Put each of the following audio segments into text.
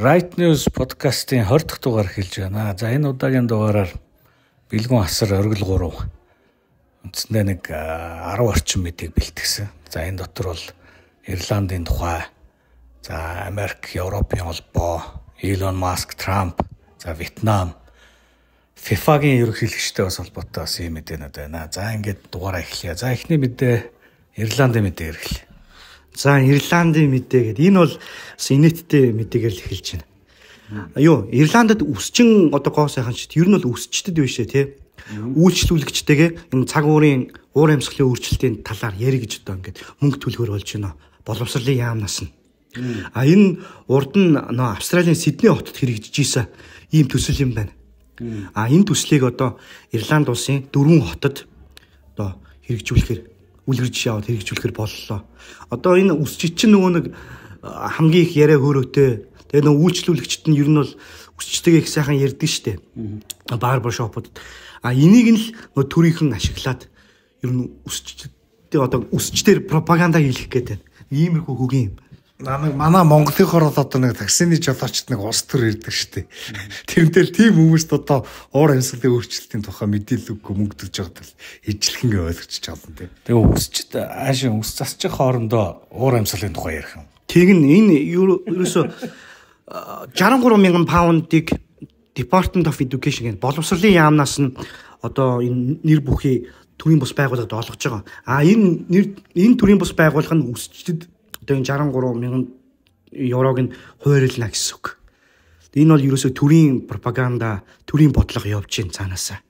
Right News podcast-ийн 20 дахь дугаар эхэлж байна. За энэ удаагийн дугаараар бэлгүүн асар оргил 3 үндсэндээ нэг 10 орчим мэдээг бэлтгэсэн. За энэ дотор бол Ирландын тухай, за Америк, Европын холбоо, Elon Musk, Trump, за Вьетнам, FIFA-гийн ерөнхийлөгчтэй бас холбоотой бас юм мэдээнүүд байна. За ингээд дугаараа эхлэе. За эхний мэдээ Ирландын мэдээ эхлэе. За Ирландын мэдээ гэдэг энэ бол инээдтэй мэдээгээр л эхэлж байна. Ирландд өсчин гоо сайхан ч ер нь бол өсчдөд биш тий. Үйлчлүүлэгчтэйгээ энэ цаг уурын уур амьсгалын өөрчлөлтийн талаар ярих гэж одоо ингээд мөнгө төлөхөр болж байна. Боловсролын яамнаас нь. Энэ урд нь Австралийн Сидней хотод хэрэгжиж ийсэн ийм төсөл юм байна. Энэ төслийг одоо Ирланд улсын 4 хотод одоо хэрэгжүүлэхээр үлгэр жишээ аваад хэрэгжүүлэхээр боллоо. Одоо энэ үсчид чинь нөгөө нэг хамгийн их яриа хөөрөөтэй. Тэгээ нөгөө үйлчлүүлэгчд нь ер нь бол үсчтэйгээ их сайхан ярьдаг штеп. Барбер шопод. Энийг нь л нөгөө төрийнхэн ашиглаад ер нь үсчтэй одоо үсчдэр пропаганда хийх гээд байна. Иймэрхүү хөгийн юм. Манай Монголынхоор одоо нэг таксины жолоочд нэг улс төр ирдэг штеп. Тэрнтэй л тийм хүмүүст одоо уур амьсгалын өөрчлөлтийн тухай мэдээлэл өгөх мөнгө төлж байгаад л ижилхэн ойлгочих чадсан тийм. Тэгээ үсчд аашин үс засчих хоорондоо уур амьсгалын тухай ярих юм. Тэг нь энэ ерөөсө 63 мянган паундыг Department of Education гэх боловсролын яамнаас нь одоо энэ нэр бүхий төрийн бус байгууллагад олгож байгаа. Энэ төрийн бус байгууллага нь үсчдэд одоо энэ 63 мянган еврог нь хойрлна гэсэн үг. Энэ бол ерөөсөө төрийн пропаганда, төрийн бодлого явж гин цаанаасаа.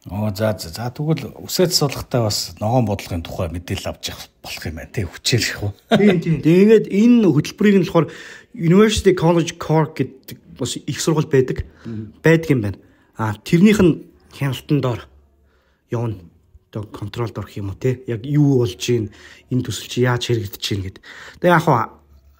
За тэгвэл үсээд суулгатай бас ногоон бодлогын тухай мэдээлэл авч явах болох юм байна тий хүчээрх үү. Тийм. Тэгээд энэ хөтөлбөрийг нь болохоор University College Cork гэдэг бас их сургууль байдаг юм байна. Тэрнийх нь хяналтан доор явна. Одоо контролд орох юм уу те. Яг юу болж гин энэ төсөл чи яаж хэрэгжиж гин гэд. Тэгээ яг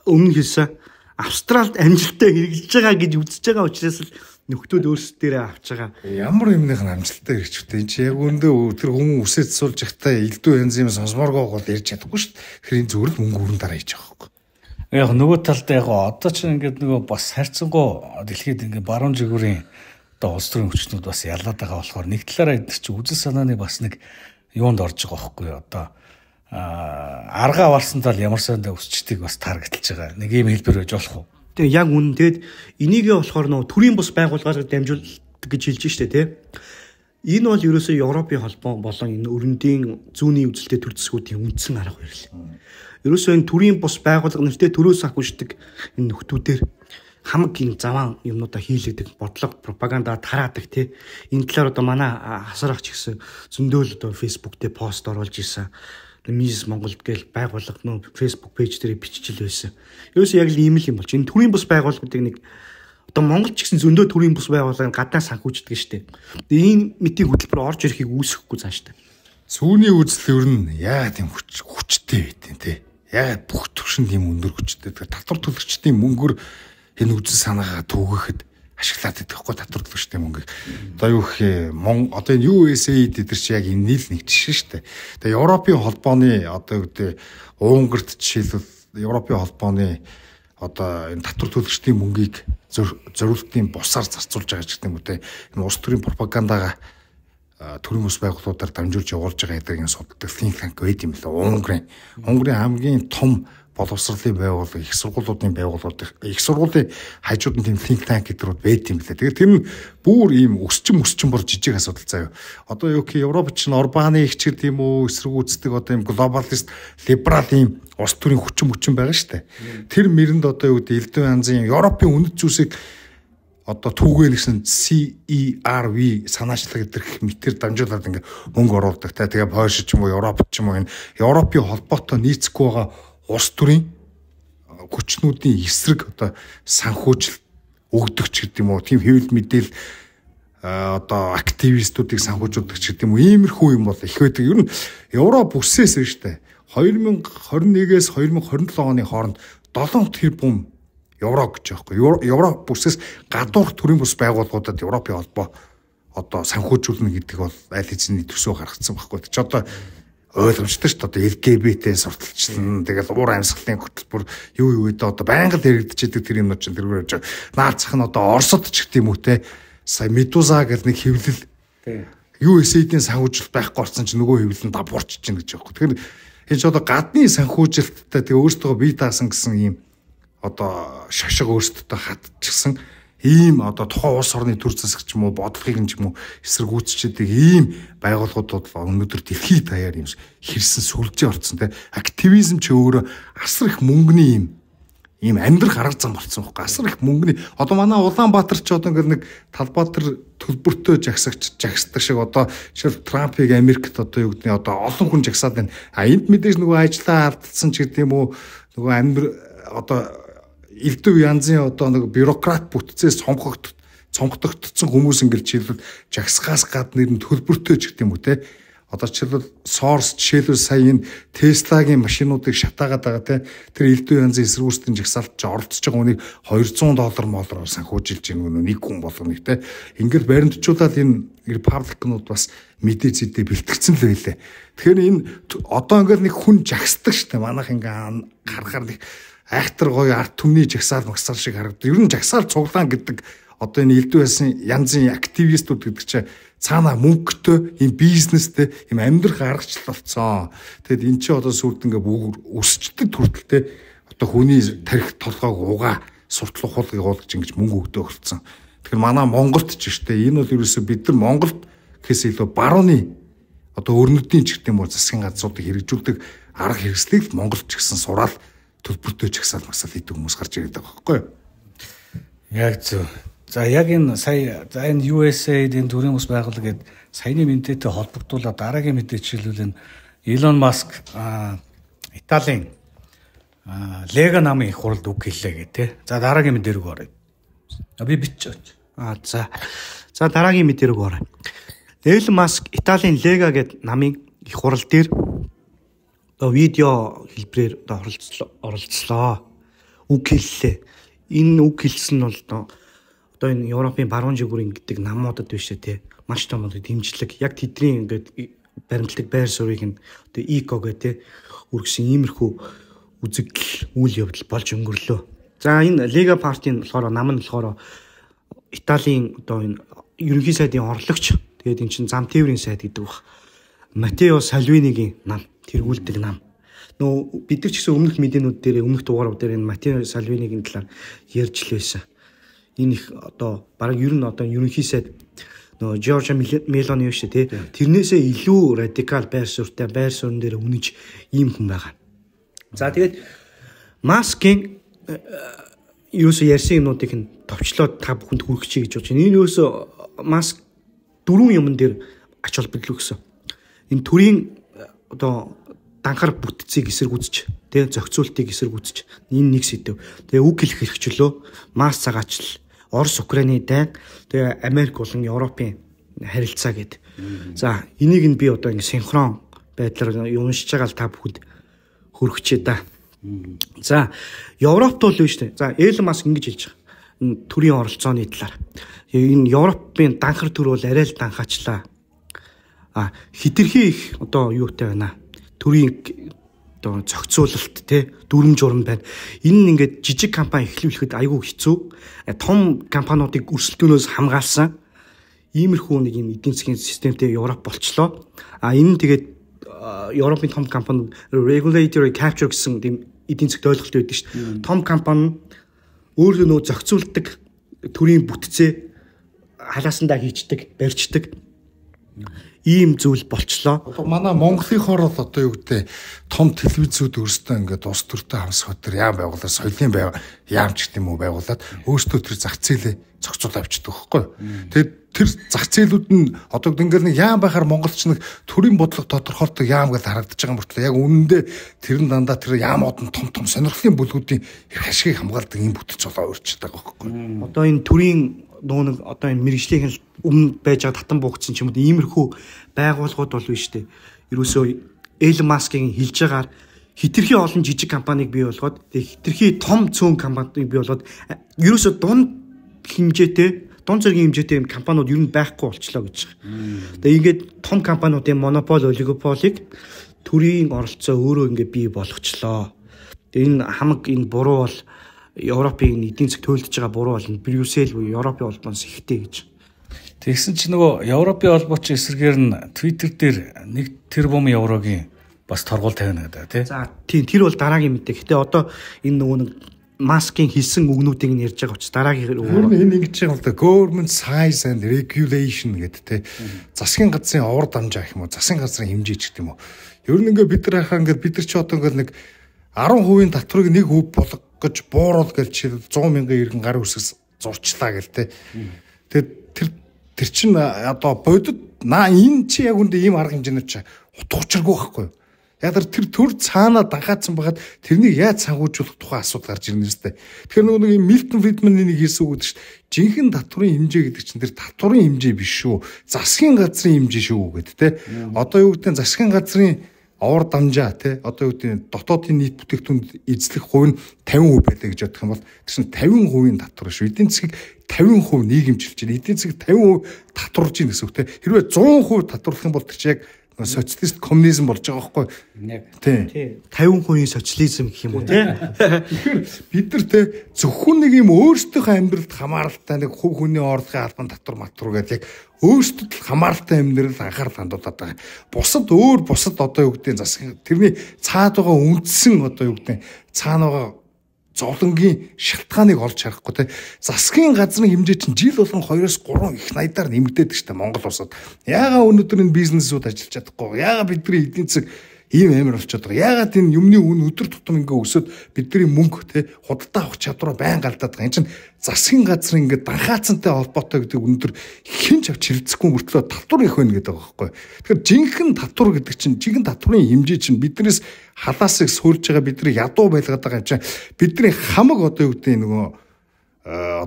өмнө хэлсэн Австралид амжилттай хэрэгжиж байгаа гэж үзэж байгаа учраас л нөхдүүд өөрсдөө авч байгаа. Ямар юмных нь амжилттай хэрэгжвэтэй. Энд чи яг өндөө тэр хүмүүс үсээд суулж захтай элдв янз юм сонсморгоо гол ярьж чадахгүй шүү дээ. Тэгэхээр энэ зөвхөн мөнгө өрн дараа хийж байгаа байхгүй. Яг нөгөө талдаа яг одоо ч ингээд нөгөө бас хайрцангуй дэлхийд ингээд баруун жигүүрийн одоо улс төрийн хүчнүүд бас ялаад байгаа болохоор нэг талаараа эдгээр чи үзэл санааны бас нэг юунд орж байгаа байхгүй юу одоо арга аварсандаа ямар сандаа өсчдгийг бас таргеталж байгаа. Нэг юм хэлбэр байж болох уу? Тэгээ яг үнэн. Тэгэд энийгээ болохоор нөгөө төрийн бус байгууллагаар дамжуулдаг гэж хэлж штэ тий. Энэ бол ерөөсөө Европын холбоо болон энэ өрөндийн зүүнний үзэлтэй төр зэсгүүдийн үндсэн арга барил. Ерөөсөө энэ төрийн бус байгууллага нэртэй төрөөс ахушдаг энэ нөхдүүдээр хамаг энэ заван юмнуудаа хийлэгдэг бодлого пропаганда тараадаг тий. Энэ талаар одоо манай хасарах ч гэсэн зөндөөл одоо Facebook дээр пост оруулж исэн. Мис Монголд гээл байгууллага нөө Facebook пэйж дээр биччихэл байсан. Ерөөсөө яг л ийм л юм болж энэ төрийн бус байгууллагуудыг нэг одоо Монгол ч гэсэн зөндөө төрийн бус байгууллагыг гадаа санхүүждэг штеп. Энэ мэтийн хөтөлбөр орж ирэхийг үүсэхгүй цааштай. Сүүний үзэл ер нь яа тийм хүчтэй байдیں۔ Тэ. Яа бүх төвшин тийм өндөр хүчтэй. Татвар төлөгчдийн мөнгөөр энэ үзэл санаагаа түгэхэд ашиглаад идэх байхгүй татвар төлөгчдийн мөнгөийг. Одоо юу гэх юм одоо энэ USAID эдэр чи яг энэ нийл нэг жишээ шүү дээ. Тэгээ Европын холбооны одоо үүдээ Унгарт жишээлбэл Европын холбооны одоо энэ татвар төлөгчдийн мөнгийг зориултын бусаар зарцуулж байгаа ч гэдэг юм үү те. Энэ улс төрийн пропагандага төрийн ус байгууллагуудаар дамжуулж явуулж байгаа гэдэг энэ судалдаг think tank байд юм лээ. Унгарын хамгийн том боловсролын байгууллага, их сургуулиудын байгууллагууд, их сургуулийн хажууд нь тийм think tank гэдрүүд байд юм лээ. Тэгээд тэр нь бүр ийм өсчин бол жижиг асуудал заяа. Одоо юу гэх Европ чинь Орбаны их ч гэдэг юм уу, эсрэг үздэг одоо ийм глобалист, либерал ийм улс төрийн хүчин байгаа шүү дээ. Тэр мэрэнд одоо юу гэдэг элдв янзын Европын үнэт зүйлсийг одоо түүгээр нэгсэн CERV санаачлал гэдэг мэтэр дамжуулаад ингээ мөнгө оруулдаг. Тэгээ Польш ч юм уу, Европ ч юм уу энэ Европын холбоотой нийцэхгүй байгаа улс төрийн хүчнүүдийн эсрэг одоо санхүүжил өгдөг ч гэдэг юм уу, тийм хэвлэл мэдээлэл одоо активистуудыг санхүүжүүлдэг ч гэдэг юм уу, иймэрхүү юм бол их байдаг. Ер нь Европ өссөөс нь шүү дээ. 2021-ээс 2027 оны хооронд 7 тэрбум евро гэж байхгүй. Европ бүсээс гадуур төрийн бус байгууллагуудад Европын холбоо одоо санхүүжүүлнэ гэдэг бол аль хэзээ төсөө гаргацсан байхгүй. Чи одоо ойлгомжтой шүү дээ. Одоо LGBT сурталчлан тэгэл уур амьсгалын хөтөлбөр юу гэдэг одоо байнга л яригдчихэдэг тэр юмнууд чинь тэргээр явж наацах нь одоо Оросд ч гэх юм уу те сая Медуза гэх нэг хэвлэл USAID-ийн санхүүжилт байхгүй орсон чинь нөгөө хэвлэл нь давуурч чинь гэж байгаа. Тэгэхээр энэ ч одоо гадны санхүүжилттай тэгээ өөртөө бие даасан гэсэн ийм одоо шашиг өөртөө хатчихсан ийм одоо тухайн улс орны төр засагч юм уу бодлогыг нь ч юм уу эсэргүүцчихэд ийм байгууллагууд өнөөдөр дэлхийд даяар юм хэрсэн сүлжээ орцсон те активизм ч өөрөө асар их мөнгөний ийм амьдрах арга зам болсон байхгүй асар их мөнгөний одоо манай Улаанбаатар ч одоо ингээл нэг Талбаатар төлбөртөө жагсдаг шиг одоо жишээл Трампыг Америкт одоо юу гэдний одоо олон хүн жагсаад байна энд мэдээж нөгөө ажиллаа алдсан ч гэдэг юм уу нөгөө одоо элдв янзын одоо нэг бюрократ бүтцээс цонхогдсон хүмүүс ингээл жишээлбэл жагсахаас гадна нэр нь төлбөртэй ч гэдэг юм уу те одоо жишээлбэл Source жишээлбэл сая энэ Tesla-гийн машинуудыг шатаагаад байгаа те тэр элдв янзын эсэргүүцлийн жагсаалт ч оролцож байгаа хүнийг $200 моллороор санхүүжилж байгаа нэг хүн болгоно те ингээл баримтжуулаад энэ Republican-ууд бас мэдээ зүйдээ бэлтгэцэн л байлээ. Тэгэхээр энэ одоо ингээл нэг хүн жагсдаг штэ манайх ингээ харахаар нэг айхтар гоё арт түмний жагсаал магсаал шиг харагдав. Ер нь жагсаал цуглаан гэдэг одоо энэ элдв байсан янзын активистууд гэдэг чинь цаана мөнгөтэй ийм бизнестэй ийм амьдрах аргачлал болцсон. Тэгэд эн чинь одоо сүрд ингээ бүгд өсчдөг төрөлтэй одоо хүний тарих толгойг угаа суртлах хулгыг уулгаж ингэж мөнгө өгдөө өгсөн. Тэгэхээр манай Монголд ч штэ энэ бол ерөөсөө бид нар Монголд гэхээс илүү барууны одоо өрнөдийн ч гэдэг юм уу засгийн газруудыг хэрэгжүүлдэг арга хэрэгслийг Монголд ч гэсэн сураал төлбөртэй ч ихсаал масаал хийдэг хүмүүс гарч ирээд байгаа байхгүй юу? Яг зөв. За яг энэ сая энэ USAID энэ төрийн ус байгууллага гэдэг саяны мэдээтэй холбогдуулаад дараагийн мэдээ жишээлбэл энэ Elon Musk Италийн Lega намын их хурлд үг хэллээ гэх тээ. За дараагийн мэдээ рүү оръё. Би бичиж. За дараагийн мэдээ рүү оръё. Elon Musk Италийн Lega гэдэг намын их хурал дээр видео хэлбэрээр оролцлоо. Үг хэллээ. Энэ үг хэлсэн нь бол одоо энэ Европын баруун жигүүрийн гэдэг намуудад биш тий. Маш том дэмжлэг. Яг тэдний ингээд баримтлагдаг байр суурийг нь одоо эко гэдэг үргэсэн иймэрхүү үзэгдэл үйл явдал болж өнгөрлөө. За энэ Lega партийн болохоор нам нь болохоор Италийн одоо энэ ерөнхий сайдын орлогч. Тэгээд эн чинь зам тээврийн сайд гэдэг баг. Матео Салвинигийн нам тэргүүлдэг нам. Нөө бид нар ч гэсэн өмнөх мэдээнүүд дээр өмнөх дугаарууд дээр энэ Матео Салвинигийн талаар ярьж л байсан. Энэ их одоо бараг ер нь одоо ерөнхий сайд нөө Жоржо Мелони юу шүү дээ. Тэрнээсээ илүү радикал байр суурьтай байр суурин дээр үнэж ийм хүн байгаа. За тэгээд Маскийн юусо ярьсан юмнуудыг нь товчлоод та бүхэнд хүргэчихье гэж бодож байна. Энэ юусо Маск дөрвөн юмн дээр ач холбогдол өгсөн. Энэ төрийн одоо данхар бүтцийг эсэргүүцэж, тий зохицуултыг эсэргүүцэж энэ нэг сэдв. Тэгээ үг хэлэх хэрэгчлөө Маск цагаачлал, Орос Украины дайн, тэгээ Америк болон Европын харилцаа гэд. За энийг нь би одоо ингэ синхрон байдлаар уншиж байгаа л та бүхэнд хүргэчээ да. За Европт бол биш үү? За Elon Musk ингэж хэлж байгаа. Төрийн оролцооны талаар. Энэ Европын данхар төр бол арай л данхаачлаа. Хитрхи их одоо юутай байна. Төрийн одоо зохицуулалт тий дүрм журм байна. Энэ нь ингээд жижиг компани эхлүүлэхэд айгүй хэцүү. Том компаниудыг өрсөлдөөнөөс хамгаалсан иймэрхүү нэг юм эдийн засгийн системтэй Европ болчлоо. Энэ нь тэгээд Европын том компани regulatory capture гэсэн тийм эдийн засгт ойлголт байдаг шүү дээ. Том компани өөрөө нөө зохицуулдаг төрийн бүтцээ халаасандаа хийчдэг, барьчдаг ийм зүйл болчлоо. Одоо манай Монголын хорол одоо юу гэдэг том телевизүүд өөрсдөө ингээд ус төртэй хамсах өдөр яам байгуулаад соёлын яам ч гэдэг юм уу байгуулад өөрсдөө тэр зах зээлээ зохицуулаад авчдаг байхгүй. Тэгээд тэр зах зээлүүд нь одоо ингээд нэг яам байхаар монголч нэг төрийн бодлого тодорхойлдог яам гэж харагдаж байгаа мөртлөө яг үнэндээ тэр нь дандаа тэр яамууд нь том сонирхлын бүлгүүдийн хашгийг хамгаалдаг юм бүтц болоо өөрчлөж байгаа байхгүй. Одоо энэ төрийн нэг одоо энэ мэрэгжлийн өмнө байж байгаа татан буугдсан ч юм уу иймэрхүү байгууллагууд бол биш үү. Ерөөсөө Elon Musk-ийн хэлж байгаагаар хитрхи олон жижиг компанийг бий болгоод хитрхи том цөөн компанийг бий болгоод ерөөсөө дунд зэргийн хэмжээтэй компаниуд ер нь байхгүй болчлоо гэж байна. Тэгээ ингээд том компаниудын монопол олигополийг төрийн оролцоо өөрөө ингээ бий болгочлоо. Энэ хамаг энэ буруу бол Европын эдийн засаг төлдөж байгаа буруу бол Брюссел буюу Европын холбооноос ихтэй гэж. Тэгсэн чинь нөгөө Европын холбооч эсрэгээр нь Twitter дээр 1 тэрбум еврогийн бас торгуул тавина гэдэг тий. За тийм тэр бол дараагийн мэдээ. Гэтэ одоо энэ нөгөө Маскын хэлсэн үгнүүдийг нь ярьж байгаа учраас дараагийн энэ ингэж байгаа л да government size and regulation гэдэг те засгийн газрын овор дамжаа гэх юм уу засгийн газрын хэмжээ ч гэдэг юм уу. Ер нь ингээ бид нар хаа ингээ бид нар ч одоо ингээ нэг 10% татварыг 1% болгож бууруул гэж 100 мянган иргэн гар үсгээс зурчлаа гэл те. Тэгээд тэр чин одоо бодит энэ чи яг үндэ ийм арга хэмжээнд чи утга учиргүй байхгүй юу? Яг тэр төр цаанаа дангаацсан байгаад тэрнийг яаж сангуужуулах тухайн асуудал гарч ирнэ нэстэй. Тэгэхээр нөгөө нэг Milton Friedman-ийн нэг хэлсэн үг гэдэг чинь жинхэнэ татварын хэмжээ гэдэг чинь тэр татварын хэмжээ биш шүү. Засгийн газрын хэмжээ шүү гэдэг те. Одоо юу гэдэг нь засгийн газрын овор дамжаа те. Одоо юу гэдэг нь дотоодын нийт бүтээгдэхүүнд эзлэх хувь нь 50% байлаа гэж бодох юм бол тэр чинь 50% татвар шүү. Эдийн засгийг 50% нийгэмжилж байна. Эдийн засгийг 50% татварж байна гэсэн үг те. Хэрвээ 100% татварлах юм бол тэр чинь яг социалист коммунизм болж байгаа байхгүй тий 50% социализм гэх юм уу тий. Тэгэхээр бид нар те зөвхөн нэг юм өөрсдийнхөө амьдралд хамааралтай нэг хувь хүний орлогын албан татвар матвар гэдэг яг өөрсдөд хамааралтай амьдрал анхаарал хандуулдаг байгаа. Бусад одоо юу гэдэг засгийн тэрний цаад байгаа үндсэн одоо юу гэдэг цаана байгаа зовлонгийн шалтгааныг олж харахгүй те засгийн газрын хэмжээ чинь жил болгон 2-3 их найдаар нэмэгдээд штэ Монгол улсад. Яагаад өнөөдөр энэ бизнесүүд ажиллаж чадахгүй? Яагаад бидний эдийн засаг ийм амар болчиход байгаа? Яагаад энэ юмны үн өдөр тутам ингээ өсөд бидний мөнгө те худалдаа авах чадвараа байн галдаад байгаа. Энд чинь засгийн газрын ингээ данхаацантай холбоотой гэдэг өнөөдөр хинч авч хэрэгцэхгүй мөртлөө татвар их байна гэдэг байгаа байхгүй. Тэгэхээр жинхэнэ татвар гэдэг чинь жинхэнэ татварын хэмжээ чинь биднээс халаасыг суурж байгаа бидний ядуу байлгаад байгаа юм чинь бидний хамаг одоо юу гэдэг нөгөө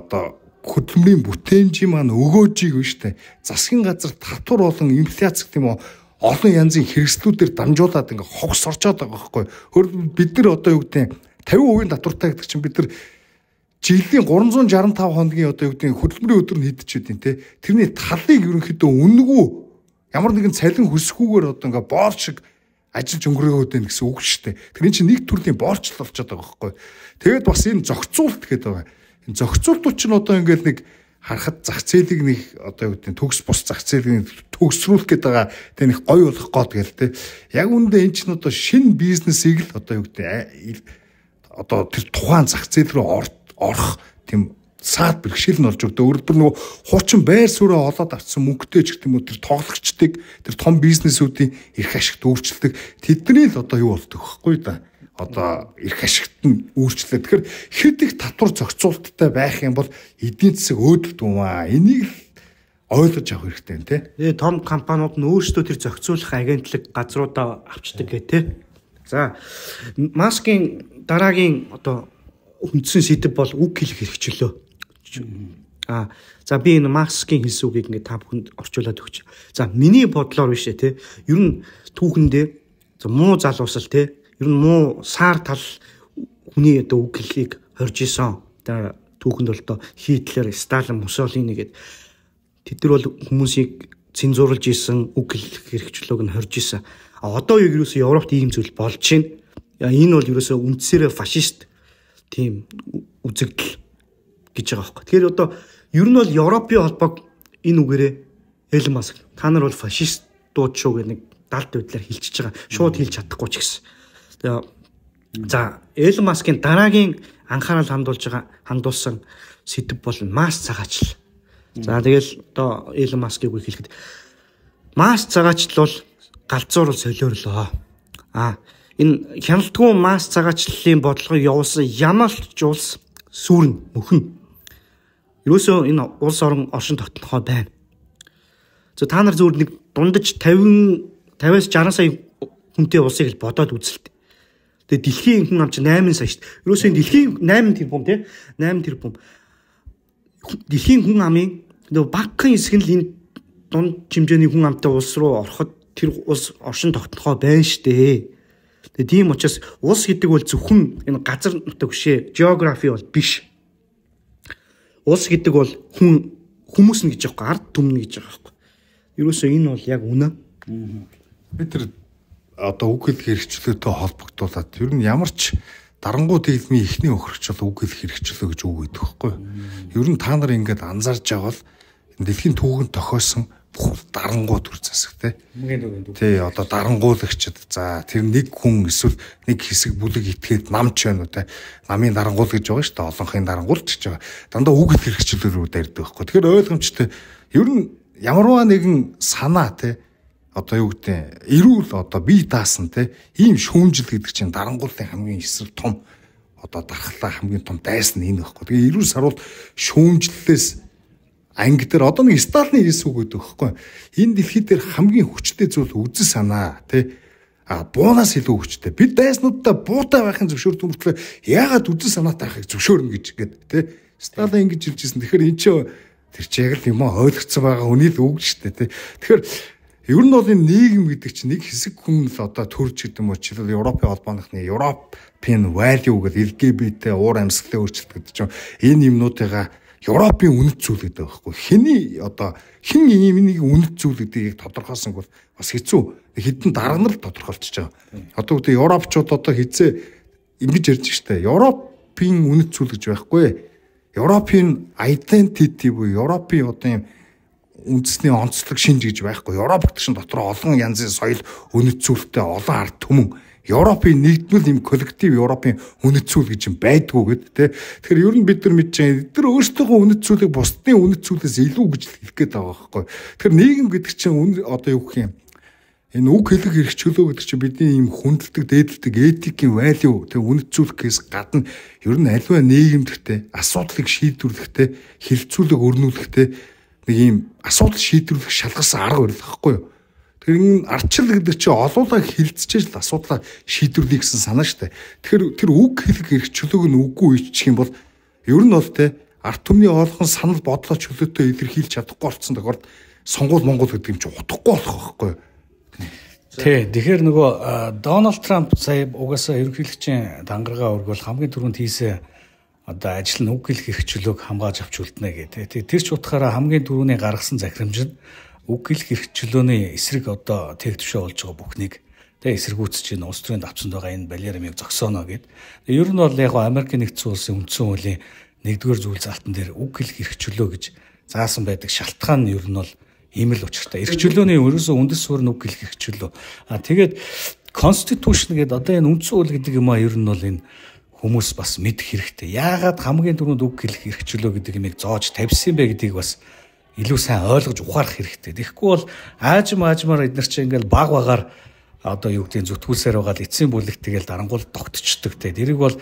одоо хөдөлмөрийн бүтээмжийн маань өгөөжийг нь штэ засгийн газар татвар болон инфляц гэх юм уу олон янзын хэрэгслүүдээр дамжуулаад ингээ хогс орчоод байгаа байхгүй. Бид нар одоо юу гэдэг 50% татвартай гэдэг чинь бид нар жилийн 365 хоногийн одоо юу гэдэг хөдөлмөрийн өдөр нь хэдэж байдیں۔ Тэ тэрний талыг ерөнхийдөө үнэгүй ямар нэгэн цалин хөсөхгүйгээр одоо ингээ боорч шиг ажиллаж өнгөрөөд байна гэсэн үг шүү дээ. Тэр чинь нэг төрлийн боорчлол болчиход байгаа байхгүй. Тэгээд бас энэ зохицуулт гэдэг байгаа. Энэ зохицуултууд чинь одоо ингээл нэг харахад зах зээлийг нэг одоо юу гэдэг төгс бус зах зээлийг төгсрүүлэх гэдэг байгаа. Тэгээ нэг гоё болох гээд гээл те. Яг үүндээ эн чинь одоо шинэ бизнесийг л одоо юу гэдэг одоо тэр тухайн зах зээл рүү орох тийм саад бэрхшээл нь болж өгдөө. Өөрөлдвөр нөгөө хуучин байр суурь олоод авсан мөнгөтэй ч гэдэг юм уу тэр тоглогчдыг тэр том бизнесүүдийн эрх ашигт өөрчлөлдөг. Тэдний л одоо юу болдог вэ да? Одоо эрх ашигт нь өөрчлөлт. Тэгэхээр хэд их татвар зохицуулттай байх юм бол эдийн засаг өөдөлт юм аа. Энийг л ойлгож авах хэрэгтэй юм те. Том компаниуд нь өөрсдөө тэр зохицуулах агентлаг газруудаа авчдаг гэх те. За Маскын дараагийн одоо үндсэн сэдэв бол үг хэлэх хэрэгчлөө. За би энэ Маскын хэлсэн үгийг ингээд та бүхэнд орчуулад өгч. За миний бодлоор биш те. Ер нь түүхэндээ муу залуусал те. Ер нь муу саар тал хүний одоо үг хэллийг хорж исэн. Одоо түүхэнд бол одоо Хитлер, Сталин, Муссолини гэдэг тэд нар бол хүмүүсийг цензуурлж исэн үг хэлэх хэрэгчлөөг нь хорж исэн. Одоо яг юусэн Европт ийм зүйл болж байна. Энэ бол юусэн үндсээрээ фашист тийм үзэгдэл гэж байгаа байхгүй. Тэгэхээр одоо ер нь бол Европын холбоог энэ үгээрээ Элон Маск та нар бол фашистууд шүү гэх нэг далд байдлаар хэлчихэж байгаа. Шууд хэлж чадахгүй ч гэсэн. За Элон Маскын дараагийн анхаарал хандуулсан сэдэв бол Марс цагаачлал. За тэгэл одоо Элон Маскыг үг хэлэхэд Марс цагаачлал бол галзуур солиорлоо. Энэ хяналтгүй Марс цагаачлалын бодлогыг явуулсан ямар ч улс сүрэн мөхөн. Ерөөсөө энэ улс орон оршин тогтнохоо байна. За та нар зөвхөн нэг дундаж 50-аас 60 сая хүнтэй улсыг л бодоод үзэлт. Тэгээ дэлхийн хүн ам чи 8 сая шүү дээ. Ерөөсөө энэ дэлхийн 8 тэрбум тий 8 тэрбум. Дэлхийн хүн амын нөгөө багахан хэсэг нь энэ дунд хэмжээний хүн амтай улс руу ороход тэр улс оршин тогтнохоо байна шүү дээ. Тэгээ тийм учраас улс гэдэг бол зөвхөн энэ газар нутаг бишээ, географи бол биш. Улс гэдэг бол хүмүүс нь гэж байгаа, ард түмэн гэж байгаа байхгүй. Ерөөсөө энэ бол яг үнэ. Бид тэр одоо үг хэлэх хэрэгчлөөтэй холбогдуулаад ер нь ямар ч дарангуй дэглэмийн эхний өгөрч бол үг хэлэх хэрэгчлөө гэж үг гэдэг байхгүй юу. Ер нь та нар ингээд анзаарж байгаа бол дэлхийн түүхэнд тохиосон бүх дарангуй төр засагтай. Тий, одоо дарангуулагчд за тэр нэг хүн эсвэл нэг хэсэг бүлэг итгээд намч байна уу те. Намын дарангуул гэж байгаа шүү дээ. Олонхын дарангуулч гэж байгаа. Дандаа үг хэлэх хэрэгчлөө рүү дайрдаг байхгүй. Тэгэхээр ойлгомжтой. Ер нь ямарваа нэгэн санаа те одоо юу гэдэг эрүүл одоо бие даасан те ийм шүүмжил гэдэг чинь дарангуулын хамгийн эсрэг том одоо дархлаа хамгийн том дайсан энэ байхгүй. Тэгээ эрүүл сарвал шүүмжлэлээс анги дээр одоо нэг Сталины хэлсэн үг гэдэг байхгүй. Энэ дэлхий дээр хамгийн хүчтэй зүйл үзэл санаа те буунаас илүү хүчтэй. Бид дайснуудаа буутай байхын зөвшөөрдөг мөртлөө яагаад үзэл санаатай байхыг зөвшөөрнө гэж гээд те Сталин ингэж хэлж ирсэн. Тэгэхээр эн чинь тэр чи яг л юм ойлгоцсон байгаа хүний л үг шүү дээ те. Тэгэхээр ер нь бол энэ нийгэм гэдэг чинь нэг хэсэг хүн л одоо төрж гэдэг юм уу чи Европын холбооныхны European value гэдэг LGBT уур амьсгалын өөрчлөлт гэдэг чинь энэ юмнуудыгаа Европын үнэт зүйл гэдэг байхгүй. Хэний одоо хэн нэг үнэт зүйл гэдгийг тодорхойлсон бол бас хэцүү. Хэдэн дарга нар тодорхойлчихж байгаа. Одоо үгүй Европчууд одоо хизээ ингэж ярьж штэ. Европын үнэт зүйл гэж байхгүй. Европын identity буюу Европын одоо юм үндэсний онцлог шинж гэж байхгүй. Европ гэдэг чинь дотор олон янзын соёл үнэт зүйлтэй олон ард түмэн Европын нэгдмэл юм коллектив Европын үнэт зүйл гэж юм байдгүй гэд тэ. Тэгэхээр ер нь бид нар мэдж байгаа эдгээр өөрсдийнхөө үнэт зүйлийг бусдын үнэт зүйлээс илүү гэж хэлэх гээд байгаа байхгүй. Тэгэхээр нийгэм гэдэг чинь одоо юу гэх юм энэ үг хэлэх эрх чөлөө гэдэг чинь бидний юм хүндэлдэг, дээдэлдэг этикийн value тэг үнэт зүйлээс гадна ер нь аливаа нийгэмдэгтэй асуудлыг шийдвэрлэхтэй хилцүүлэг өрнүүлэхтэй нэг юм асуудал шийдвэрлэх шалгасан арга барил байхгүй юу. Тэгэхээр энэ ардчил гэдэг чинь олоолаа хилцчихэж л асуудлаа шийдвэрлэе гэсэн санаа шүү дээ. Тэгэхээр тэр үг хэлэх эрх чөлөөг нь үгүй иччих юм бол ер нь бол те ард түмний ойлгон санал бодлоо чөлөөтэй илэрхийлж чадахгүй болсон тохиолдолд сонгуул Монгол гэдэг юм чинь утгагүй болох байхгүй юу. Тий, тэгэхээр нөгөө Дональд Трамп сая угаасаа ерөнхийлөгчийн дангаргаа өргөл хамгийн түрүүнд хийсэн одоо ажил нь үг хэлэх эрх чөлөөг хамгааж авч үлднэ гэдэг. Тэр ч утгаараа хамгийн түрүүний гаргасан захирамж нь үг хэлэх эрх чөлөөний эсрэг одоо тэгтвшээ болж байгаа бүхнийг тэгээ эсэргүүцэж чинь улс төрийн давцанд байгаа энэ балерамыг зогсооно гэд. Ер нь бол яг Америкийн нэгдсэн улсын үндсэн хуулийн 1-р зүйл залтан дээр үг хэлэх эрх чөлөө гэж заасан байдаг шалтгаан нь ер нь бол ийм л учиртай. Эрх чөлөөний ерөөсөө үндэс суурь нь үг хэлэх эрх чөлөө. Тэгээд constitution гэдэг одоо энэ үндсэн хууль гэдэг юм а ер нь бол энэ хүмүүс бас мэдэх хэрэгтэй. Яагаад хамгийн түрүүнд үг хэлэх эрх чөлөө гэдэг юмыг зоож тавьсан бэ гэдгийг бас илүү сайн ойлгож ухаарах хэрэгтэй. Тэгэхгүй бол аажмаар эдгээр чинь ингээл баг багаар одоо юу гэдгийг зүтгүүлсээр байгаа л эцсийн бүлэг тэгэл дарангуул тогтчихдог те. Тэрийг бол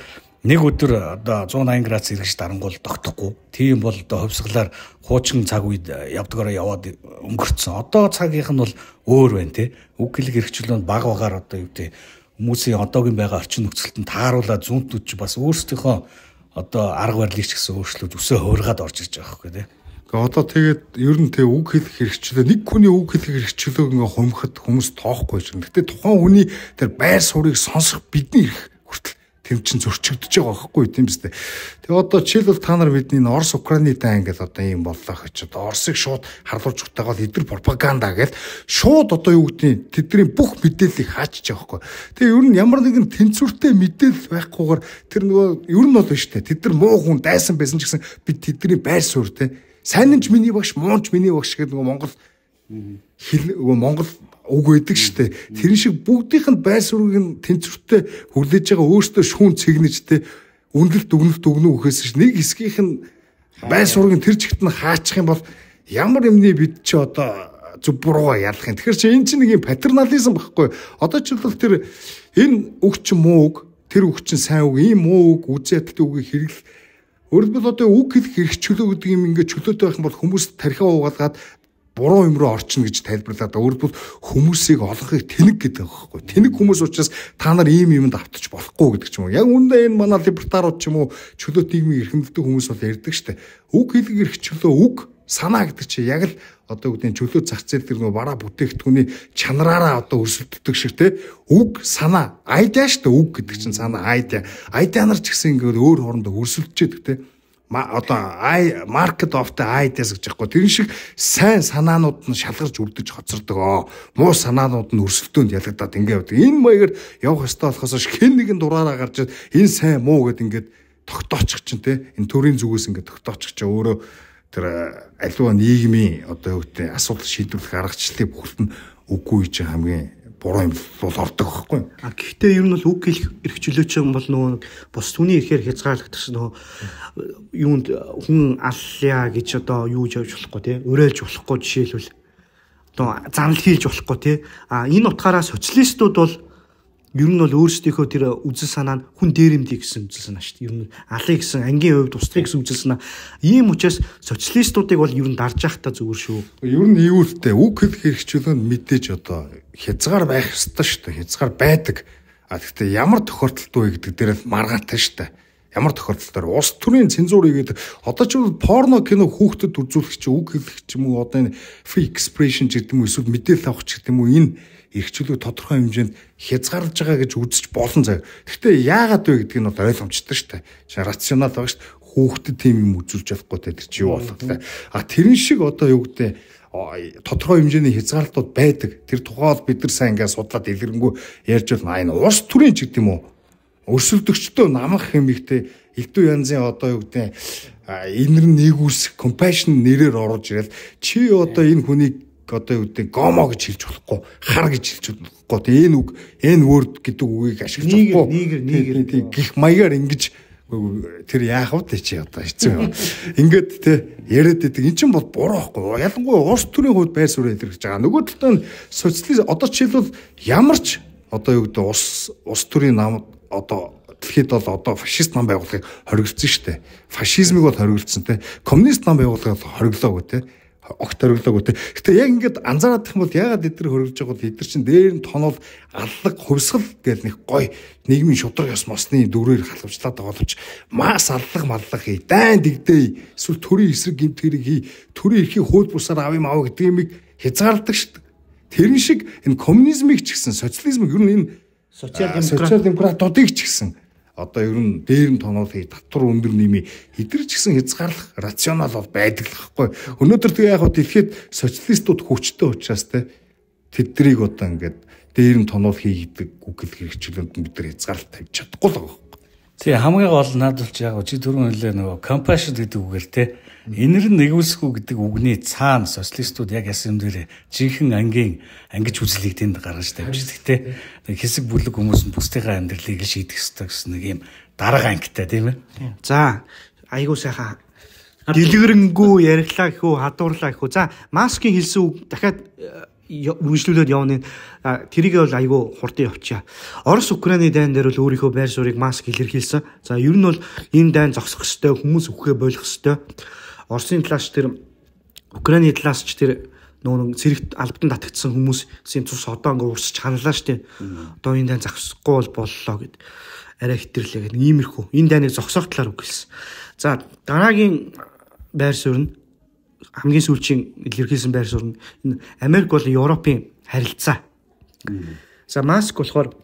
нэг өдөр одоо 180 градус эргэж дарангуул тогтохгүй. Тийм бол одоо хувьсгалаар хуучин цаг үед явдгаараа яваад өнгөрцөн. Одоо цагийнх нь бол өөр байна те. Үг хэлэх эрх чөлөөнд баг багаар одоо юу гэдэг хүмүүсийн одоогийн байгаа орчин нөхцөлтөнд тааруулаад зүүнтүүд ч бас өөрсдийнхөө одоо арга барилыг ч гэсэн өөрчлөлт өсөө хуургаад орж ирж байгаа байхгүй те. Одоо тэгээд ер нь тэг үг хэлэх хэрэгчлээ нэг хүний үг хэлэх хэрэгчлөөг ингээ хумхад хүмүүс тоохгүй шин. Гэтэ тухайн хүний тэр байр суурийг сонсох бидний эрх хүртэл тэм чин зөрчигдөж байгаа байхгүй тийм биз дээ. Тэгээ одоо жишээлбэл та нар бидний Орос Украины дан ингээл одоо юм боллоо гэж одоо Оросыг шууд харлуулж утаагаад эдгээр пропаганда гэж шууд одоо юу гэдэг тэдний бүх мэдээллийг хаачиж байгаа байхгүй. Тэгээ ер нь ямар нэгэн тэнцвэртэй мэдээлэл байхгүйгээр тэр нөгөө ер нь бол биш дээ. Тэд нар муу хүн дайсан байсан ч гэсэн бид тэдний байр суурь те сайн ч миний багш, муунч миний багш гэдэг нөгөө Монгол Монгол үг байдаг шүү дээ. Тэр шиг бүгдийнх нь байр суурийг тэнцвэртэй хүлээж байгаа өөртөө шүүн цэгнэж те үнэлт өгнө үхээс ш нэг хэсгийнх нь байр суурийг тэр чигт нь хаачих юм бол ямар юмний бид чи одоо зүг бурууга ялах юм. Тэгэхээр чи энэ чинь нэг юм патернализм багхгүй. Одоо ч бол тэр энэ үг чи муу үг, тэр үг чи сайн үг, ийм муу үг, үзээ ядтай үгийг хэрэглэх. Өөрөлдвөл одоо үг хэлэх эрх чөлөө гэдэг юм ингээд чөлөөтэй байх юм бол хүмүүс тархиа уугаалгаад буруу юм руу орчихно гэж тайлбарлаад өөрөлдвөл хүмүүсийг олохыг тэнэг гэдэг байгаа байхгүй. Тэнэг хүмүүс учраас та нар ийм юмд автчих болохгүй гэдэг ч юм уу. Яг үүндээ энэ манай либертарууд ч юм уу чөлөөт нийгмийг эрхэмлдэг хүмүүс бол ярьдаг штэ. Үг хэлэх эрх чөлөө үг санаа гэдэг чи яг л одоо үгдийн чөлөө зах зээл тэр нөгөө бараа бүтээгдэхүүний чанараараа одоо өрсөлддөг шиг те үг санаа айдиа штэ үг гэдэг чинь санаа айдиа нар ч гэсэн ингээд өөр хоорондоо өрсөлдөж яадаг те market of the ideas гэж яахгүй. Тэр шиг сайн санаанууд нь шалгарч үрдэж хоцордог. Муу санаанууд нь өрсөлдөөнд ялагдаад ингээд энэ маягаар явах ёстой болохоос хэн нэгэн дураараа гарч энэ сайн муу гэд ингээд тогтоочих чинь те энэ төрийн зүгээс ингээд тогтоочих чинь өөрөө тэр аливаа нийгмийн одоо юу гэдэг асуудал шийдвэрлэх аргачлалыг бүхэлд нь үгүй гэж хамгийн буруу юм бол ордог байхгүй. Гэхдээ ер нь бол үг хэлэх эрхчлөөч юм бол нөгөө бус түүний ихээр хязгаарлагдсан нөгөө юунд хүн аллаа гэж одоо юу явж болохгүй тий өрөөлж болохгүй жишээлбэл одоо занал хийлж болохгүй тий энэ утгаараа социалистууд бол ер нь бол өөрсдийнхөө тэр үзэл санаа нь хүн дээрэмдий гэсэн үзэл санаа шүү дээ. Ер нь алын гэсэн ангийн хувьд устгах гэсэн үзэл санаа. Ийм учраас социалистуудыг бол ер нь дарж явах та зүгээр шүү. Ер нь ийгүүртэй үг хэлэх хэрэгчлөөнд мэдээж одоо хязгаар байх ёстой шүү дээ. Хязгаар байдаг. Гэхдээ ямар тохиолдолд вэ гэдэг дээр л маргаатай шүү дээ. Ямар тохиолдолд улс төрийн цензур хийгээд одоо ч порно кино хүүхдэд үзүүлэх чи үг хэлэх ч юм уу одоо энэ free expression гэдэг юм уу эсвэл мэдээлэл авах ч гэдэг юм уу энэ эрхчлөө тодорхой хэмжээнд хязгаарлаж байгаа гэж үзэж болно заяа. Гэхдээ яагаад вэ гэдгийг нь бол ойлгомжтой шүү дээ. Рационал байгаа шүү дээ. Хүүхдэд тийм юм үзүүлж болохгүй те тэр чи юу болох те. Тэрэн шиг одоо юу гэдэг тодорхой хэмжээний хязгаарлалтууд байдаг. Тэр тухайд бид нар сайн ингээд судлаад илэрэнгүй ярьж байна. Энэ улс төрийн ч гэдэг юм уу. Өрсөлдөгчдөө намах хэмигтэй элдв янзын одоо юу гэдэг инэр нэгүс compassion нэрээр оруулж ирэл чи одоо энэ хүнийг одоо юу гэдэг гомо гэж хэлж болохгүй хар гэж хэлж болохгүй тэгээ энэ үг энэ word гэдэг үгийг ашиглаж болохгүй гих маягаар ингэж тэр яах вэ чи одоо хэцүү юм ингээд те яриад байдаг эн чинь бол буруу байхгүй ялангуяа улс төрийн хувьд байр суурь илэрхийлж байгаа нөгөө талд нь социалист одоо жишээлбэл ямарч одоо юу гэдэг улс төрийн нам одоо дэлхийд бол одоо фашист нам байгууллагыг хориглосон шүү дээ фашизмыг бол хориглосон те коммунист нам байгууллагыг хориглоогүй те огт хориглоогүй те. Гэтэ яг ингээд анзаараад их юм бол яагаад эдгээр хориглож байгаа бол эдгээр чинь дээр нь тонол аллаг хувьсгал гэл нэг гой нийгмийн шудраг ёс мосны дөрөөр халавчлаад байгаа боловч мас аллаг маллах хий дайн дэгдээ эсвэл төрийн эсрэг гэмт хэрэг хий төрийн эрхийг хууль бусаар авъя мав гэдэг юмыг хязгаарладаг шүү дээ. Тэрэн шиг энэ коммунизмыг ч гэсэн социализмыг ер нь энэ социал демократуудыг ч гэсэн одоо ер нь дээр нь тоноолхий татвар өндөр нэмий эдгэрч гэсэн хязгаарлах рационал бол байдаг л байхгүй. Өнөөдөр тэгээ яг дэлхийд социалистууд хүчтэй учраас тэднийг одоо ингээд дээр нь тоноолхий гэдэг үг хэл хэрэгчлөөнд бид нар хязгаарлалт тавьж чадахгүй л байгаа. Тий хамгийн гол надад яг чи түрүүн хэлээ нөгөө compassion гэдэг үгээр те энэр нь нэгүүлсэхгүй гэдэг үгний цаана социалистууд яг ясан юм дээр жинхэнэ ангиж үзлийг тэнд гаргаж тавьчихдаг те хэсэг бүлэг хүмүүс нь бусдынхаа амьдралыг л шийдэх ёстой гэсэн нэг юм дарга ангитай тийм ээ. За айгуу сайхан дэлгэрэнгүй ярилцлаа гэхүү хадуурлаа гэхүү. За маскын хэлсэн үг дахиад үргэлжлүүлээд явна. Тэрийг бол айгүй хурдан явчаа. Орос Украины дайн дээр бол өөрийнхөө байр суурийг маск илэрхийлсэн. За ер нь бол энэ дайн зогсох ёстой, хүмүүс үхгээ болох ёстой. Оросын талаас тэр Украины талаас ч тэр нөгөө цэрэгт албатан татагдсан хүмүүсийн цус одоо ингээ урсч ханалаа штэ. Одоо энэ дайн зогсохгүй боллоо гэд арай хитэрлээ гэдэг иймэрхүү. Энэ дайныг зогсоох талаар үг хэлсэн. За дараагийн байр суурь нь хамгийн сүүлчийн илэрхийлсэн байр суурь нь энэ Америк бол Европын харилцаа. За маск болохоор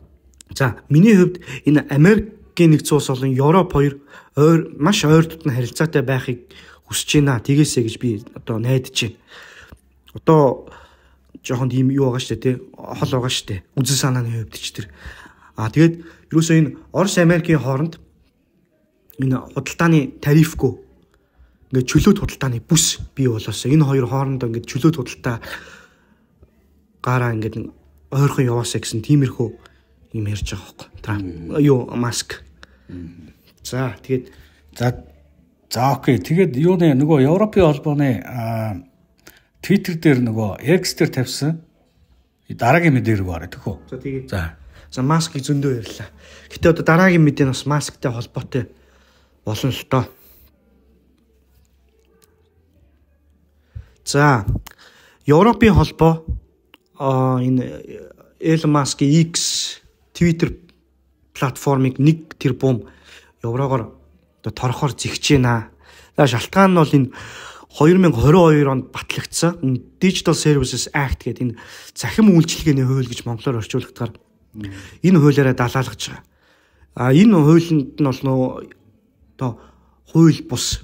за миний хувьд энэ Америкийн нэгдсэн улс болон Европ хоёр маш ойр дотн харилцаатай байхыг хүсэж байна. Тэгээсэй гэж би одоо найдаж байна. Одоо жоохон тийм юу байгаа штэ тий хол байгаа штэ. Үзэл санааны хувьд ч тэр. Тэгээд ерөөсөө энэ Орос Америкийн хооронд энэ худалдааны тарифгүй ингээд чөлөөт худалдааны бүс бий болоосоо энэ хоёр хоорондоо ингээд чөлөөт худалдаа гараа ингээд ойрхон яваасаа гэсэн тиймэрхүү юм ярьж байгаа байхгүй. Юу маск. За тэгээд за окей. Тэгээд юуны нөгөө Европын холбооны Twitter дээр нөгөө X дээр тавьсан дараагийн мэдээ рүү орё тэхүү. За тэгээд за маскыг зөндөө ярьлаа. Гэтэ одоо дараагийн мэдээ нь бас масктай холбоотой болно л доо. За Европын холбоо энэ Elon Musk-ийн X Twitter платформыг 1 тэрбум еврогоор одоо торохоор зэгч байна. За шалтгаан нь бол энэ 2022 онд батлагдсан Digital Services Act гэдэг энэ захим үйлчилгээний хууль гэж монголоор орчуулгадгаар энэ хуулиараа далаалгаж байгаа. Энэ хуулинд нь бол одоо хууль бус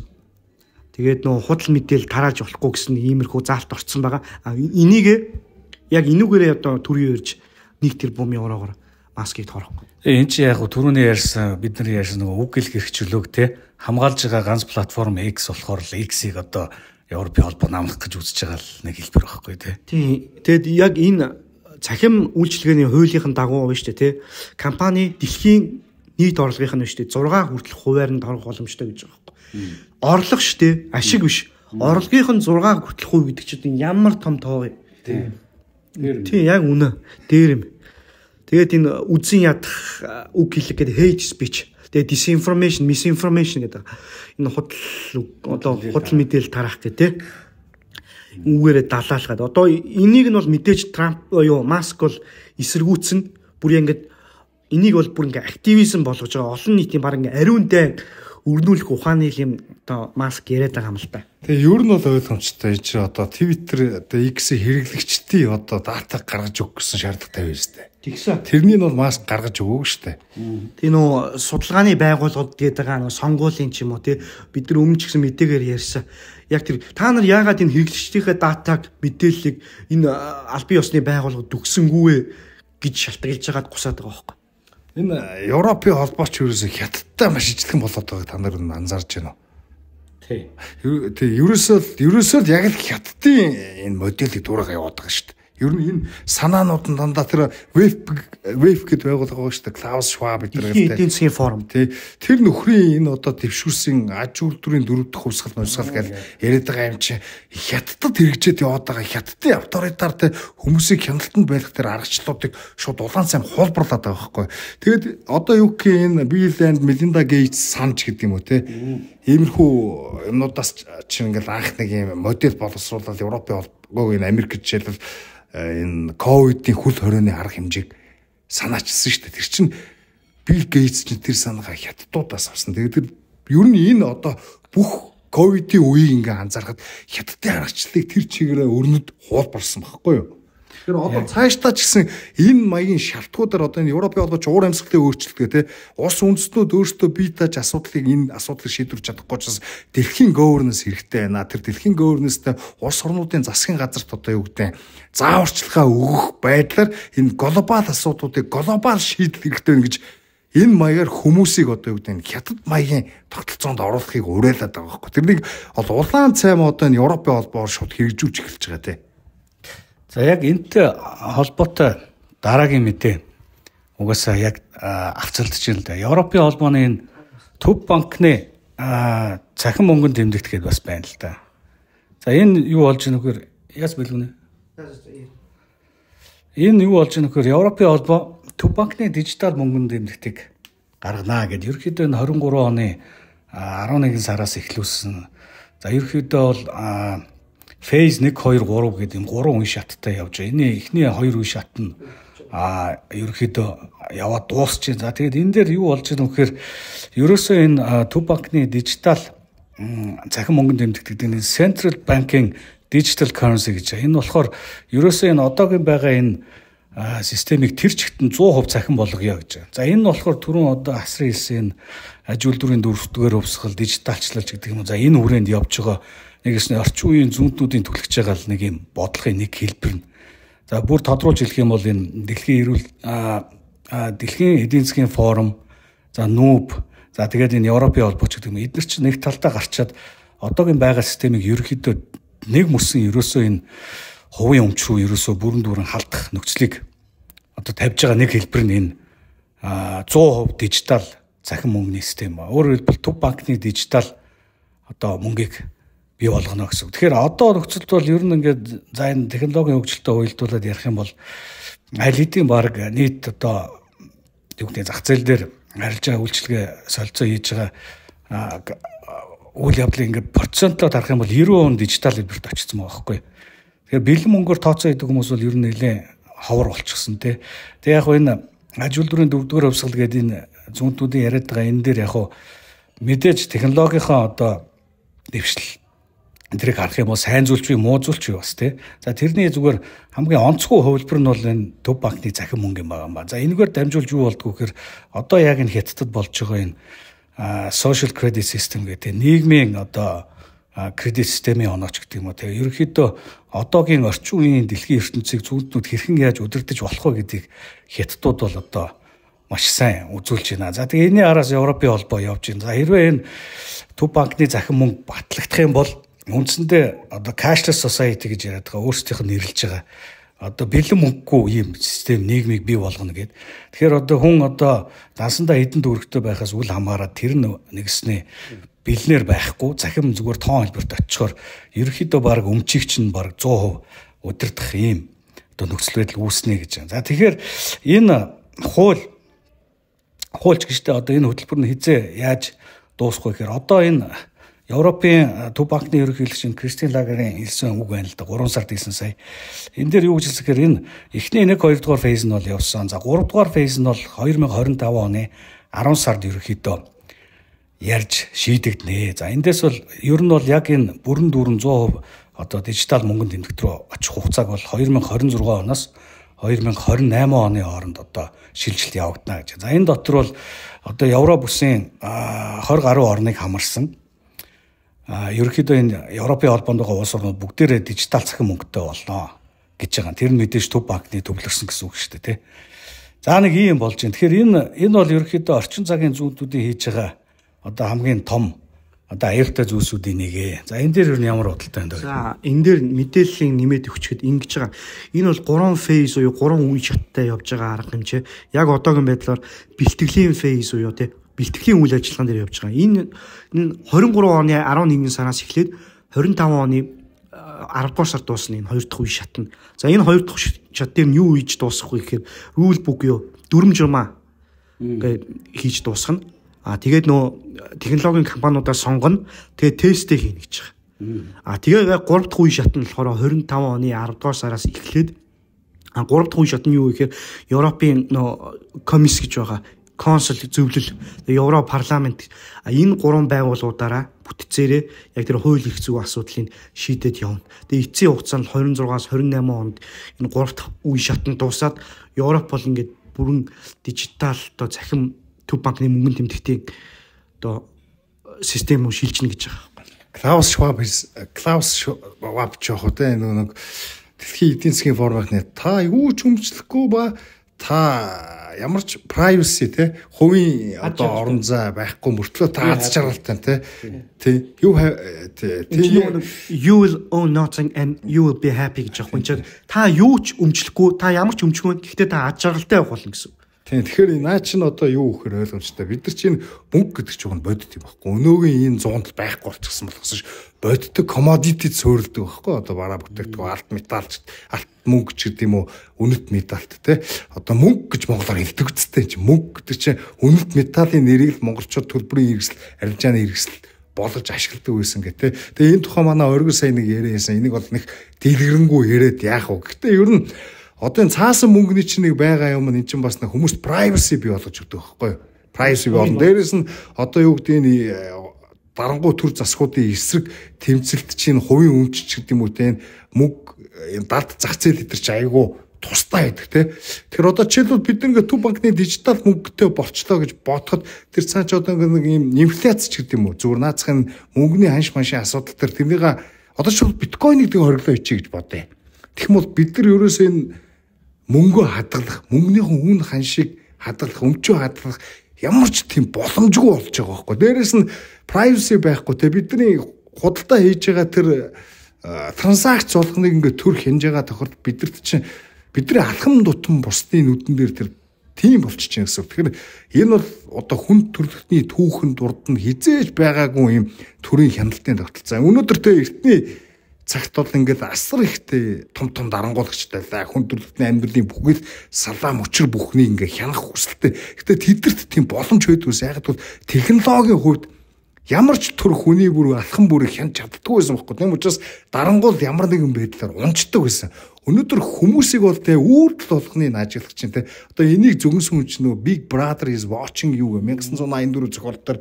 Тэгээд нөө худал мэдээлэл тарааж болохгүй гэсэн иймэрхүү заалт орцсон байгаа. Энийг яг энүүгээрээ одоо төрийн ярьж 1 тэрбумын евроогоор маскыг тоорохгүй. Энэ чи яг түрүүний ярьсан бидний ярьсан нөгөө үг гэл гэрхчлөөг те хамгаалж байгаа ганц платформ X болохоор л X-ийг одоо Европын холбоо намлах гэж үзэж байгаа л нэг хэлбэр байхгүй те. Тийм. Тэгэд яг энэ цахим үйлчилгээний хуулийнхын дагуу байна шүү дээ те. Компани дэлхийн нийт орлогын нь шүү дээ 6 хүртэлх хувиар нь орох боломжтой гэж байгаа байхгүй. Орлого шүү дээ, ашиг биш. Орлогын нь 6 хүртэлх хувь гэдэг чинь ямар том тоо вэ? Тийм. Тийм яг үнэ. Дээр юм. Тэгээд энэ үзэн ядах үг хэлэг гэдэг hate speech. Тэгээд disinformation, misinformation гэдэг энэ худал мэдээлэл тараах гэдэг үгээрээ далаалгаад. Одоо энийг нь бол мэдээж Трамп Маск бол эсэргүүцэн бүр ингэж энийг бол бүр ингээ активизм болгож байгаа. Олон нийтийн баг ингээ ариунтай өрнүүлэх ухааны юм одоо Маск яриад байгаа юм л да. Тэгээ ер нь бол ойлгомжтой чи одоо Twitter одоо X-ийн хэрэглэгчдийн одоо дата гаргаж өгөх гэсэн шаардлагатай байж тээ. Тэгсэн. Тэрнийг бол Маск гаргаж өгөөг штэ. Тэгээ нөө судалгааны байгууллагууд гээд байгаа нөө сонгуулийн ч юм уу тий бид нар өмнө ч гэсэн мэдээгээр ярьсан. Яг тэр та нар яагаад энэ хэрэглэгчдийнхээ датаг мэдээллийг энэ албан ёсны байгууллагад өгсөнгүү гэж шалтгаалж байгаад гусаад байгаа байхгүй. Энэ Европын холбооч ерөөсө хятадтай маш ижлэгэн болоод байгааг та нар анзаарч байна уу? Тий. Ерөөсөө яг л хятадын энэ модельийг дуурагаа яваад байгаа шүү дээ. Ер нь энэ санаанууд нь дандаа тэр wave гэдэг байгууллага байгаа шүү дээ. Klaus Schwab гэдэг эдийн засгийн форум. Тэр нөхрийн энэ одоо дэвшүүлсэн аж үйлдвэрийн 4 дахь хувьсгал нуйсгал гэж яриад байгаа юм чи хятадд хэрэгжээд яваад байгаа хятадын авторитартай хүмүүсийг хяналтанд байлгах тэр аргачлалуудыг шууд улаан сайн хулбарлаад байгаа байхгүй. Тэгэд одоо юу гэх энэ Bill and Melinda Gates санаж гэдэг юм уу те. Иймэрхүү юмнуудаас чинь ингээл анх нэг юм модель боловсруулаад Европын холбоог энэ Америк жишээлбэл энэ ковидын хөл хорионы арга хэмжээг санаачилсан шүү дээ. Тэр чинь Bill Gates чинь тэр санаагаа хятадуудаас авсан. Тэгээд тэр ер нь энэ одоо бүх ковидын үеийг ингээ анзаархад хятадын аргачлалыг тэр чигээрээ өрнөд хуулбарсан байхгүй юу? Тэгэхээр одоо цаашдаа ч гэсэн энэ маягийн шалтгаудаар одоо энэ Европын холбооч уур амьсгалын өөрчлөлтөө те улс үндэстнүүд өөрсдөө бие тааж энэ асуудлыг шийдвэрч чадахгүй учраас дэлхийн governance хэрэгтэй байна. Тэр дэлхийн governance-тэй улс орнуудын засгийн газарт одоо юу гэдэг зааварчилгаа өгөх байдлаар энэ глобал асуудлуудыг глобал шийдэл хэрэгтэй байна гэж энэ маягаар хүмүүсийг одоо юу гэдэг хятад маягийн тогтолцоонд оруулахыг уриалаад байгаа байхгүй. Тэрнийг улаан цайм одоо энэ Европын холбоор шууд хэрэгжүүлж эхэлж байгаа те. За яг энэтэй холбоотой дараагийн мэдээ угаасаа яг авцалдаж байна л да. Европын холбооны энэ төв банкны цахим мөнгөнд тэмдэгт гэдээ бас байна л да. За энэ юу болж байгаа нөхөр яас бэлгүнэ? Энэ юу болж байгаа нөхөр Европын холбоо төв банкны дижитал мөнгөнд тэмдэгтийг гарганаа гэд ерөнхийдөө энэ 23 оны 11 сараас эхлүүлсэн. За ерөнхийдөө бол Phase 1 2 3 гэдэг юм 3 үе шаттай явж байгаа. Энэ эхний 2 үе шат нь ерөнхийдөө яваад дуусч байна. За тэгээд энэ дээр юу болж байгаа вэ гэхээр ерөөсөө энэ төв банкны дижитал цахим мөнгөнд тэмдэгдэх энэ Central Banking Digital Currency гэж. Энэ болохоор ерөөсөө энэ одоогийн байгаа энэ системийг тэр чигтэн 100% цахим болгоё гэж. За энэ нь болохоор түрүүн одоо асрын хэлсэн аж үйлдвэрийн 4-р хувьсгал дижиталчлалч гэдэг юм. За энэ хүрээнд явж байгаа нэгс орчин үеийн зүүнтнүүдийн түлхэж байгаа л нэг юм бодлогын нэг хэлбэр нь. За бүр тодруулж хэлэх юм бол энэ дэлхийн эдийн засгийн форум, за нүүб, за тэгээд энэ Европын холбооч гэдэг юм. Эдгээр чинь нэг талдаа гарчаад одоогийн байгаа системийг ерөнхийдөө нэг мөсөн ерөөсөө энэ хувийн өмч рүү ерөөсөө бүрэн дүүрэн халдах нөхцөлийг одоо тавьж байгаа нэг хэлбэр нь энэ 100% дижитал цахим мөнгөний систем. Өөрөөр хэлбэл төв банкны дижитал одоо мөнгийг бий болгоно гэсэн. Тэгэхээр одоо нөхцөлд бол ер нь ингээд за энэ технологийн хөгжилтэй уялдуулаад ярих юм бол аль хэдийн баг нийт одоо юу гэдэг зах зээл дээр арилжаа үйлчилгээ солилцоо хийж байгаа үйл явдлыг ингээд процентлоод харах юм бол 90% дижитал хэлбэрт очсон байгаа байхгүй. Тэгэхээр бэлэн мөнгөөр тооцоо хийдэг хүмүүс бол ер нь нэлээд ховор болчихсон тий. Тэгээ яг энэ аж үйлдвэрийн 4-р хувьсгал гэдэг энэ зүүнтнүүдийн яриад байгаа энэ дээр яг мэдээж технологийнхаа одоо дэвшил энтрийг харах юм бол сайн зүйлч бий муу зүйлч бий бас тий. За тэрний зүгээр хамгийн онцгой хувилбар нь бол энэ төв банкны цахим мөнгө юм байгаа юм ба. За энэгээр дамжуулж юу болдгоо гэхээр одоо яг энэ хятадд болж байгаа энэ social credit system гэдэг нийгмийн одоо кредит системийн онооч гэдэг юм уу. Тэгээ ерөнхийдөө одоогийн орчин үеийн дэлхийн ертөнцийг зүүнтнүүд хэрхэн яаж удирдах болох вэ гэдгийг хятадууд бол одоо маш сайн үзүүлж байна. За тэгээ энэний араас Европын холбоо явж байна. За хэрвээ энэ төв банкны захин мөнгө батлагдах юм бол үндсэндээ одоо cashless society гэж яриад байгаа өөрсдийнх нь нэрлэж байгаа одоо бэлэн мөнгөгүй ийм систем нийгмийг бий болгоно гэд. Тэгэхээр одоо хүн одоо дансандаа хэдэн төгрөгтэй байхаас үл хамааран тэр нэгснээ бэлнээр байхгүй захим зүгээр тоон хэлбэрт очихоор ерөнхийдөө баг өмчийг чинь баг 100% удирдах ийм одоо нөхцөл байдал үүснэ гэж байна. За тэгэхээр энэ хуульч гэжтэй одоо энэ хөтөлбөр нь хизээ яаж дуусах вэ гэхээр одоо энэ Европын төв банкны ерөнхийлөгч Кристин Лагерийн хэлсэн үг байна л да 3 сард хийсэн сая. Энэ дээр юу гэж хэлсэхээр энэ эхний 1-2 дугаар фейз нь бол явсан. За 3 дугаар фейз нь бол 2025 оны 10 сард ерөнхийдөө ярьж шийдэгднэ. За эндээс бол ер нь бол яг энэ бүрэн дүүрэн 100% одоо дижитал мөнгөнд тэмдэгт рүү очих хугацааг бол 2026 оноос 2028 оны хооронд одоо шилжилт явагдана гэж. За энэ дотор бол одоо Европ бүсийн 20 гаруй орныг хамарсан. Ерөнхийдөө энэ Европын холбоонд байгаа улс орнууд бүгдээрээ дижитал захин мөнгөтэй болно гэж байгаа. Тэр нь мэдээж төв банкны төвлөрсөн гэсэн үг шүү дээ, тий. За нэг ийм болж байна. Тэгэхээр энэ бол ерөнхийдөө орчин цагийн зүйлүүдийн хийж байгаа одоо хамгийн том одоо аюултай зүйлсүүдийн нэг. За энэ дээр ямар бодолтой байна вэ? За энэ дээр мэдээллийг нэмээд өгчөд ингэж байгаа. Энэ бол 3 фейз уу 3 үе шаттай явж байгаа арга хэмжээ. Яг одоогийн байдлаар бэлтгэлийн фейз уу тий бэлтгэлийн үйл ажиллагаан дээр явж байгаа. Энэ 23 оны 11 сараас эхлээд 25 оны 10 дугаар сард дуусна энэ 2 дахь үе шат нь. За энэ 2 дахь шат дээр нь юу хийж дуусах вэ гэхээр rule book юу дүрм журмаа гэж хийж дуусгана. Тэгээд нөө технологийн компаниудаа сонгоно. Тэгээд тесттэй хийнэ гэж байгаа. Тэгээд 3 дахь үе шат нь болохоор 25 оны 10 дугаар сараас эхлээд 3 дахь үе шат нь юу вэ гэхээр Европын нөө комисс гэж байгаа. Консул зөвлөл Европ парламент энэ 3 байгууллагуудаараа бүтцээрээ яг тэр хууль эрх зүйн асуудлыг шийдээд явна. Тэгээ эцсийн хугацаанд 26-аас 28 онд энэ 3 дахь үе шатнд дуусаад Европ бол ингээд бүрэн дижитал одоо захим төв банкны мөнгөнд тэмдэгтийн одоо систем рүү шилжинэ гэж байгаа. Klaus Schwab жоох үү нэг дэлхийн эдийн засгийн формын та юу ч өмчлөхгүй ба та ямар ч privacy те хувийн одоо орон зай байхгүй мөртлөө та аз жаргалтай те you will own nothing and you will be happy гэж байгаа юм. Та юу ч өмчлөхгүй та ямар ч өмчлөхгүй гэхдээ та аз жаргалтай байх болно гэсэн. Тэгэхээр наа чинь одоо юу гэхээр ойлгомжтой. Бид нар чинь мөнгө гэдэг чинь бодит юм байхгүй. Өнөөгийн энэ зуунд байхгүй болчихсон болохоос бодиттой commodity цөөрөлдөг байхгүй. Одоо бараа бүтээгдэхүүн алт металл, алт мөнгө ч гэдэг юм уу, үнэт металлт те. Одоо мөнгө гэж монголоор хэлдэг үстэй чинь мөнгө гэдэг чинь үнэт металлын нэрийг л монголчууд төлбөрийн хэрэгсэл, арилжааны хэрэгсэл болгож ашигладаг байсан гэх те. Тэгээ энэ тухай манай оргил сайн нэг яриасан. Энийг бол нэг дэлгэрэнгүй яриад яах вэ? Гэхдээ ер нь одоо энэ цаасан мөнгөний чинь нэг байгаа юм энэ чинь бас нэг хүмүүст privacy бий болгож өгдөг байхгүй юу? Privacy болно. Дээрээс нь одоо юу гэдэг нь дарангуй төр засгуудын эсрэг тэмцэлт чинь хувийн өмчч гэдэг юм уу те мөнгө энэ далд зах зээл дээр чи айгүй тустай байдаг те. Тэгэхээр одоо жишээлбэл бид нэг төв банкны дижитал мөнгөтэй болчлоо гэж бодоход тэр цааш одоо нэг юм инфляц ч гэдэг юм уу зүгээр наацхан мөнгөний ханш маншийн асуудал төр тэрнийг одоо ч биткойныг дэг хориглоо ичээ гэж бодъё. Тэгэх юм бол бид нар ерөөсөө энэ мөнгөө хадгалах, мөнгөнийхэн үн ханшийг хадгалах, өмчөө хадгалах ямар ч тийм боломжгүй болж байгаа байхгүй. Дээрээс нь privacy байхгүй те бидний худалдаа хийж байгаа тэр транзакц болгоныг ингээд төр хянж байгаа тохиолдолд бидэрт чинь бидний алхам тутам бусдын нүдэн дээр тэр тийм болчих чинь гэсэн. Тэгэхээр энэ бол одоо хүн төрөлхтний түүхэнд урд нь хизээж байгаагүй юм төрийн хяналтын тогтолцоо. Өнөөдөр тэ эртний цагт бол ингээд асар ихтэй том дарангуулагчтай хүн төрөлхтний амьдралын бүхэл салаа мөчр бүхнийг ингээд хянах хүсэлтэй. Гэтэ тэдэрт тийм боломж байдгүйс ягаад бол технологийн хувьд ямар ч төр хүний бүр алхам бүрийг хянж чаддаггүй байсан байхгүй. Тийм учраас дарангуул ямар нэгэн байдлаар унцдаг байсан. Өнөөдөр хүмүүсийг бол тэ үйлдэл болгоны ажиглагч чинь тэ одоо энийг зөвгөнсөн хүн чинь нөгөө Big Brother is watching you 1984 зохиолтоор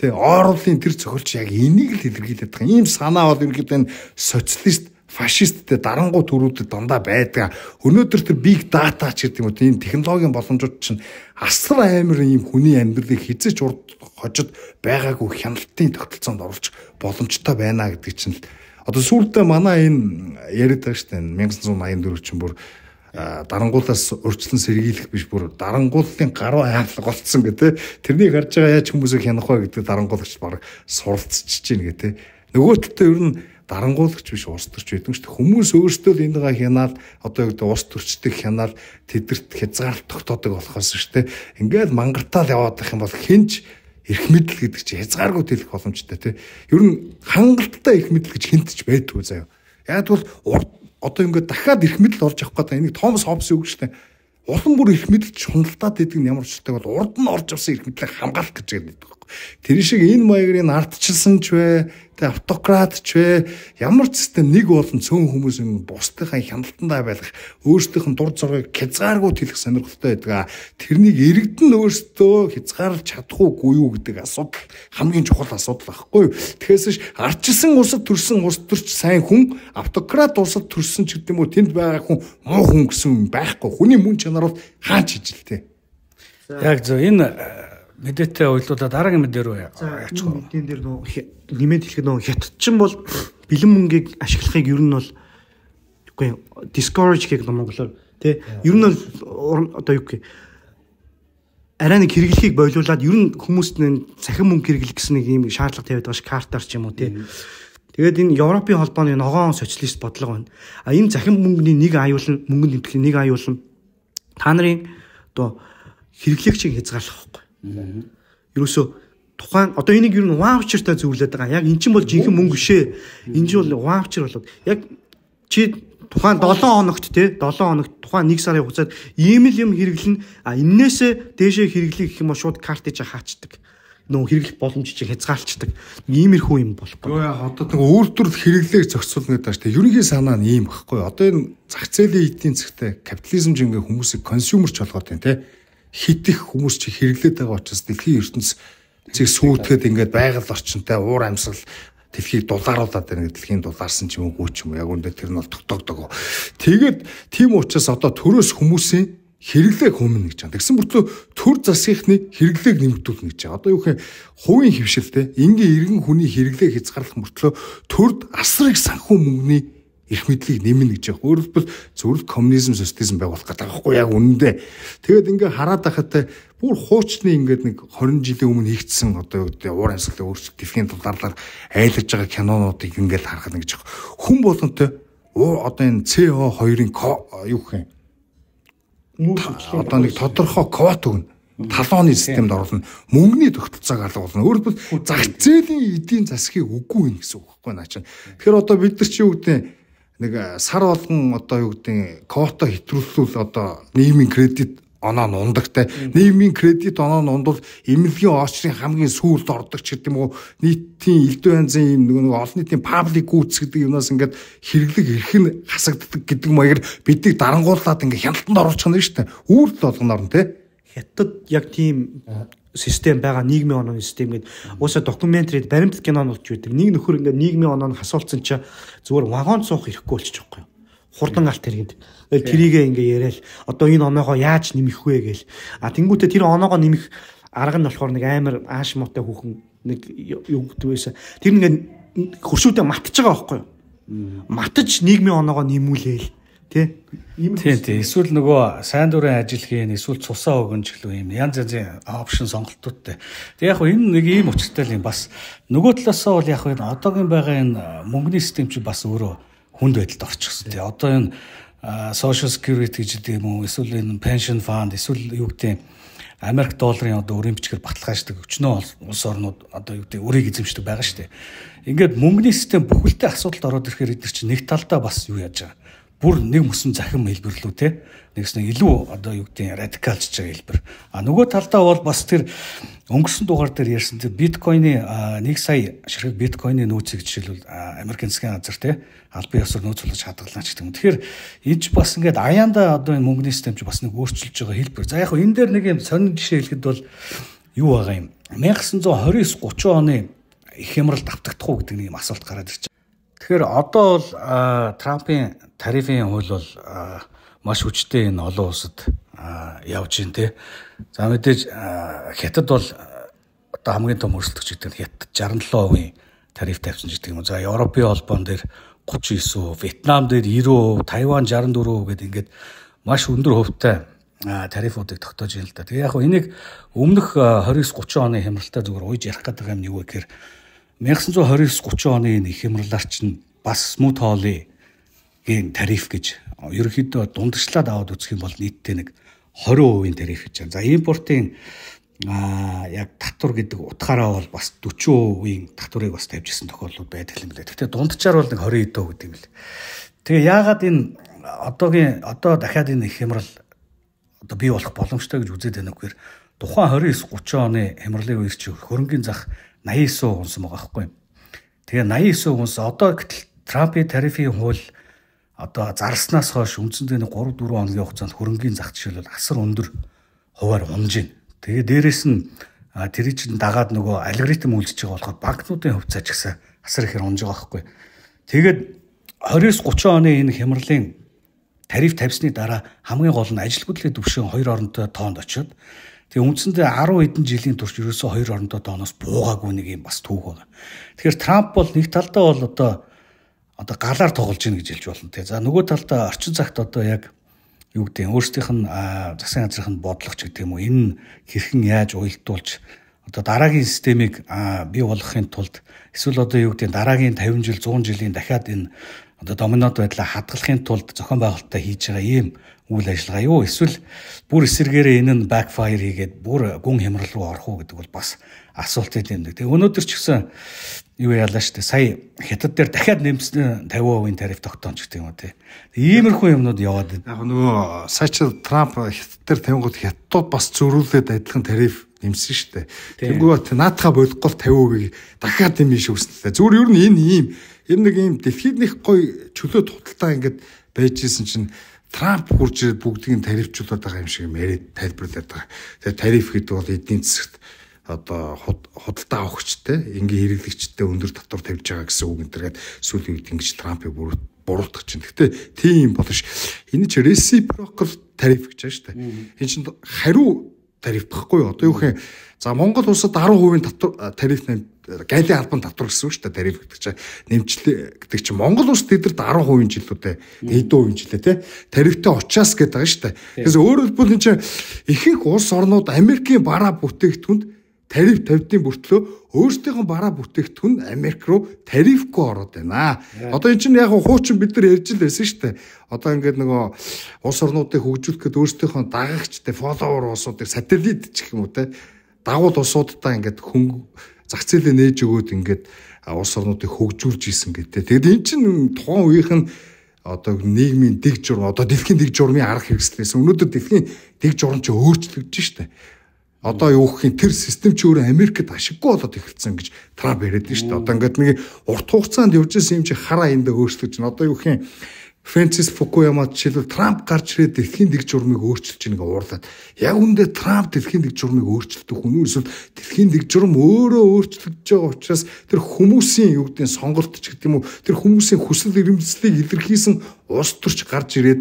тэ Орвелын тэр зохиолч яг энийг л илэрхийлээд байгаа. Ийм санаа бол ерөнхийдөө энэ социалист фашисттэй дарангуй төрүүдэд дандаа байдаг. Өнөөдөр тэр big data ч гэдэг юм уу энэ технологийн боломжууд чинь асар амар ийм хүний амьдралыг хизээч урд хожид байгаагүй хяналтын тогтолцоонд оруулж боломжтой байна гэдэг чинь одоо сүүлдээ манай энэ яриад байгаа шүү дээ 1984 чинь бүр дарангуулаас урьдчилан сэргийлэх биш бүр дарангууллын гаруй хаалга болцсон гэдэг. Тэрнийг харж байгаа яаж хүмүүсийг хянах вэ гэдэг дарангуулагч баг суралцчихж байна гэдэг. Нөгөө талдаа ер нь дарангуулагч биш улс төрч байдаг шүү дээ. Хүмүүс өөрсдөө л энэгээ хянаад одоо юу гэдэг улс төрчдөг хянаад тэдэрт хязгаарлалт тогтоодог болохоос шүү дээ. Ингээд мангартаал яваад байх юм бол хинч эрх мэдэл гэдэг чинь хязгааргүй тэлэх боломжтой тий. Ер нь хангалттай эрх мэдэл гэж хинтж байдгүй заяа. Яг бол одоо ингээд дахиад эрх мэдэл орж авах гэдэг энийг Томас Хоббс үг шүү дээ. Улам бүр эрх мэдэлд шуналтаад идэг нь ямар ч утгатай бол урд нь орж авсан эрх мэдлийг хамгаалах гэж байдаг байхгүй. Тэр шиг энэ маягийн ардчилсан ч вэ, автократ ч вэ, ямар ч систем нэг болон цөөн хүмүүс юм бусдынхаа хяналтандаа байлгах, өөрсдийнх нь дур зоргыг хязгааргүй тэлэх сонирхолтой байдаг. Тэрнийг иргэдэн өөрсдөө хязгаарлаж чадахгүй юу гэдэг асуудал хамгийн чухал асуудал байхгүй. Тэгэхээс ардчилсан улсад төрсэн улс төрч сайн хүн, автократ улсад төрсэн ч гэдэг юм уу тэнд байгаа хүн муу хүн гэсэн юм байхгүй. Хүний мөн чанар бол хаач ижилтэй. Яг зөв энэ мэдээтэй ойлуулаад дараагийн мэдээ рүү яачих вэ? Мэдэн дээр нөө нэмээд хэлэхэд нөө хятадчин бол бэлэн мөнгийг ашиглахыг ер нь бол үгүй discourage гэх юм монголоор тий ер нь бол одоо юу гэх арай нэг хэрэглэхийг бойлуулад ер нь хүмүүст нь цахим мөнгө хэрэглэх гэсэн нэг юм шаардлага тавиад байгаа ш картаар ч юм уу тий. Тэгээд энэ Европын холбооны ногоон социалист бодлого байна. А энэ захин мөнгөний нэг аюул нь мөнгөнд нэмэх нэг аюул нь та нарын одоо хэрэглэгчийг хязгаарлах байхгүй. Ерөөсөө тухайн одоо энийг ер нь ваучертай зөвлөд байгаа. Яг эн чинь бол жинхэнэ мөнгө бишээ. Энэ чинь бол ваучер болоод яг чи тухайн 7 хоногт те 7 хоногт тухайн 1 сарын хугацаанд ийм л юм хэрэглэн эннээсээ дээшээ хэрэглэх гэх юм бол шууд картыг хаачдаг. Нөө хэрэглэх боломж чинь хязгаарлцдаг. Иймэрхүү юм болохгүй. Йоо яа одоо нэг өөртөрд хэрэглээг зохицуулна гэдэг чинь ерөнхий санаа нь ийм байхгүй. Одоо энэ зах зээлийн эдийн засгтай капитализм ч ингээ хүмүүсийг консюмерч болгоод байна те. Хит их хүмүүс чи хэрэглээд байгаа учраас дэлхийн ертөнцийг сүйтгэхэд ингээд байгаль орчинтай уур амьсгал дэлхийг дулааруулад байна гэдэг дэлхийн дулаарсан ч юм уу ч юм уу яг үүндээ тэр нь бол тогтоогдог. Тэгээд тийм учраас одоо төрөөс хүмүүсийн хэрэглээг хүмүүн гэж байна. Тэгсэн мөртлөө төр засгийнхны хэрэглээг нэмэгдүүлнэ гэж байна. Одоо юу гэх хувийн хөвшилтэй ингийн иргэн хүний хэрэглээг хязгаарлах мөртлөө төрд асар их санхүү мөнгөний эрх мэдлийг нэмнэ гэж байна. Өөрөөр хэлбэл зөвхөн коммунизм социализм байгуулах гэдэг байхгүй яг үнэндээ. Тэгээд ингээ хараад байхад бүр хуучны ингээд нэг 20 жилийн өмнө хийгдсэн одоо юу гэдэг уур амьсгалын өөрчлөлт дэлхийн дулаарлаар айлгаж байгаа кинонуудыг ингээд харахад нэг жоо хүн болгонтой одоо энэ CO2-ын юу гэх юм одоо нэг тодорхой квот өгнө. Талооны системд оруулна. Мөнгөний тогтолцоог алга болно. Өөрөөр хэлбэл зах зээлийн эдийн засгийг үгүй юм гэсэн үг байхгүй наа чинь. Тэгэхээр одоо бид нар чи юу гэдэг нэг сар болгон одоо юу гэдэг квота хэтрүүлвэл одоо нийгмийн кредит оноо нь ундагтай. Нийгмийн кредит оноо нь ундвал эмнэлгийн очрын хамгийн сүүлд ордог ч гэдэг юм уу нийтийн элдв янзын юм нэг олон нийтийн паблик гүйц гэдэг юмнаас ингээд хэрэглэг эрх нь хасагддаг гэдэг маягаар биднийг дарангуулад ингээд хяналтанд оруулах нь шүү дээ. Үүрэл болгоноор нь те. Хятад яг тийм систем байгаа нийгмийн онооны систем гэдэг уусаа докюментарид баримтат кино болж байдаг. Нэг нөхөр ингээд нийгмийн оноо нь хасуулсан чинь зүгээр вагон цуух ирэхгүй болчих жоохгүй. Хурдан алт хэрэгэнд. Тэрийгээ ингээ яриад одоо энэ оноогоо яаж нэмэх вэ гээл. А тэнгуүтээ тэр оноогоо нэмэх арга нь болохоор нэг амар ааш муутай хүүхэн нэг юу гэдэг байсан. Тэр ингээ хөршүүтэй матж байгаа байхгүй юу? Матж нийгмийн оноогоо нэмүүлээл. Тэ? Тийм. Эсвэл нөгөө сайн дурын ажилхийн эсвэл цусаа өгөнч гэлөө юм янз янзын опшн сонголтуудтай. Тэг яг хөө энэ нэг ийм учиртай юм бас нөгөө талаасаа бол яг хөө одоогийн байгаа энэ мөнгөний систем чи бас өөрөө хүнд байдалд орчихсон. Тэг одоо энэ social security гэдэг юм уу эсвэл энэ pension fund эсвэл юу гэдэг Америк долларын одоо өрийн бичгээр баталгааждаг өчнөө улс орнууд одоо юу гэдэг өрийг эзэмшдэг байгаа шүү дээ. Ингээд мөнгөний систем бүхэлдээ асуудалд ороод ирэхээр эдгээр чинь нэг талдаа бас юу яаж байгаа бүр нэг мөсөн захин хэлбэрлүү те нэгс нэг илүү одоо юу гэдэг радикалж байгаа хэлбэр. А нөгөө талдаа бол бас тэр өнгөрсөн дугаар дээр ярьсан тэр биткойны 1 сая ширхэг биткойны нөөцийг жишээлбэл Америкийн засгийн газар те албан ёсоор нөөцлөж хадгалнаа ч гэдэг юм. Тэгэхээр энэ ч бас ингээд аяанда одоо энэ мөнгөний систем ч бас нэг өөрчилж байгаа хэлбэр. За яг хөө энэ дээр нэг юм сонин жишээ хэлэхэд бол юу байгаа юм. 1929-30 оны их хямралд автагдах уу гэдэг нэг юм асуулт гараад ирж. Тэгэхээр Тэгэхээр одоо бол Трампын тарифын хууль бол маш хүчтэй энэ олон улсад явж байна те. За мэдээж Хятад бол одоо хамгийн том өрсөлдөгч гэдэг нь Хятад 67% тариф тавьсан гэдэг юм. За Европын холбоон дээр 39%, Вьетнам дээр 90%, Тайван 64% гэдэг ингээд маш өндөр хувьтай тарифуудыг тогтоож байна л да. Тэгээ яг хөө энийг өмнөх 29-30 оны хямралтай зүгээр ууж ярих гэдэг юм юу гэхээр 1929-30 оны энэ хямралаар чинь бас smooth hall-ийн тариф гэж ерөнхийдөө дундагчлаад аваад үзэх юм бол нийтдээ нэг 20% тариф гэж байна. За импортын яг татвар гэдэг утгаараа бол бас 40% татварыг бас тавьжсэн тохиолдол байдаг юм лээ. Гэхдээ дунджаар бол нэг 20% гэдэг юм лээ. Тэгээ яагаад энэ одоо дахиад энэ хямрал одоо бий болох боломжтой гэж үзээд байна вэ гэхээр тухайн 29-30 оны хямралын үеэр чи хөрөнгөний зах 89% унсан байгаа байхгүй юу. Тэгээ 89% унсан. Одоо гэтэл Трампын тарифын хууль одоо зарснаас хойш үндсэндээ 3-4 хоногийн хугацаанд хөрөнгөний зах жишээлбэл асар өндөр хуваар унж байна. Тэгээ дээрэс нь тэрий чинь дагаад нөгөө алгоритм үйлдэж байгаа болохоор банкнуудын хувьцаа ч гэсэн асар ихээр унж байгаа байхгүй. Тэгээд 29-30 оны энэ хямралын тариф тавьсны дараа хамгийн гол нь ажил хөдөлгөөний түвшин 2 оронтой тоонд очиод тэгээ үндсэндээ 10 хэдэн жилийн турш ерөөсөө 2 оронтой тооноос буугаагүй нэг юм бас түүх байгаа. Тэгэхээр Трамп бол нэг талдаа бол одоо галаар тоглож гин гэж хэлж болно те. За нөгөө талдаа орчин цагт одоо яг юу гэдэг өөрсдийнх нь засгийн газрын бодлогоч гэдэг юм уу энэ хэрхэн яаж уялдуулж одоо дараагийн системийг бий болгохын тулд эсвэл одоо юу гэдэг дараагийн 50 жил 100 жилийн дахиад энэ одоо доминод байдлаа хадгалахын тулд зохион байгуулалтаа хийж байгаа ийм үйл ажиллагаа юу эсвэл бүр эсэргээрээ энэ нь backfire хийгээд бүр гүн хямрал руу орох уу гэдэг бол бас асуулт юм. Тэгээ өнөөдөр ч гэсэн юу яалаа шүү дээ. Сая Хятад дээр дахиад нэмсэн 50% тариф тогтоомж гэдэг юм уу те. Иймэрхүү юмнууд яваад байна. Яг нөгөө сая Трамп Хятад дээр тавингууд Хятадууд бас зөрүүлээд адилхан тариф нэмсэн шүү дээ. Тэнгүүт наатахаа болохгүй 50%-ийг дахиад нэмэн шүүснэ. Зүгээр ер нь энэ нэг юм дэлхийднийх гой чөлөө туталтай ингээд байж исэн чинь Трамп хурж ирээд бүгдийг нь тарифчлуулаад байгаа юм шиг юм яриад тайлбарлаад байгаа. Тэгээ тариф гэдэг бол эдийн засагт одоо худалдаа авахчтай, ингээ хэрэглэгчтэй өндөр татвар тавьж байгаа гэсэн үг энтергээд сүүлийн үед ингэж Трампыг буруутгах чинь. Гэхдээ тийм болоош. Энэ чи reciprocal тариф гэж байна шүү дээ. Энэ чинь хариу тариф багхгүй юу? Одоо юу гэх юм. За Монгол улсад 10% тариф гайлын албан татвар гэсэн үг шүү дээ. Тариф гэдэг чинь нэмчлээ гэдэг чинь Монгол улс тэдэрт 10% жилүүдээ хэдэн жилээ те тарифтай очиас гэдэг байгаа шүү дээ. Тэгээс өөрөөр хэлбэл энэ чинь ихэнх улс орнууд Америкийн бараа бүтээгдэхүүнд тариф тавьдсан бүртлөө өөрсдийнх нь бараа бүтээгдэхүүн Америк руу тарифгүй ороод байна. Одоо эн чинь яг хуучин бид нар ярьж л байсан шүү дээ. Одоо ингээд нөгөө улс орнуудыг хөгжүүлэхэд өөрсдийнх нь дагагчтай фолловер улсуудыг сателлит гэх юм уу те дагуул улсуудтай ингээд зах зээлээ нээж өгөөд ингээд улс орнуудыг хөгжүүлж исэн гэдэг. Тэгэд эн чинь тухайн үеийнх нь одоо нийгмийн дэг журам одоо дэлхийн дэг журмын арга хэрэгслээс өнөөдөр дэлхийн дэг журам ч өөрчлөгдөж штэ. Одоо юу гэх юм тэр систем ч өөрөө Америкт ашиггүй болоод эхэлсэн гэж Трамп яриад нь шүү дээ. Одоо ингээд нэг урт хугацаанд явж исэн юм чи хараа эндээ өөрчлөж байна. Одоо юу гэх юм Фрэнсис Фукуяма жишээлбэл Трамп гарч ирээд дэлхийн дэг журмыг өөрчилж байгааг уурлаад яг үндэ Трамп дэлхийн дэг журмыг өөрчилдөг хүн үү эсвэл дэлхийн дэг журм өөрөө өөрчлөгдөж байгаа учраас тэр хүмүүсийн юу гэдэг нь сонголт ч гэдэг юм уу тэр хүмүүсийн хүсэл эрмэлзлийг илэрхийлсэн улс төрч гарч ирээд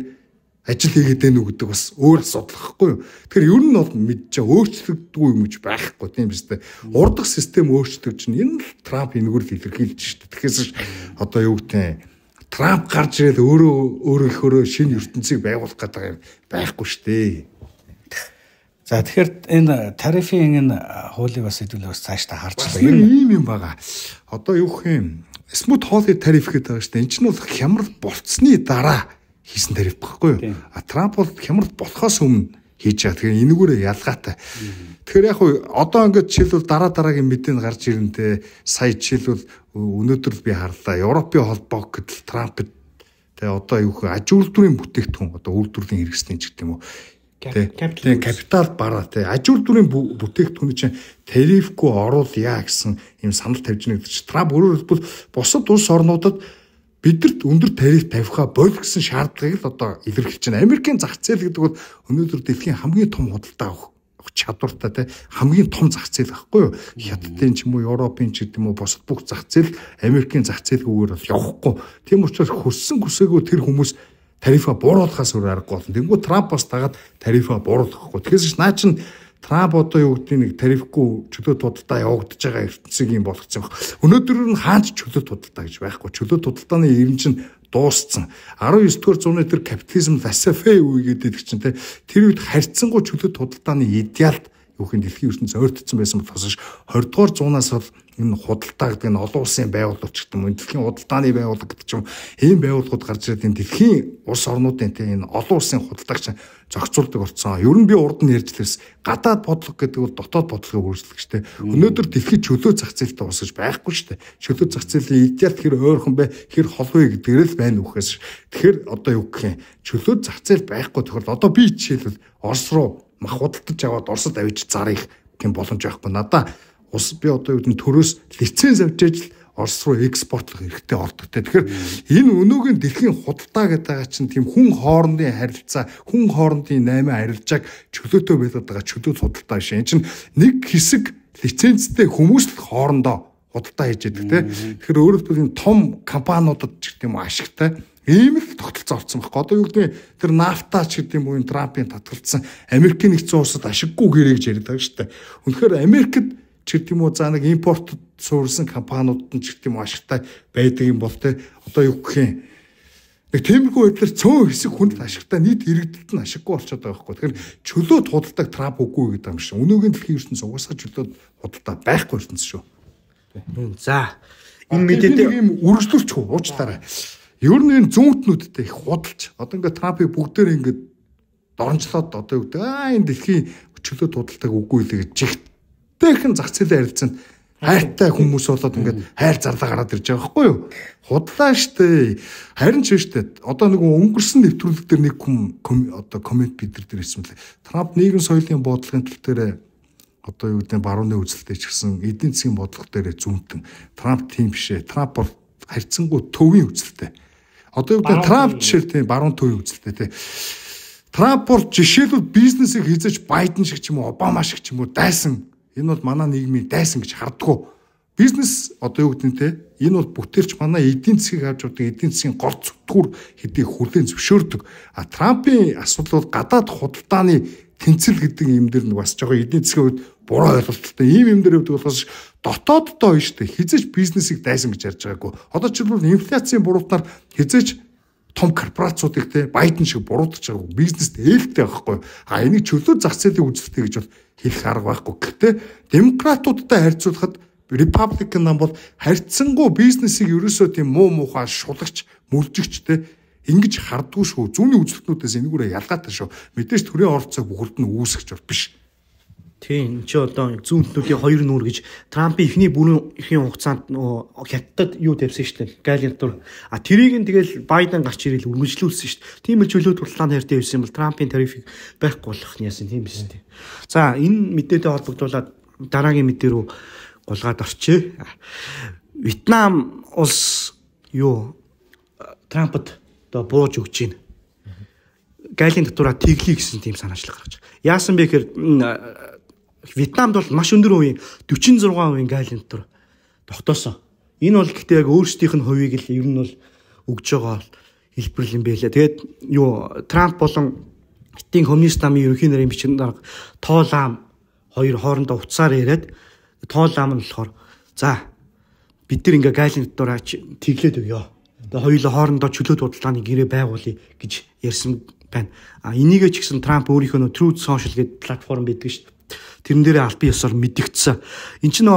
ажил хийгээд байна уу гэдэг бас өөр асуудал гэхгүй юу. Тэгэхээр ер нь бол мэдчихээ өөрчлөгддөггүй юм гэж байхгүй тийм биз дээ. Урдах систем өөрчлөгдөж чинь энэ л Трамп энэгээр илэрхийлж шүү дээ. Тэгэхээр одоо юу гэдэг Трамп гарч ирээд өөрөө шинэ ертөнцийг байгуулах гэдэг юм байхгүй шүү дээ. За тэгэхээр энэ тарифын энэ хуулийг бас хэдүүлээ бас цаашдаа харж байгаа юм юм байгаа. Одоо юу гэх юм smooth hall тариф гэдэг байгаа шүү дээ. Энд чинь бол хямрал болцсны дараа хийсэн тариф багхгүй юу? Трамп бол хямрал болохоос өмнө хийж байгаа. Тэгэхээр энэгээрээ ялгаатай. Тэгэхээр яг одоо ингээд жишээлбэл дараагийн мэдээнд гарч ирэнтэй сая жишээлбэл өнөөдөр би харлаа. Европын холбоо гэдэл Трамп тэгээ одоо юу гэх аж үйлдвэрийн бүтээгдэхүүн одоо үйлдвэрлэлийн хэрэгслийн ч гэдэг юм уу. Тэгээ капитал бараа тэгээ аж үйлдвэрийн бүтээгдэхүүний чинь тарифгүй оруулъя гэсэн юм санал тавьж байгаа гэдэг чинь Трамп өөрөөр хэлбэл бусад улс орнуудад бидэрт өндөр тариф тавихаа боль гэсэн шаардлагыг л одоо илэрхийлж байна. Америкийн зах зээл гэдэг бол өнөөдөр дэлхийн хамгийн том худалдаа авах чадвартай те хамгийн том зах зээл байхгүй юу? Хятадын ч юм уу, Европын ч гэдэм үү, бусад бүх зах зээл Америкийн зах зээлгүйгээр бол явахгүй. Тийм учраас хүссэн хүсээгүй тэр хүмүүс тарифа бууруулахаас өөр аргагүй болно. Тэнгүү Трамп бас дагаад тарифа бууруулахгүй. Тэгэхээр наа чин Трамп одоо юу гэдэг нэг тарифгүй чөлөөт худалдаа явагдаж байгаа ертөнцийг юм болгоцсон баг. Өнөөдөр нь хаач чөлөөт худалдаа гэж байхгүй. Чөлөөт худалдааны иргэн чинь дууссан. 19-р зууны тэр капитализм лассафе үе гэдэг чинь тэр үед харьцангуй чөлөөт худалдааны идеалд юу хин дэлхийн ертөнцийн ойртсон байсан болохоос 20-р зуунаас бол энэ худалдаа гэдэг нь олон улсын байгууллагч гэдэг юм. Дэлхийн худалдааны байгууллага гэдэг чинь ийм байгууллагууд гарч ирээд энэ дэлхийн улс орнуудын энэ олон улсын худалдаагч зохицуулдаг болсон. Ер нь би урд нь ярьж лээс гадаад бодлого гэдэг бол дотоод бодлогыг өөрчлөгчтэй. Өнөөдөр дэлхийн чөлөө зах зээлтэй ус гэж байхгүй шүү дээ. Чөлөө зах зээлийн идеал хэр ойрхон бай, хэр холбоо гэдгээр л байна үхээс. Тэгэхээр одоо юу гэх юм? Чөлөө зах зээл байхгүй тохиолдолд одоо би жишээлбэл Орос руу мах худалдаж аваад Оросд авчиж зарах гэм боломж байхгүй. Надаа ус би одоо юу гэдэг төрөөс лиценз авчиж Орос руу экспортлох хэрэгтэй ордог. Тэгэхээр энэ өнөөгийн дэлхийн худалдаа гэдэг чинь тийм хүн хоорондын харилцаа, хүн хоорондын 8 арилжааг чөлөөтэй байлгаад байгаа чөлөөт худалдаа шин. Энэ чинь нэг хэсэг лицензтэй хүмүүс л хоорондоо худалдаа хийж яадаг тийм. Тэгэхээр өөрөөр хэлбэл энэ том компаниудад ч гэдэг юм ашигтай ийм л тогтолцоо орсон байхгүй. Одоо юу гэдэг тэр нафта ч гэдэг юм уу Трампын татгалцсан Америкийн нэгдсэн улсад ашиггүй гэрээ гэж яриад байгаа шүү дээ. Үнэхээр Америкт ч гэдэг юм уу за нэг импорт суурилсан компаниуд нь ч гэдэг юм ашигтай байдаг юм бол те одоо юу гэх юм нэг тиймэрхүү байдлаар цөөн хэсэг хүнд ашигтай нийт иргэдэд нь ашиггүй болчиход байгаа байхгүй. Тэгэхээр чөлөөт худалдааг Трамп үгүй гэдэг юм шиг. Өнөөгийн дэлхийн ертөнцийн угаасаа чөлөөт худалдаа байхгүй ертөнц шүү. За энэ мэдээтэй ийм үргэлжлүүлч хөө уучлаарай. Ер нь энэ зүүнтнүүдтэй их худалч одоо ингээд Трампыг бүгдээр ингээд доромжлоод одоо юу гэдэг энэ дэлхийн чөлөөт худалдааг үгүй л гэж жигтэйхэн зах зээлийн харилцаанд хайртай хүмүүс болоод ингээд хайр зарлаа гараад ирж байгаа байхгүй юу? Худлаа штэ. Харин ч штэ. Одоо нэг өнгөрсөн нэвтрүүлэг дээр нэг хүн одоо коммент бидэр дээр хэлсэн мөлий. Трамп нийгэм соёлын бодлогын тал дээр одоо юу гэдэг барууны үзэлтэй ч гэсэн эдийн засгийн бодлого дээр зүүнтэн. Трамп тийм бишээ. Трамп бол харьцангуй төвийн үзэлтэй. Одоо юу гэдэг Трамп жишээлбэл баруун төвийн үзэлтэй тий. Трамп бол жишээлбэл бизнесийг хийж Байден шиг ч юм уу, Обама шиг ч юм уу дайсан. Энэ бол манай нийгмийн дайсан гэж хардггүй. Бизнес одоо юу гэдэг нь те энэ бол бүтээлч манай эдийн засгийг авч явдаг эдийн засгийн гол зүтгүүр хэдий хүлээн зөвшөөрдөг. А Трампын асуудал бол гадаад худалдааны тэнцэл гэдэг юм дээр нэг бас жоохон эдийн засгийн үед буруу ойлголттой ийм юм дээр явдаг болохоос дотооддоо биш те хизэж бизнесийг дайсан гэж ярьж байгаагүй. Одоо ч бол инфляцийн буруутаар хизэж том корпорациудыг те Байден шиг буруутгаж байгаа бизнест ээлтэй байхгүй. А энийг чөлөө зах зээлийн үзэлтэй гэж бол хэлэх арга байхгүй. Гэхдээ демократуудтай харьцуулахад Republican нам бол харьцангуй бизнесийг ерөөсөө тийм муу муухай шулагч, мүлжигчтэй ингэж хардггүй шүү. Зүүнний үзэлтнүүдээс энэгүүрээ ялгаатай шүү. Мэдээж төрийн оролцоог бүгд нь үүсгэж бол биш. Тийм чи одоо зүүнтнүүдийн хоёр нүүр гэж Трампын эхний бүрэн эхийн хугацаанд хятадд юу тавьсан шүү дээ. Гайлын дотор. А тэрийг нь тэгэл Байден гарч ирэл үргэлжлүүлсэн шүү дээ. Тийм л чөлөөт худалдааны хайртай байсан бол Трампын тарифыг байхгүй болох нь яасан тийм биз дээ. За энэ мэдээтэй холбогдуулаад дараагийн мэдээ рүү гулгаад орчээ. Вьетнам улс юу Трампд одоо бууж өгч байна. Гайлын дотор тэглэе гэсэн тийм санаачлал гаргаж. Яасан бэ гэхээр Вьетнамд бол маш өндөр хувийн 46% гайлын дотор тогтоосон. Энэ бол гэхдээ яг өөрсдийнх нь хувийг л ер нь бол өгж байгаа хэлбэрл юм байлаа. Тэгээд юу Трамп болон Хятадын коммунист намын ерөнхий нарийн бичгийн дарга Тоолам хоёр хоорондоо уцаар яриад Тоолам нь болохоор за бид нар ингээ гайлын дотор тэглээд өгөө. Тэгээд хоёулаа хоорондоо чөлөөт худалдааны гэрээ байгуулъя гэж ярьсан байна. А энийгээ ч гэсэн Трамп өөрийнхөө Truth Social гэдэг платформ байдаг шүү дээ. Тэрэн дээрээ аль бие ёсоор мэдгдсэн. Энд чинь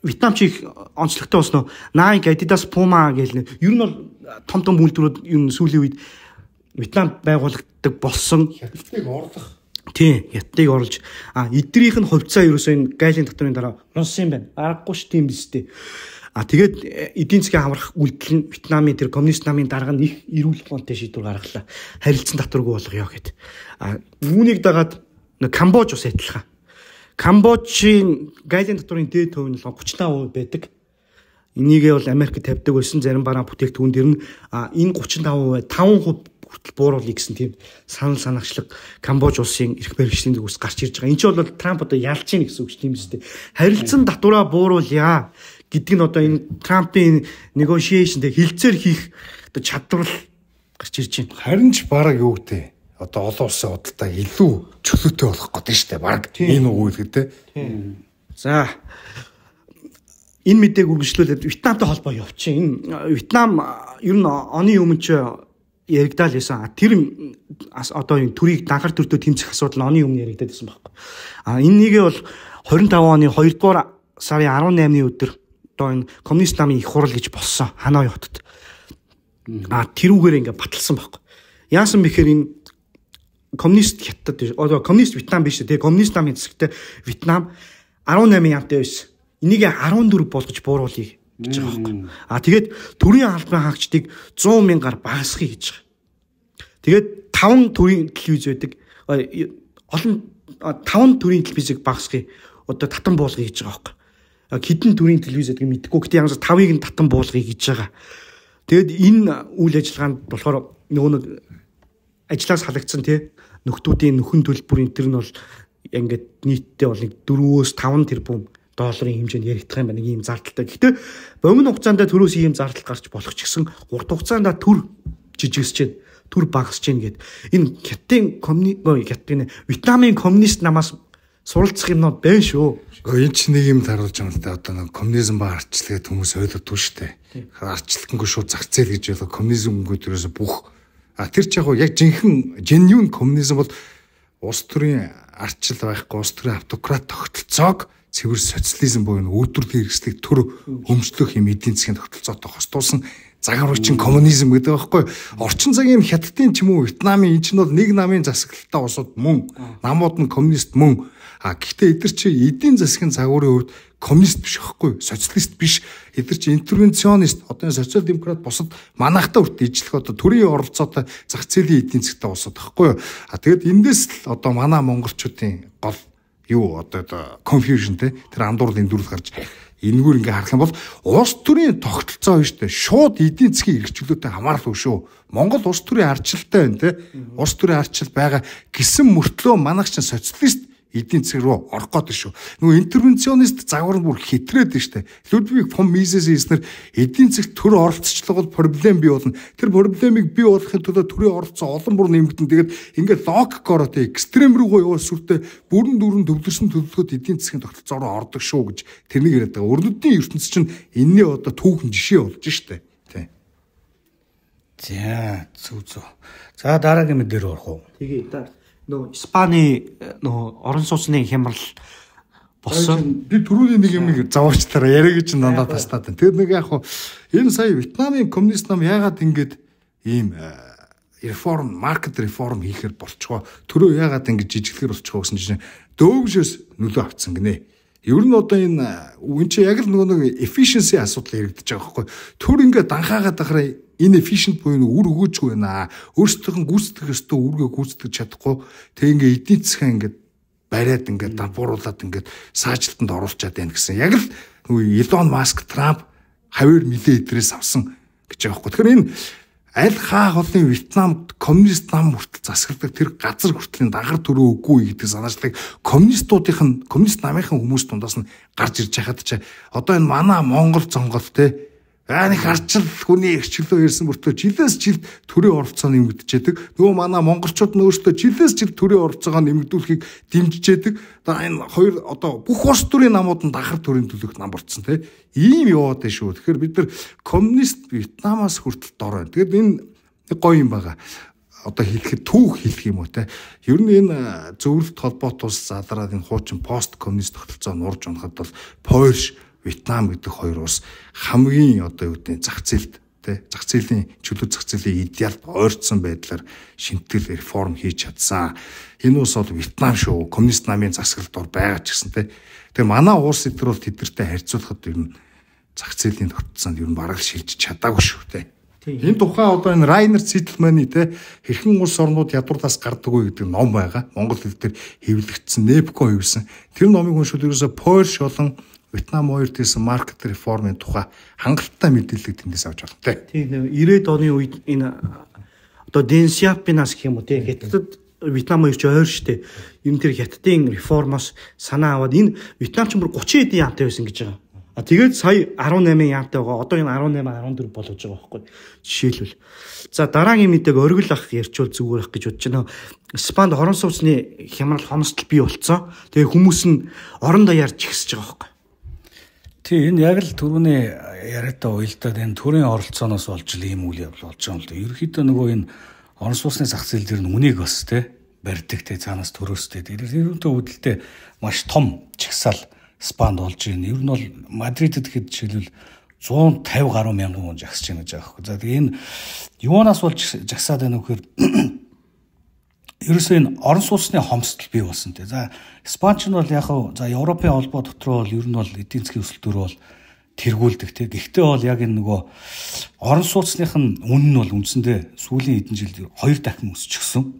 Вьетнам чи их онцлогтой болсон. Nike, Adidas, Puma гэл ер нь бол том үйлдвэрүүд ер нь сүүлийн үед Вьетнам байгуулагддаг болсон. Хятадыг орлох. Тийм, Хятадыг орлож эднийх нь хувьцаа ерөөсөө энэ гайлын доторын дараа унсан юм байна. Аргагүй ш тийм биз дээ. Тэгээд эдийн засгийн хамрах үйлдэл нь Вьетнамын тэр коммунист намын дарга нь их эрүүл фонтой шийдвэр гаргалаа. Харилцан татваргүй болгоё гэд. Үүнийг дагаад Камбож ус адилхан. Камбожийн гайлын татварын дээд төв нь 35% байдаг. Энийгээ бол Америкт тавьдаг байсан зарим бараа бүтээгдэхүүн дэр нь энэ 35% 5% хүртэл бууруулъя гэсэн тийм санал санаагчлаг Камбож улсын эрх баригчдын зүгээс гарч ирж байгаа. Энд чинь бол Трамп одоо ялж гин гэсэн үг тийм үстэй. Харилцан татвараа бууруулъя гэдэг нь одоо энэ Трампын negotiation дээр хилцээр хийх одоо чадвар гарч ирж байна. Харин ч бараг юу гэдэг одоо олон улсын худалдаа илүү чөлөөтэй болох гэдэг шүү дээ. Бараг энэ үг үлдээ. За энэ мэдээг үргэлжлүүлээд Вьетнамтай холбоо явуучих. Энэ Вьетнам ер нь оны өмнө ч яригдал байсан. Тэр одоо энэ төрийг данхар төртөө тэмцэх асуудал оны өмнө яригдаад байсан байхгүй. Энэ нэгээ бол 25 оны 2 дугаар сарын 18-ны өдөр одоо энэ коммунист намын их хурал гэж болсон Ханой хотод. Тэрүүгээр ингээ баталсан байхгүй. Яасан бэхээр энэ коммунист хятад одоо коммунист Вьетнам биш тий коммунист намын засагтай Вьетнам 18 ямтай байсан. Энийг 14 болгож бууруулъя гэж байгаа байхгүй. Тэгээд төрийн албан хаагчдыг 100 мянгаар багасгахыг гэж байгаа. Тэгээд 5 төрийн телевиз байдаг. Олон 5 төрийн телевизийг багасгахыг одоо татан буулгая гэж байгаа байхгүй. Хэдэн төрийн телевиз гэдгийг мэдэхгүй. Гэтэ янз 5-ыг нь татан буулгая гэж байгаа. Тэгэд энэ үйл ажиллагаанд болохоор нөгөө нэг ажлаас халагдсан тий нөхдүүдийн нөхөн төлбөр энэ төр нь бол ингээд нийтдээ бол 4-5 тэрбум долларын хэмжээнд яригдах юм байна. Нэг ийм зардалтай. Гэхдээ богино хугацаанд төрөөс ийм зардал гарч болох ч гэсэн урт хугацаанд төр жижигсэж байна. Төр багасж байна гэд. Энэ Вьетнамын коммунист намаас суралцах юмнууд байна шүү. Энэ ч нэг юм таруулж байгаа юм л да. Одоо нэг коммунизм ба арчлалгээд хүмүүс ойлгодгүй шүү дээ. Арчлалтгүй шууд зах зээл гэж болоо коммунизм өнгөдөрөөс бүх тэр ч яг жинхэнэ genuine коммунизм бол улс төрийн арчил байхгүй улс төрийн автократ тогтолцоог цэвэр социализм буюу үйлдвэрлэлийн хэрэгслийг төр өмчлөх юм эдийн засгийн тогтолцоотой хостуулсан загварчин коммунизм гэдэг байхгүй. Орчин цагийн хятадын ч юм уу Вьетнамын энэ ч нь бол нэг намын засаглалтай улсууд мөн намууд нь коммунист мөн. Гэхдээ эдгээр чи эдийн засгийн загварын хувьд коммунист биш байхгүй, социалист биш. Эдгээр чи интервенционист, одоо социал демократ бусад манайхтай хүртэл ижлэх одоо төрийн оролцоотой зах зээлийн эдийн засгтай улсууд байхгүй. Тэгэд эндээс л одоо манай монголчуудын гол юу одоо confusion тэр андуурл эндүрэл гарч энэгээр ингээ харах юм бол улс төрийн тогтолцоо биш үү? Шууд эдийн засгийн эрхчлөлтөд хамааралгүй шүү. Монгол улс төрийн арчилтай байна те. Улс төрийн арчил байгаа гэсэн мөртлөө манайх чинь социалист эдийн засаг руу орох гэдэг шүү. Нөгөө интервенционист загвар нь бүр хитрээд штэ. Людвиг фон Мизес эснэр эдийн засагт төр оролцочлого бол проблем бий болно. Тэр проблемыг бий болгохын тулд төрийн оролцоо олон бүр нэмэгдэн. Тэгээд ингээд логикоор тэ экстрем рүү явуул сүртэй бүрэн дүүрэн төвлөрсөн төлөвлөгөөд эдийн засгийн тогтолцоо руу ордог шүү гэж тэрнийг яриад байгаа. Өрнөдийн ертөнц чинь энэний одоо түүхэн жишээ болж штэ. Тэ. За зүг. За дараагийн мэдээр орох уу? Тэгээ да нөө Испани нөө орон сууцны хямрал болсон. Би түрүүний нэг юм заваачлаараа яриа гэж дандаа тастаад байна. Тэгээд нэг яг хуу энэ сая Вьетнамын коммунист нам яагаад ингэж ийм реформ, маркет реформ хийхээр болчихоо. Төрөө яагаад ингэж жижиглэхэр болчихоо гэсэн чинь дөөмшөөс нөлөө авцсан гинэ. Ер нь одоо энэ чи яг л нөгөө efficiency асуудал яригдчих байгаа байхгүй. Төр ингээд данхаагаад ахаар энэ efficient буюу үр өгөөжгүй байна. Өөрсдийнх нь гүйцэтгэх ёстой үргээ гүйцэтгэж чадахгүй. Тэг ингээд эдийн засгаа ингээд бариад ингээд дампууруулад ингээд саажилтанд оруулчаад байна гэсэн. Яг л нөгөө Elon Musk, Trump хавар милээ идрээс авсан гэж байгаа байхгүй. Тэгэхээр энэ аль хаа холын Вьетнамд коммунист нам хүртэл засагладаг тэр газар хүртлийн дагар төрөө үгүй гэдэг санаачлалыг коммунист намынхан хүмүүс дундаас нь гарч ирж байхад ч одоо энэ манай Монгол зонгол те нэг арчил хүний эрхчлөө ирсэн мөртөө жилээс жилд төрийн оролцоо нэмэгдэжээдэг. Нөгөө манай монголчууд нөөсдөө жилээс жилд төрийн оролцоогоо нэмэгдүүлэхийг дэмжижээдэг. Одоо энэ хоёр одоо бүх улс төрийн намууд нь дахар төрийн төлөх нам болцсон те. Ийм яваад байна шүү. Тэгэхээр бид нар коммунист Вьетнамаас хүртэл дор байна. Тэгэд энэ гоё юм байгаа. Одоо хэлэхэд түүх хэлэх юм уу те. Ер нь энэ зөвлөлт холбоот улс задраад энэ хуучин пост коммунист тогтолцоо нурж унахад бол Польш, Вьетнам гэдэг хоёр улс хамгийн одоо юу гэдэг зах зээлд те зах зээлийн чөлөө зах зээлийн идеалд ойртсон байдлаар шинтгэл реформ хийж чадсан. Энэ улс бол Вьетнам шүү. Коммунист намын засаглалд ор байгаа ч гэсэн те. Тэгээ манай улс эдгээр бол тэдэртэй харьцуулахад ер нь зах зээлийн тогтолцоонд ер нь бараг шилжиж чадаагүй шүү те. Энэ тухай одоо энэ Райнер Цэтлманы те хэрхэн улс орнууд ядуурлаас гардаггүй гэдэг ном байгаа. Монгол хэл дээр хэвлэгдсэн Непко хийсэн. Тэр номыг уншвал ерөөсө Польш болон Вьетнам хоёрт хийсэн маркет реформын тухай хангалттай мэдээлэл тэндээс авч байна те. Тийм 90-ад оны үед энэ одоо Дэн Сяопинаас гэх юм уу тий хятадд Вьетнам хоёр ч ойр штэ. Ер нь тэр хятадын реформоос санаа аваад энэ Вьетнам ч бүр 30 эдийн яамтай байсан гэж байгаа. Тэгээд сая 18 яамтай байгаа. Одоо энэ 18 14 болгож байгаа байхгүй. Жишээлбэл. За дараагийн мэдээг оргил ах ярьчвал зүгээр ах гэж бодож байна. Испанд орон сууцны хямрал хомсдол бий болцсон. Тэгээ хүмүүс нь орон даяар жигсэж байгаа байхгүй. Тий энэ яг л түрүүний яриатай уялдаад энэ төрийн оролцооноос болж л ийм үйл явдал болж байгаа юм л да. Ерөнхийдөө нөгөө энэ орон сууцны зах зээл дээр нүнийг бас те барьдаг те цаанаас төрөөстэй. Ерөнхийдөө үүдэлтэй маш том жагсаал Испанд болж байна. Ер нь бол Мадридэд хэд жишээлбэл 150 гаруй мянган хүн жагсаж байна гэж байгаа хэрэг. За тэгээ энэ юунаас болж жагсаад байна вэ гэхээр ерөөсөө энэ орон сууцны хомсдол бий болсон те. За Испанч нь бол яг за Европын холбоо дотроо бол ер нь бол эдийн засгийн өсөлтөөр бол тэргүүлдэг те. Гэхдээ бол яг энэ нөгөө орон сууцных нь үнэ нь бол үндсэндээ сүүлийн хэдэн жилд 2 дахин өсчихсөн.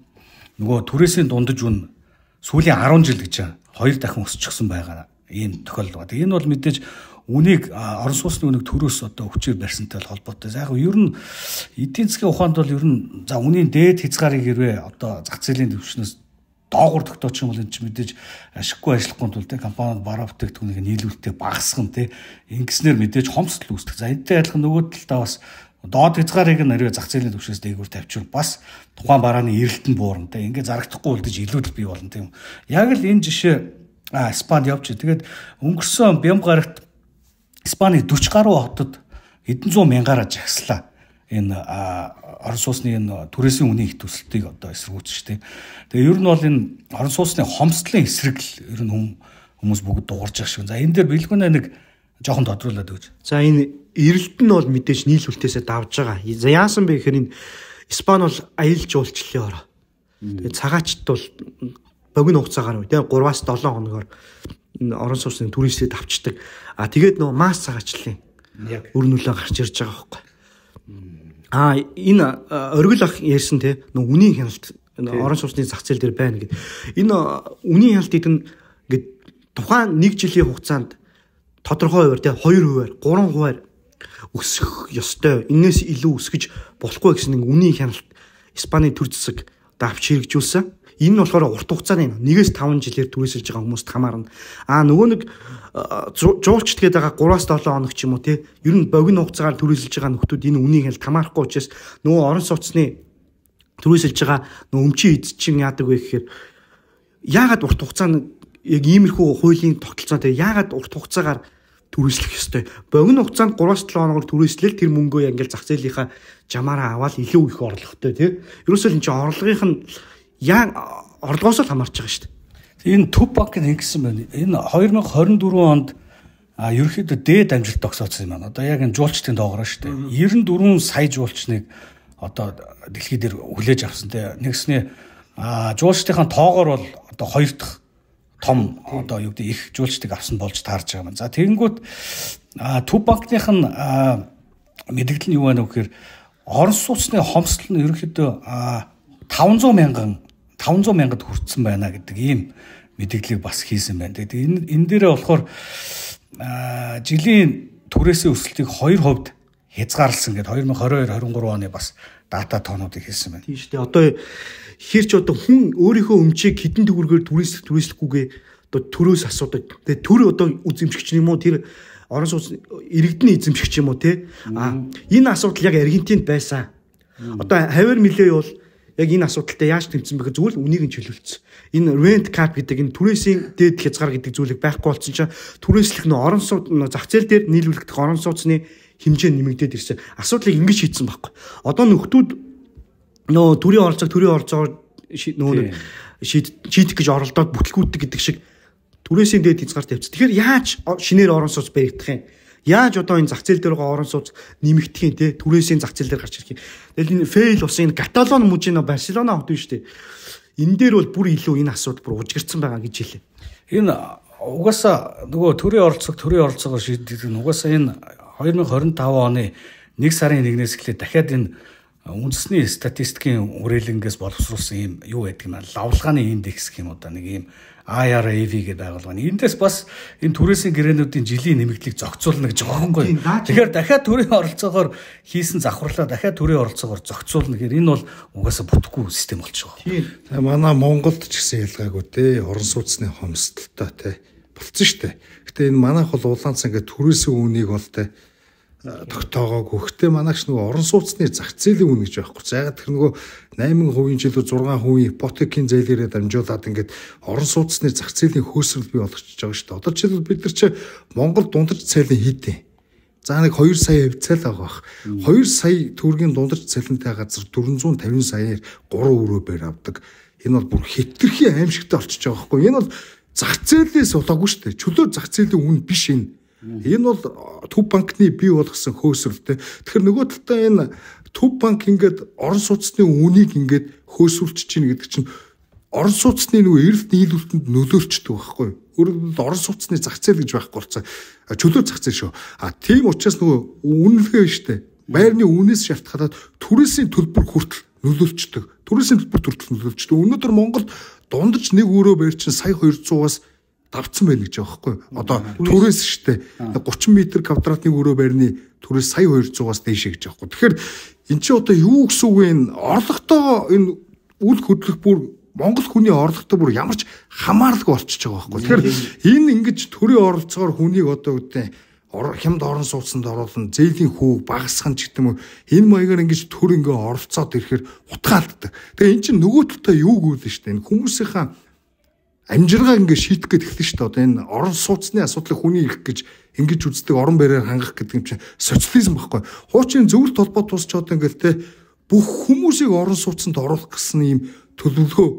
Нөгөө түрээсийн дундаж үн сүүлийн 10 жил гэж 2 дахин өсчихсөн байгаа. Ийм тохиолдол. Энэ бол мэдээж үнийг орон сууцны үнийг төрөөс одоо хүчээр барьсантай холбоотой. За яг ер нь эдийн засгийн ухаанд бол ер нь за үнийн дээд хязгаарыг хэрвээ одоо зах зээлийн түвшнээс доогуур тогтоочих юм бол энэ ч мэдээж ашиггүй ажиллахгүй тул те компанид бараа бүтээгдэхүүнийг нийлүүлэлтээ багасгах те ингэснээр мэдээж хомсдол үүсдэг. За энэтэй адилхан нөгөө талдаа бас доод хязгаарыг нэрээ зах зээлийн түвшнээс дээгүүр тавьчихвал бас тухайн барааны эрэлт нь буурна те ингээд зарагдахгүй үлдэж илүүдэл бий болно тийм. Яг л энэ жишээ Испанд явж. Тэгээд өнгөрсөн Бямгарагт Испани 40 гаруй хотод хэдэн зуун мянгаараа жагслаа. Энэ орон сууцны энэ түрээсийн үнийн их төсөлтийг одоо эсэргүүцэж штеп. Тэгээ ер нь бол энэ орон сууцны хомсдлын эсрэг л ер нь хүмүүс бүгд дуурж байгаа шиг. За энэ дээр бэлгүүнээ нэг жоохон тодруулаад өгч. За энэ эрэлт нь бол мэдээж нийлүүлэлтээсээ давж байгаа. За яасан бэ гэхээр энэ Испани бол аялал жуулчлалын ороо. Тэгээ цагаачд бол богино хугацаагаар үү тийм 3-7 хоногоор орон сууцны туристыг авчдаг. Тэгээд нөгөө масс цагаачлалын өр нөлөө гарч ирж байгаа байхгүй. Энэ оргил ах ярьсан те нөгөө үнийн хяналт орон сууцны зах зээл дээр байна гэдэг. Энэ үнийн хяналтыг ингээд тухайн 1 жилийн хугацаанд тодорхой хуваар те 2%, 3% өсөх ёстой. Инээс илүү өсгөж болохгүй гэсэн нэг үнийн хяналт Испани төр засаг давч хэрэгжүүлсэн. Энэ нь болохоор урт хугацааны 1-5 жилээр түрээсэлж байгаа хүмүүст хамаарна. Нөгөө нэг жуулчд гэдэг байгаа 3-7 хоног ч юм уу те. Ер нь богино хугацаагаар түрээсэлж байгаа нөхдүүд энэ үнийг хэл хамаарахгүй учраас нөгөө орон сууцны түрээсэлж байгаа нөгөө өмчийн эд чинь яадаг вэ гэхээр яагаад урт хугацаанд яг иймэрхүү хуулийн тогтолцоотой яагаад урт хугацаагаар түрээслэх ёстой. Богино хугацаанд 3-7 хоногор түрээслэл тэр мөнгөө яг ингээл зах зээлийнхаа жамаараа аваад илүү их орлоготой те. Ерөөсөө энэ чинь орлогынх нь яг орлогоос л хамаарч байгаа шүү дээ. Энэ төв банк нь ингэсэн байна. Энэ 2024 онд ерөөхдөө дээд амжилт тогтоосон юм байна. Одоо яг энэ жуулчдын доогороо шүү дээ. 94 сая жуулчныг одоо дэлхий дээр хүлээж авсан те. Нэгснээ жуулчдын тоогоор бол одоо 2 дахь том одоо юу гэдэг их жуулчдыг авсан болж таарж байгаа юм. За тэгэнгүүт төв банкных нь мэдээлэл нь юу байна вэ гэхээр орон сууцны хомсдол нь ерөөхдөө 500 мянгад хүрсэн байна гэдэг ийм мэдээллийг бас хийсэн байна. Тэгээд энэ дээрээ болохоор жилийн түрээсийн өсөлтийг 2% хязгаарласан гэдэг 2022-23 оны бас дата тоонуудыг хийсэн байна. Тийм шүү дээ. Одоо хэр ч одоо хүн өөрийнхөө өмчийг хэдэн төгрөгөөр түрээслэхгүйгээ одоо төрөөс асуудаг. Тэгээд төр одоо үзэмжигч юм уу тэр орон сууц иргэдний эзэмшигч юм уу те. Энэ асуудал яг Аргентинд байсан. Одоо хавар мөлөө бол яг энэ асуудалтай яаж тэмцсэн бэ гэхээр зүгээр л үнийг нь чөлөөлсөн. Энэ rent cap гэдэг энэ түрээсийн дээд хязгаар гэдэг зүйлийг байхгүй болсон чинь түрээслэх нөө орон сууц зах зээл дээр нийлүүлэгдэх орон сууцны хэмжээ нэмэгдээд ирсэн. Асуудлыг ингэж шийдсэн байхгүй. Одоо нөхдүүд нөө төрийн оролцоогоор нөө шийдэх гэж оролдоод бүтлгүүддэг гэдэг шиг түрээсийн дээд хязгаар тавьчих. Тэгэхээр яаж шинээр орон сууц баригдах юм? Яаж одоо энэ зах зээл дээр байгаа орон сууц нэмэгдэх юм те түрээсийн зах зээл дээр гарч ирэх юм. Тэгэл энэ фейл болсон энэ Каталон мужийн Барселона хот биш үү? Энэ дээр бол бүр илүү энэ асуудал бүр ужигдсан байгаа гэж хэлээ. Энэ угаасаа нөгөө төрийн оролцоогоор шийддэг нь угаасаа энэ 2025 оны 1 сарын 1-ээс эхлээд дахиад энэ үндэсний статистикийн үрэлэнгээс боловсруулсан ийм юу гэдэг юм аа лавлгааны индекс гэх юм уу да нэг ийм IRAV гэдэг байгууллага. Эндээс бас энэ түрээсийн гэрээнүүдийн жилийн нэмэгдлийг зохицуулна гэж байгаа байхгүй. Тэгэхээр дахиад төрийн оролцоогоор хийсэн завхарлаа дахиад төрийн оролцоогоор зохицуулна гэхээр энэ бол угаасаа бүтэхгүй систем болчихоо. Тийм. Манай Монголд ч гэсэн ялгаагүй те орон сууцны хомсдолтой те болцсон шүү дээ. Гэтэ энэ манайх бол улаанц ингээд түрээсийн үнийг бол те тогтоогоогүй. Гэхдээ манайч нөгөө орон сууцны зах зээлийн үн гэж байхгүй. Зайгаад тэр нөгөө 8% жилүү 6% ипотекийн зээлээрээ дамжуулаад ингээд орон сууцны зах зээлийн хөөсрөл бий болгочихж байгаа шүү дээ. Одоо жишээлбэл бид нар чи Монгол дундаж цалин хийдэ. За нэг 2 сая хвцаал байгаа бах. 2 сая төгрөгийн дундаж цалинтай газар 450 саяар 3 өрөөр авдаг. Энэ бол бүр хэтэрхий аимшигтай болчихж байгаа байхгүй. Энэ бол зах зээлээс болоогүй шүү дээ. Чөлөө зах зээлийн үн биш энэ. Энэ бол Төв банкны бий болгосон хөөсрөлтэй. Тэгэхээр нөгөө талдаа энэ Төв банк ингээд орон сууцны үнийг ингээд хөөсрүүлж чинь гэдэг чинь орон сууцны нөгөө эрэлт нийлүүлэлтэнд нөлөөлчдөг байхгүй. Өөрөөр орон сууцны зах зээл гэж байхгүй болцоо. Чөлөө зах зээл шүү. Тийм учраас нөгөө үнэлгээ штэ. Байрны үнээс шалтгаалаад түрээсийн төлбөр хүртэл нөлөөлчдөг. Түрээсийн төлбөр хүртэл нөлөөлчдөг. Өнөөдөр Монголд дундаж нэг өрөө байр чинь сая 200-аас давцсан байна гэж байгаа байхгүй. Одоо түрээс штэ 30 м квадратны өрөө байрны түрээс сая 200-аас дээшээ гэж байгаа байхгүй. Тэгэхээр эн чинь одоо юу гэсэн үг вэ? Орлоготоо энэ үл хөдлөх бүр Монгол хүний орлоготой бүр ямар ч хамааралгүй болчихж байгаа байхгүй. Тэгэхээр энэ ингэж төрийн оролцоогоор хүнийг одоо үгүй хямд орон сууцанд оруулна, зээлийн хүүг багасгах ч гэдэг юм уу. Энэ маягаар ингэж төр ингээ оролцоод ирэхээр утгаалддаг. Тэгээ эн чинь нөгөө талдаа юу гүйлэн штэ. Энэ хүмүүсийнхаа амжиргаа ингээ шийдэх гээд эхэлсэн шүү дээ. Одоо энэ орон сууцны асуудлыг хүний ирэх гэж ингэж үздэг орон байраар хангах гэдэг юм чинь социализм байхгүй. Хуучин зөвлөлт холбоот тусч одоо ингээл те бүх хүмүүсийг орон сууцанд оруулах гэсэн ийм төлөвлөгөө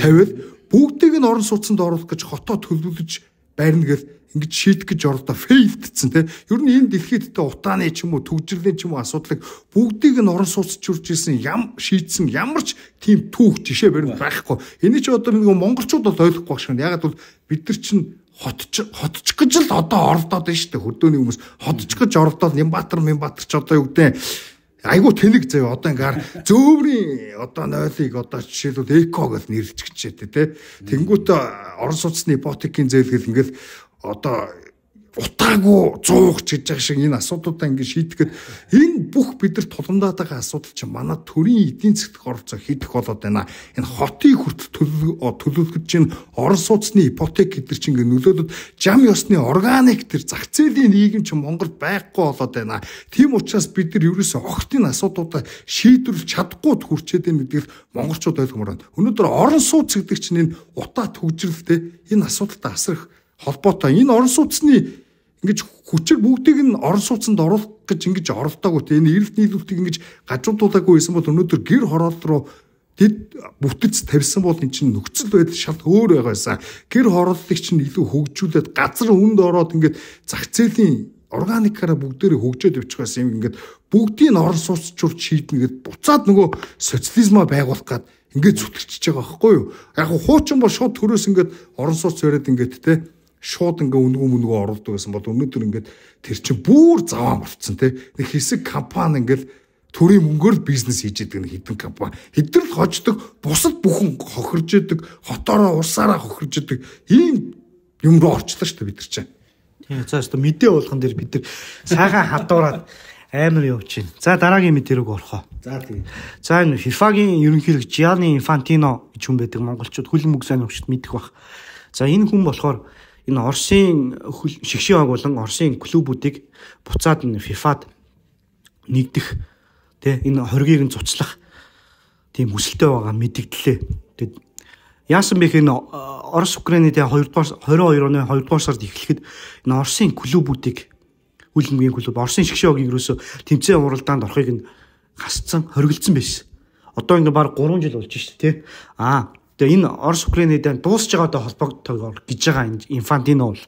тавиад бүгдийг нь орон сууцанд оруулах гэж хотоо төлөвлөж байрна гэж ингэж шийдэх гэж оролдоо фейлдсэн те. Ер нь энэ дэлхийд тэ утааны ч юм уу төгжрлийн ч юм уу асуудлыг бүгдийг нь орон сууцчурж ирсэн шийдсэн ямар ч тийм түүх жишээ баримт байхгүй. Эний ч одоо нэг монголчууд бол ойлгохгүй байх шиг. Ягаад бол бид нар чинь хотчих гэж л одоо оролдоод байна шүү дээ. Хөдөөний хүмүүс хотчих гэж оролдоод Нямбатар ч одоо юу гэдэг айгуу тэнэг заяа одоо ингээр зөөврийн одоо нойлыг одоо жишээлбэл эко гэж нэрлэж те. Тэнгүүт орон сууцны ипотекийн зээлгэл ингээл одоо утаагүй 100 гэж байгаа шиг энэ асуудлуудаа ингэ шийдэхэд энэ бүх бид нар тулгамдаад байгаа асуудал чинь манай төрийн эдийн засгт оролцоо хийх болоод байна. Энэ хотын хүртэл төлөвлөгөж чинь орон сууцны ипотек гэдэг чинь ингэ нөлөөлөд зам ёсны органик тэр зах зээлийн нийгэм чинь Монголд байхгүй болоод байна. Тийм учраас бид нар ерөөсөө огтын асуудлуудаа шийдвэрлэж чадахгүй хүрчээд байна гэдгийг монголчууд ойлгомоор байна. Өнөөдөр орон сууц гэдэг чинь энэ утаа төгжрэлтэй энэ асуудалтай асрах холбоотой. Энэ орон сууцны ингэж хүчээр бүгдийг нь орон сууцанд оруулах гэж ингэж оролдоогүй те. Энэ эрэлт нийлүүлэлтийг ингэж гажуудуулаагүй байсан бол өнөөдөр гэр хороол руу дэд бүтэц тавьсан бол эн чинь нөхцөл байдал шал өөр байгаасан. Гэр хорооллыг чинь илүү хөгжүүлээд газар үнд ороод ингэж зах зээлийн органикаараа бүгдээрээ хөгжөөд явчих байсан юм. Ингээд бүгдийг нь орон сууцчурч шийднэ гэд буцаад нөгөө социализмаа байгуулах гад ингээд зүтгэлчихэж байгаа байхгүй юу? Яг хуучин бол шууд төрөөс ингээд орон сууц яриад ингээд те шууд ингээ үнгүй оруулдаг байсан бол өнөөдөр ингээд тэр чинь бүр заваа болцсон те. Нэг хэсэг компани ингээд төрийн мөнгөөр бизнес хийж идэг нэг хэдэн компани хэдрэл хождог, бусад бүхэн хохирж идэг, хотоороо усаараа хохирж идэг ийм юм руу орчлоо шүү дээ бид нар чинь. Тийм за өстө мэдээ болгон дээр бид нар сайхан хадуураад амар явж байна. За дараагийн мэдээ рүү орохоо. За тийм. За энэ FIFA-гийн ерөнхийлөгч Gianni Infantino гэж хүн байдаг монголчууд хөлн мөг сайн өвчт мэдэх бах. За энэ хүн болохоор энэ Оросын шигшээ агуулan Оросын клубүүдийг буцаад энэ FIFA-д нэгдэх тэ энэ хоргийг нь цуцлах тийм хүсэлтэй байгаа мэдэгдлээ. Тэгээд яасан бэ гэхээр Орос Украиний 22 оны 2 дугаар сард эхлэхэд энэ Оросын клубүүдийг хөлбөмбөгийн клуб Оросын шигшээ агийг ерөөсө тэмцээн уралдаанд орохыг нь хасцсан хориглосон байсан. Одоо ингээ баг 3 жил болж шүү дээ, тэ. Тэгээ энэ Орос Украиний дан дуусж байгаатай холбоотойгоор гэж байгаа Infantino бол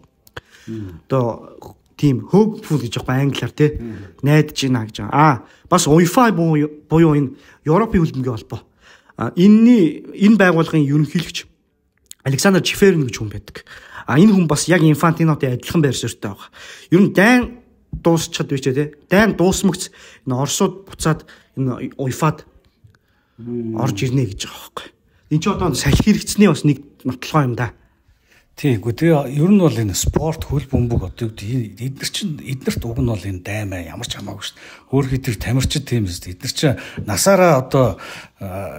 одоо тийм hopeful гэж байгаа англиар те найдаж байна гэж байгаа. Бас UEFA буюу энэ Европын хөлбөмбөгийн холбоо. Энэ байгууллагын ерөнхийлөгч Александр Чеферин гэж хүн байдаг. Энэ хүн бас яг Infantinoтэй адилхан байр суурьтай байгаа. Ер нь дайн дуусчаад байж тээ. Дайн дуусмагц энэ Оросууд буцаад энэ УЕФА-д орж ирнэ гэж байгаа байхгүй. Энд чинь одоо салхи хэрэгцсэний бас нэг нотлогоо юм да. Тиймгүй тэгээ ер нь бол энэ спорт хөл бөмбөг одоо эднэрт уг нь бол энэ даймаа ямар ч хамаагүй шүү дээ. Өөр хэдийгээр тамирчид тийм үст. Эднэр чинь насаараа одоо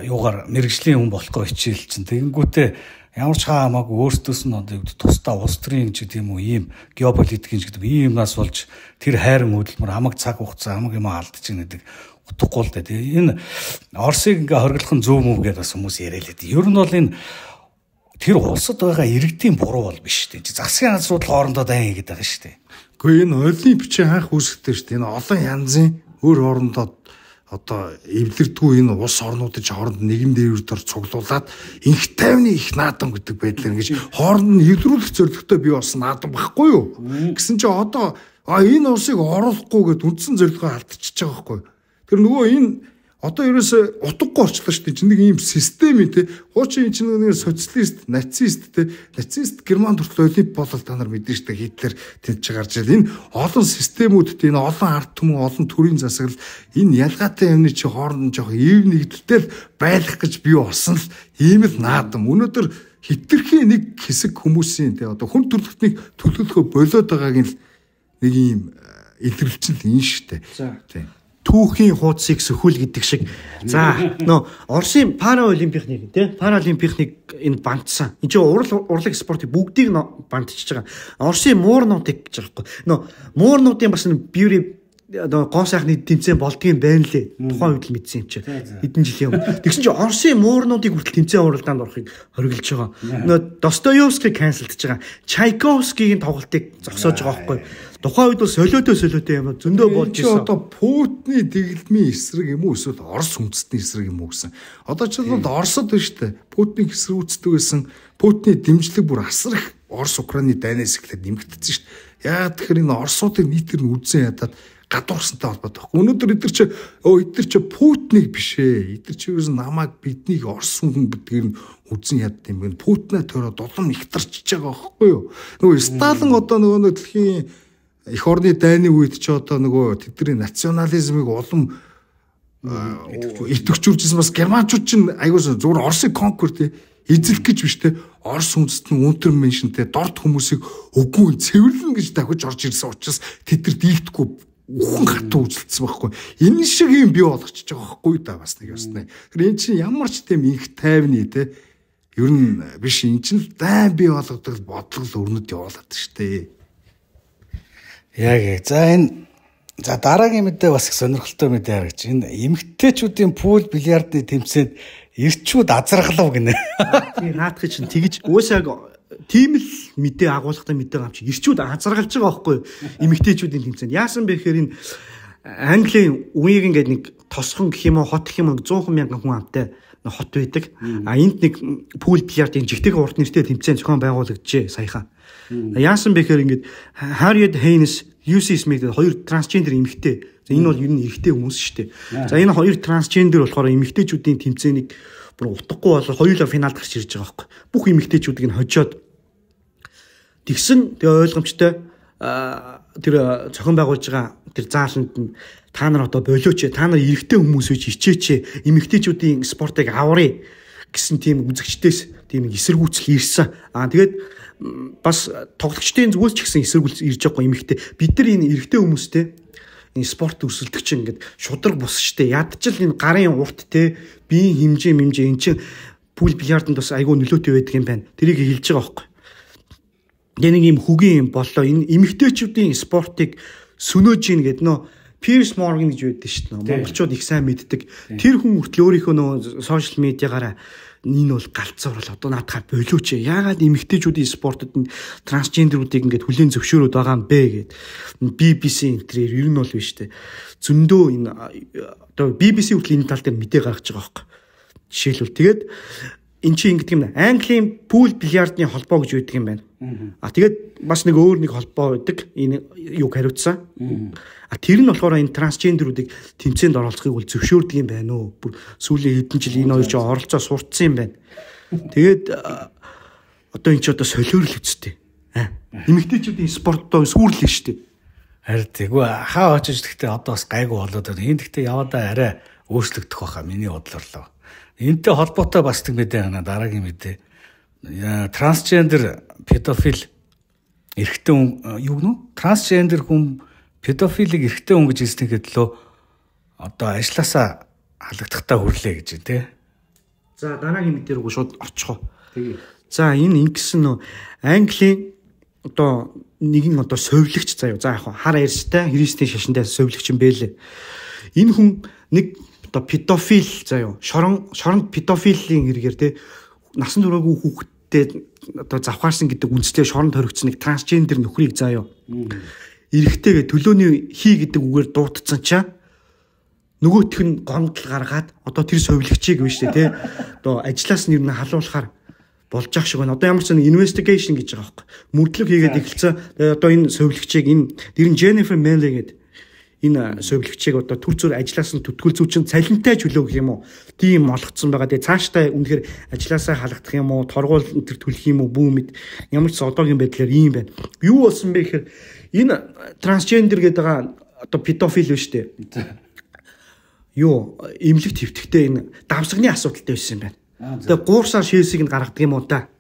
юугаар мэрэгжлийн хүн болохгүй хичээл чинь тэгэнгүүтээ ямар ч хамаагүй өөртөөс нь одоо тусдаа улс төрийн ч гэдэм үү ийм геополитикийн ч гэдэг ийм юмнаас болж тэр хайрын хөдөлмөр хамаг цаг хугацаа хамаг юм алдаж ийн гэдэг утгагүй л дээ. Тэгээ энэ Оросыг ингээ хориглох нь зөв мөв гэдээ бас хүмүүс яриа л дээ. Ер нь бол энэ тэр улсад байгаа иргэдийн буруу бол биш шүү дээ. Засгийн газрууд хоорондоо дайн хийгээд байгаа шүү дээ. Гэхдээ энэ олимпичийн хаах үүсгэдэг шүү дээ. Энэ олон янзын өөр хоорондоо одоо эвлэрдгүй энэ улс орнуудын хооронд нэгэн дээрд цуглуулад инх тайвны их наадам гэдэг байдлаар ингэж хооронд нь эвлэрүүлэх зорилготой бий болсон наадам байхгүй юу? Гэсэн чинь одоо энэ улсыг оруулахгүй гэд үндсэн зорилгоо алдчихж байгаа байхгүй юу? Тэр нөгөө энэ одоо ерөөсө утгагүй орчлоо шүү дээ. Нэг ийм систем те. Хуучин чинь нэг социалист, нацист те. Нацист Герман төрөл олимп болол та нар мэдэн шүү дээ. Гитлер тэнцэж гарч ирэл. Энэ олон системүүдтэй энэ олон ард түмэн, олон төрийн засаглал энэ ялгаатай юмны чи хооронд жоох ив нэгдэлтэй байх гэж бий болсон л ийм л наадам. Өнөөдөр хитрхийн нэг хэсэг хүмүүсийн те одоо хүн төрөлхтнийг төлөвлөхөө болоод байгааг нь нэг ийм илэрлэлцэл энэ шүү дээ. Тийм. Түүхийн хуудсыг сөхүүл гэдэг шиг. За Оросын параолимпийнхныг тий параолимпийнхныг энэ бантсан. Энд чинь урлаг спортыг бүгдийг бантчихж байгаа. Оросын муурнуудыг гэж байгаа байхгүй. Муурнуудын бас биври гоо сайхны тэмцээн болдгийн байна лээ. Тухайн үед л мэдсэн юм чи. Хэдэн жилийн өмнө. Тэгсэн чинь Оросын муурнуудыг хүртэл тэмцээн уралдаанд орохыг хориглож байгаа. Достоевский канселдж байгаа. Чайковскигийн тоглолтыг зогсоож байгаа байхгүй. Тухайн үед бол солиотой юм зөндөө болж ирсэн. Одоо Путины дэглэмийн эсрэг юм уу эсвэл Орос үндэстний эсрэг юм уу гэсэн. Одоо ч бол Оросод байна шүү дээ. Путинийг эсрэг үздэг байсан. Путины дэмжлэг бүр асар их Орос Украины дайнаас эхлээд нэмэгдсэн шүү дээ. Яагаад тэгэхээр энэ Оросуудын нийтээр нь үзэн ядаад гадуурсантай холбоотой байхгүй. Өнөөдөр эдгээр чи Путинийг биш ээ. Эдгээр чи ерөөс намайг биднийг Орос хүн гэдгээр нь үзэн ядд юм бэ. Путинаа төрөө дулам ихтарч байгаа байхгүй юу? Нөгөө Сталин одоо нөгөө дэлхийн эх орны дайны үед ч одоо нөгөө тэдний национализмыг улам идэвхжүүлжсэн бас германчууд ч айгуус зүгээр Оросыг конкур те эзлэх гэж биш те Орос үндэстэн унтер меншинтэй дорд хүмүүсийг үгүй цэвэрлэн гэж давхиж орж ирсэн учраас тэд нар дийлдэхгүй ухаан хатуу үзэлдсэн байхгүй. Энэ шиг юм бий болгочихж байгаа байхгүй да бас нэг яснаа. Тэр эн чинь ямар ч тийм инх тайвны те ер нь биш эн чинь дайн бий болгодог бодлого өрнөд явуулаад штэ. Яг за дараагийн мэдээ бас их сонирхолтой мэдээ харагч. Энэ эмэгтэйчүүдийн пул бильярдны тэмцээнд эрчүүд азаргалав гинэ. Тийм наадах чинь тэгж уусаа тийм л мэдээ агуулгатай мэдээ авч эрчүүд азаргалж байгаа байхгүй эмэгтэйчүүдийн тэмцээнд. Яасан бэ гэхээр энэ Английн үеийг ингээд нэг тосхон гэх юм уу хот гэх юм уу 100 мянган хүн амтай хот байдаг. Энд нэг пул бильярдын жигтэй урт нэртэй тэмцээн зохион байгуулагджээ саяхан. Яасан бэ гэхээр ингээд Harriet Haynes, Lucy Smith гэдэг хоёр трансгендер эмэгтэй. Энэ бол ер нь эрэгтэй хүмүүс шүү дээ. За энэ хоёр трансгендер болохоор эмэгтэйчүүдийн тэмцээнийг бүр утгагүй болоо хоёулаа финалд гарч ирж байгаа байхгүй. Бүх эмэгтэйчүүдийг нь хожоод тэгсэн тэгээ ойлгомжтой тэр зохион байгуулж байгаа тэр зааланд нь та нар одоо болооч та нар эрэгтэй хүмүүс үеч хичээч эмэгтэйчүүдийн спортыг аварыг гэсэн тийм үзэгчдээс тийм эсэргүүцэл ирсэн. Тэгээд бас тоглогчдын зүгээс ч гэсэн эсэргүүцэл ирж байгаа эмэгтэй. Бид нар энэ эрэгтэй хүмүүстэй энэ спорт өрсөлдөгч ингээд шудраг бус штэ. Ядчил энэ гарын урт те биеийн хэмжээ эн чинь пул бильярданд бас айгүй нөлөөтэй байдаг юм байна. Тэрийг хэлж байгаа байхгүй. Тэгээ нэг юм хөгийн юм боллоо. Энэ эмэгтэйчүүдийн спортыг сөнөөж ийн гэдэг нөө Пирс Морган гэж байдаг шүү дээ. Монголчууд их сайн мэддэг. Тэр хүн хүртэл өөрийнхөө нөө сошиал медиагаараа энэ бол галзуурал одоо наадахаар болооч. Яагаад эмэгтэйчүүдийн спортод нь трансгендерүүдийг ингээд хүлээн зөвшөөрөд байгаа юм бэ гэд BBC интервью ер нь бол биш дээ. Зөндөө энэ одоо BBC хүртэл энэ тал дээр мэдээ гаргаж байгаа байхгүй. Жишээлбэл тэгээд эн чинь ингэдэг юм. Английн пул бильярдны холбоо гэж байдаг юм байна. Тэгээд бас нэг өөр нэг холбоо байдаг. Энэ юг хариуцсан. Тэр нь болохоор энэ трансгендерүүдийг тэмцээнд оролцохыг бол зөвшөөрдөг юм байна уу? Бүр сүүлийн хэдэн жил энэ хоёр ч оролцоо сурцсан юм байна. Тэгээд одоо энэ ч одоо солиорл үсттэй. Эмэгтэйчүүдийн спортоо сүрлээ шүү дээ. Харин тэгвэл хаа очиж гэхдээ одоо бас гайгүй болоод байна. Энд гэхдээ явандаа арай өөрчлөгдөх байхаа миний бодлоор л. Энтэй холбоотой бас нэг мэдээ байна. Дараагийн мэдээ. Трансгендер педофил эрэгтэй хүн юу гэнэ? Трансгендер хүн педофилийг эрэгтэй хүн гэж хэлснийхэд лөө одоо ажилласаа халагдахтаа хүрлээ гэж байна, тий. За дараагийн мэдээ рүү шууд орчихоо. За энэ ингэсэн нөө Английн одоо нэгэн одоо совилогч заяа. За яг хар ярьжтай христийн шашинтай совилогч юм бэлээ. Энэ хүн нэг одоо педофил заяа. Шоронд педофилийн хэрэгээр те насан туршаагүй хүүхэдтэй одоо завхаарсан гэдэг үндслээ шоронд хоригдсон нэг трансгендер нөхрийг заяа. Эрэгтэйгээ төлөөний хий гэдэг үгээр дуутсан чаа. Нөгөөх нь гомдол гаргаад одоо тэр совилогчийг биш те одоо ажлаас нь халуулахаар болж ах шиг байна. Одоо ямар ч нэг investigation гэж байгаа байхгүй. Мөрдлөг хийгээд эхэлсэн. Одоо энэ совилогчийг тэр нь Jennifer Malley гэдэг энэ совилогчийг одоо төр зөр ажлаас нь түтгүүл зүүчин цалинтай чөлөө гэх юм уу? Тийм олгцсон байгаа. Тэгээ цаашдаа үнэхээр ажлаасаа халагдах юм уу? Торгуул тэр төлөх юм уу? Бүү мэд. Ямар ч одоогийн байдлаар ийм байна. Юу болсон бэ гэхээр энэ трансгендер гэдэг байгаа одоо педофил биш үү? Юу эмнэлэг твтгэхдээ энэ давсганы асуудалтай байсан юм байна. Тэгээ 3 сар шээсийг нь гаргадаг юм уу та.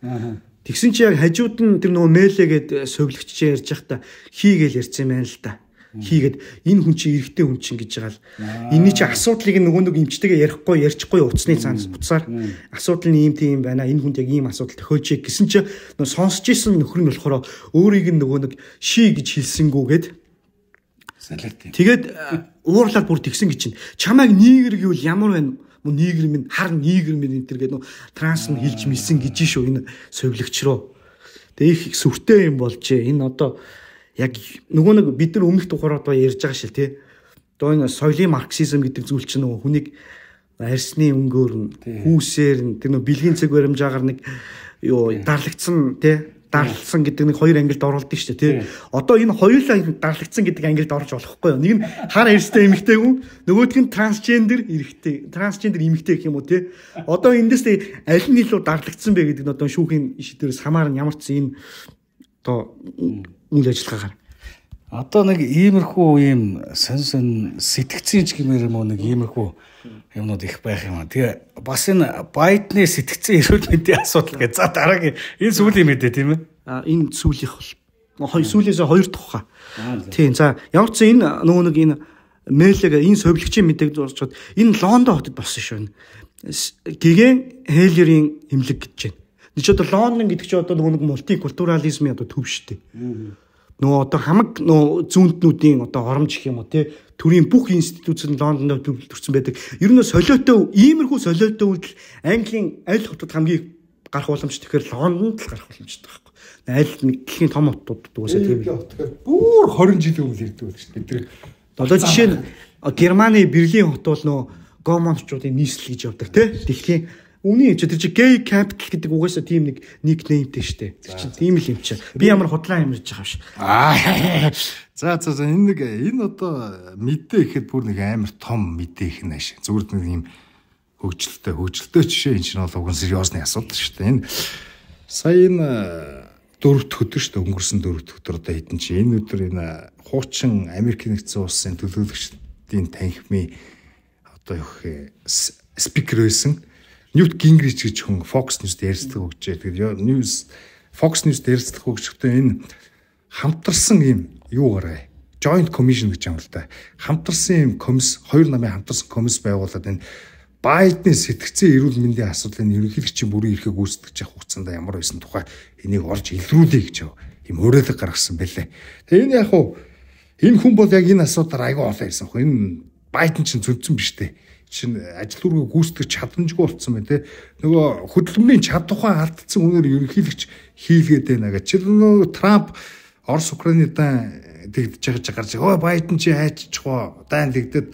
Тэгсэн чи яг хажууд нь тэр нөгөө мэйлэгээд совилогччээ ярьж байхдаа хийгээл ярьсан юм байна л та. Хийгээд энэ хүн чи эрэгтэй хүн чинь гэж байгаа л. Энийний чи асуудлыг нөгөө нэг эмчтэйгээ ярьчихгүй уцсны утсаар асуудал нь ийм тийм байна. Энэ хүнд яг ийм асуудал тохиолж гэсэн чи нөгөө сонсч исэн нөхөр нь болохоор өөрийг нь нөгөө нэг ший гэж хэлсэнгүүгээд тэгээд уурлаад бүр тэгсэн гэж чинь чамайг нийгэр гэвэл ямар байна? Нийгэр минь хар нийгэр минь энэ төр гэдэг нөө транс нь хэлж мэлсэн гэж шүү энэ совилогч руу. Тэгээ их сүртэй юм болжээ. Энэ одоо яг нөгөө нэг бид нар өмнөх дугаараа одоо ярьж байгаа шил тий. Одоо энэ соёлын марксизм гэдэг зүйл чинь нөгөө хүнийг арьсны өнгөөр нь хүүсээр нь тэр нөгөө бэлгийн цаг баримжаагаар нэг юу дарлагдсан тий. Дарлсан гэдэг нэг хоёр ангилд оруулдаг шүү дээ тий. Одоо энэ хоёулаа дарлагдсан гэдэг ангилд орж болохгүй юу? Нэг нь хар эрстэй эмэгтэй хүн, нөгөөх нь трансгендер эрэгтэй, трансгендер эмэгтэй гэх юм уу тий. Одоо эндээс аль нь илүү дарлагдсан бэ гэдэг нь одоо шүүхийн ишдэрээс хамаарна ямар ч энэ одоо үйл ажиллагаагаар. Одоо нэг иймэрхүү ийм сонь сэтгцийн ч гэмээр юм уу нэг иймэрхүү юмнууд их байх юм аа. Тэгээ бас энэ Байдны сэтгцэн эрүүл мэндийн асуудал гэж. За дараагийн энэ сүүлийн мэдээ тийм ээ. Энэ сүүлийнх бол сүүлээс хоёр дахь хаа. Тийм. За ямар ч энэ нөгөө нэг энэ мэйлэг энэ совилогчийн мэдээг зурчод энэ Лондон хотод болсон шүү. Гэгэн Хейлерийн эмнэлэг гэж байна. Энд ч одоо Лондон гэдэг чинь одоо нөгөө нэг мультикультурализмын одоо төв шүү дээ. Нөгөө одоо хамаг нөгөө зүүнтнүүдийн одоо оромж гэх юм уу те төрийн бүх институц нь Лондонд төвлөрсөн байдаг. Ер нь солиотой иймэрхүү солиотой үйлдэл Английн аль хотод хамгийн гарах боломжтой тэгэхээр Лондонд л гарах боломжтой байхгүй. Аль нэг дэлхийн том хотууд угаасаа тийм л. Бүр 20 жилийн өмнө ирдэг байх шүү дээ. Одоо жишээ нь Германы Берлин хот бол нөгөө гомончуудын нийслэл гэж явдаг те дэлхийн үний чи тэр чи gay capital гэдэг угаасаа тийм нэг никнеймтэй штэ. Тэр чинь тийм л юм чи. Би ямар худлаа юмж байгаа биш. За энэ одоо мэдээ ихэд бүр нэг амар том мэдээ их нааш. Зүгээр нэг юм хөгжилтэй жишээ энэ чинь бол уг нь сериосны асуудал шүү дээ. Энэ сая энэ 4-р өдөр шүү дээ. Өнгөрсөн 4-р өдөр одоо хэдэн чи энэ өдөр энэ хуучин Америк нэгдсэн улсын төлөөлөгчдийн танхимын одоо юу гэх спикер байсан. Newt Gingrich гэж хүн Fox News-д ярьцдаг өгчээ. Тэгээд Fox News-д ярьцдаг өгчөхдөө энэ хамтарсан юм юугаараа Joint Commission гэж юм л да. Хамтарсан юм хоёр намын хамтарсан комисс байгуулад энэ Байдны сэтгцэн эрүүл мэндийн асуудлын ерөнхийлөгчийн бүрийн эрхийг гүйцэтгэж явах хугацаанд ямар байсан тухай энийг орж илрүүлэе гэж юм уриалга гаргасан байлээ. Тэгээ энэ яг хуу энэ хүн бол яг энэ асуудаар айгүй олон ярьсан хөө. Энэ Байден чинь зөвцөн биш дээ. Чин ажил үргээ гүйцэтгэж чадамжгүй болцсон бай тээ. Нөгөө хөдөлмөрийн чадвараа алдсан үнээр ерөнхийлөгч хийлгээд байна гэж. Чи нөгөө Трамп Орос Украинадан тэгдэж гарч өө Байден чи хайчихвоо. Даан тэгдэд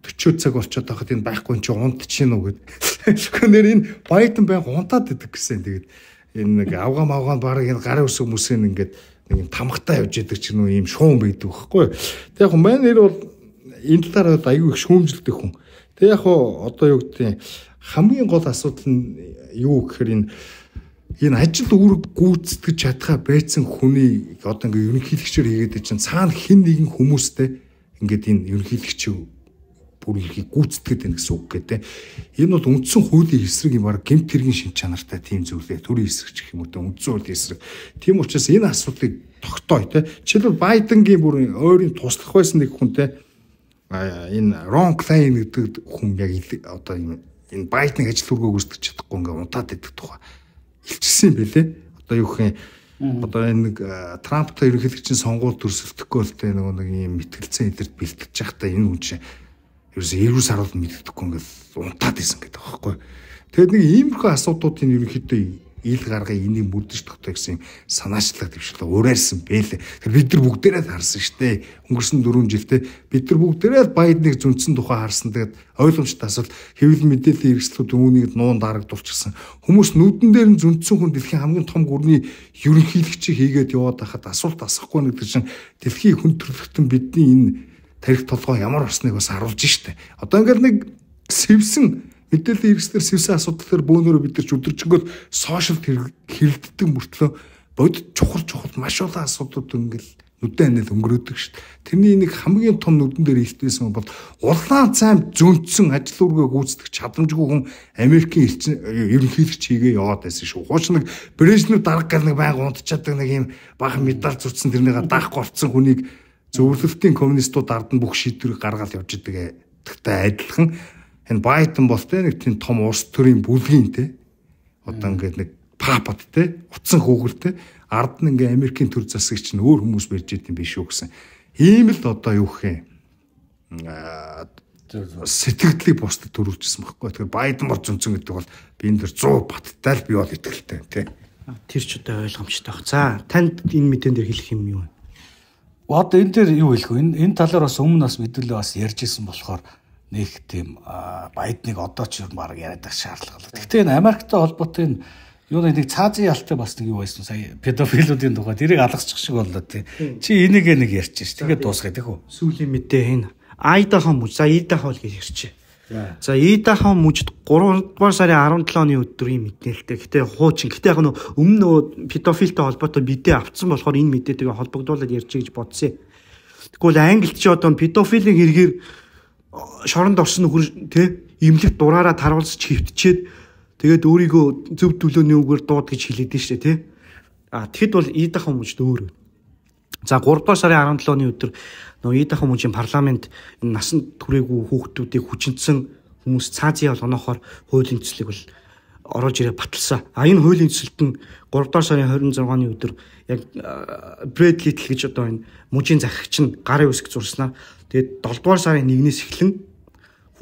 40 цаг болчиход байхад энэ байхгүй чи унтчихин уу гэд. Тэгэхээр энэ Байден байг унтаад идэг гэсэн. Тэгээд энэ нэг авгаан бараг энэ гарын үсэг хүмүүсийн ингээд нэг юм тамхтай явж идэг чинь ийм шуун байдаг байхгүй. Тэг яг маань нэр бол энэ талаар аюу их шүүмжлдэг хүн. Тэг яг одоо юу гэдэг хамгийн гол асуудал нь юу гэхээр энэ энэ ажил үүрэг гүйцэтгэж чадхаа байцсан хүний одоо ингээ ерөнхийлөгчөөр хийгээд чинь цаана хэн нэгэн хүмүүстэй ингээд энэ ерөнхийлөгч бүрэлдэхийг гүйцэтгэж байна гэсэн үг гэдэг. Энэ бол үндсэн хуулийн эсрэг юм баг гэмт хэргийн шин чанартай тийм зүйлээ төрийн эсрэг гэх юм уу тэ үндсэн хуулийн эсрэг. Тийм учраас энэ асуудлыг тогтооё тэ. Жишээлбэл Байденгийн бүр ойрын туслах байсан нэг хүн тэ энэ Рон Клайн гэдэг хүн яг одоо энэ Байденыг ажил үргөө гүйцэтгэж чадахгүй ингээ унтаад идэх тухай илчилсэн юм байлээ. Одоо юу гэх юм одоо энэ нэг Трамптай ерөнхийлөгчийн сонгуул төрсөлдөхгүй л тэ нэг юм мэтгэлцэн эдэрт бэлтгэж явахдаа энэ хүн чинь ерөөсөө эрүүл саруул мэддэхгүй ингээл унтаад исэн гэдэг байхгүй. Тэгээд нэг иймэрхүү асуудлуудын ерөнхийдөө ил гаргая энийг мөрдөж тогтоо гэсэн санаачлаг төвшлөө уурайсан бэлээ. Тэгэхээр бид нар бүгдээрээ харсан шүү дээ. Өнгөрсөн 4 жилдээ бид нар бүгдээрээ Байденыг зүнцэн тухай харсан. Тэгээд ойлгомжтой асуулт хэвлэл мэдээллийн хэрэгслүүд үүнийг нуун дарагдуулчихсан. Хүмүүс нүдэн дээр нь зүнцэн хүн дэлхийн хамгийн том гүрний ерөнхийлөгчийг хийгээд яваад байхад асуулт асахгүй нэг чинь дэлхийн хүн төрөлхтөн бидний энэ тарих толгой ямар болсныг бас харуулж штэ. Одоо ингээл нэг сэвсэн мэдээллийн хэрэгслэр сэвсэн асуудлаар бөөнөрөө бид нар ч өдөржингөө сошиал хэрэлддэг мөртлөө бодит чухал маш олон асуудлууд ингээл нүдэн анил өнгөрөөдөг штэ. Тэрний нэг хамгийн том нүдэн дээр илтвэсэн бол улаан цайм зөнцсөн ажил үргээ гүйцэтгэх чадамжгүй хүн Америкийн ерөнхийлөгч хийгээ яваад байсан шүү. Хууч нэг Брежнев дарга гал нэг байнга унтчихдаг нэг юм бага медаль зурцсан тэрнийгээ даахгүй орцсон хүнийг зөвлөлтийн коммунистууд ард нь бүх шийдвэрийг гаргаад явж идэг гэдэгтэй адилхан энэ Байден бол тэ нэг тийм том улс төрийн бүлгийн тэ одоо ингээд нэг папад тэ утсан хөөгөлтэй ард нь ингээ Америкийн төр засагч чинь өөр хүмүүс барьж идэм биш үү гэсэн ийм л одоо юу гэх юм сэтгэлдлийг бусдад төрүүлжсэн байхгүй. Тэгэхээр Байден бол зөнцөн гэдэг бол би энэ дэр 100 баттай л би бол итгэлтэй тэ. Тэр ч одоо ойлгомжтой баг. За танд энэ мэдэн дээр хэлэх юм юу вэ? Одоо энэ дээр юу хэлэх вэ? Энэ талаар бас өмнө бас мэдүүлээ бас ярьж исэн болохоор нэг тийм Байденыг одоо ч юм баг яриад байх шаардлага. Гэхдээ энэ Америктай холбоотой энэ юу нэг цаазын ялтай бас нэг юу байсан сая педофилуудын тухай тэрийг алгасчих шиг боллоо тий. Чи энийг нэг ярьчих ш. Тэгээд дуусгая гэх үү? Сүүлийн мэдээ энэ Айдахон мужид. За Айдахон л гэж ярьчих. За Айдахон мужид 3 дугаар сарын 17-ны өдрийн мэдээлэлтэй. Гэтэ хуучин. Гэтэ яг өмнө педофилтэй холбоотой мэдээ авцсан болохоор энэ мэдээтэйгээ холбогдуулаад ярьчих гэж бодсон. Тэгвэл Англид ч одоо педофилийн хэрэгээр шоронд орсон нөхөр тий имлэгт дураараа таруулж хөвтчихэд тэгээд өөрийгөө зөв төлөөний үгээр дууд гэж хэлээд штэ тий. Тэгэхэд бол Айдахон мужид өөр. За 3 дугаар сарын 17-ны өдөр Айдахон мужийн парламент энэ насанд хүрээгүй хүүхдүүдийг хүчинтсэн хүмүүс цаазын ял оноохоор хуулийн төслийг бол оруулж ирээ баталсан. Энэ хуулийн төсөлд нь 3 дугаар сарын 26-ны өдөр яг Брэд Литл гэж одоо энэ мужийн захирагч нь гарын үсэг зурснаар тэгээд 7 дугаар сарын 1-ээс эхлэн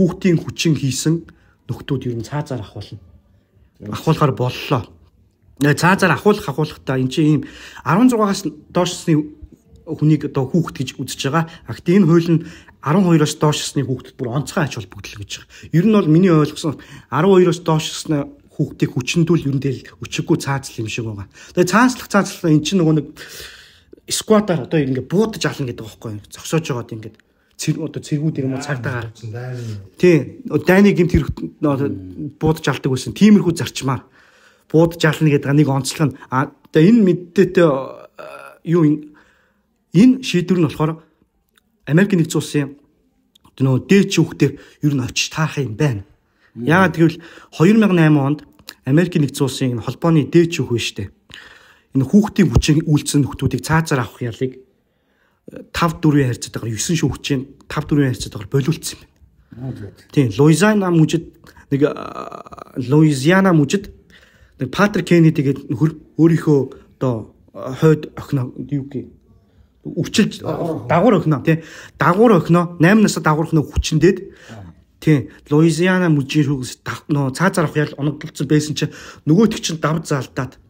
хүүхдийн хүчин хийсэн нөхдүүд ер нь цаазаар ахуулахаар боллоо. Цаазаар ахуулахдаа энэ чинь ийм 16-аас доошсны хүнийг одоо хүүхэд гэж үзэж байгаа. Гэхдээ энэ хууль нь 12-оос доошсны хүүхдэд бүр онцгой ач холбогдол гэж байгаа. Ер нь бол миний ойлгосон 12-оос доошсны хүүхдийг хүчндүүл ер нь дээл өчиггүй цаазл юм шиг байгаа. Тэгээ цаазлах энэ чинь нөгөө нэг скватаар одоо ингэ буудаж ална гэдэг байхгүй юу? Зогсоож байгаад ингэ одоо цэргүүд юм уу цагдаагаар. Тий. Дайны гэмт хэрэг буудаж алдаг байсан. Тиймэрхүү зарчмаар буудаж ална гэдэг нэг онцлог нь. Тэгээ энэ мэддээтэй юу энэ шийдвэр нь болохоор Америкийн нэгдсэн улсын нөгөө дээд шүүхтэр ер нь очиж таарах юм байна. Яагаад гэвэл 2008 онд Америкийн нэгдсэн улсын энэ холбооны дээд шүүх байна штэ. Энэ хүүхдийн хүчин үйлцэн нөхдүүдийг цаазаар авах ялыг 5-4 харьцаатайгаар 9 шүүгчийн 5-4 харьцаатайгаар болиулсан юм байна. Тийм, Луизиана мужид нэг Патрик Кеннеди гэдэг нөхөр өөрийнхөө одоо хойд охиноо юу гэх өвчилж дагуур охиноо тий дагуур охиноо 8 настай дагуур охиноо хүчнээд тий Луизиана мужийн шүүгээс нөө цаазаар авах ял оногдолцсон байсан чинь нөгөөтг чинь давд заалдаад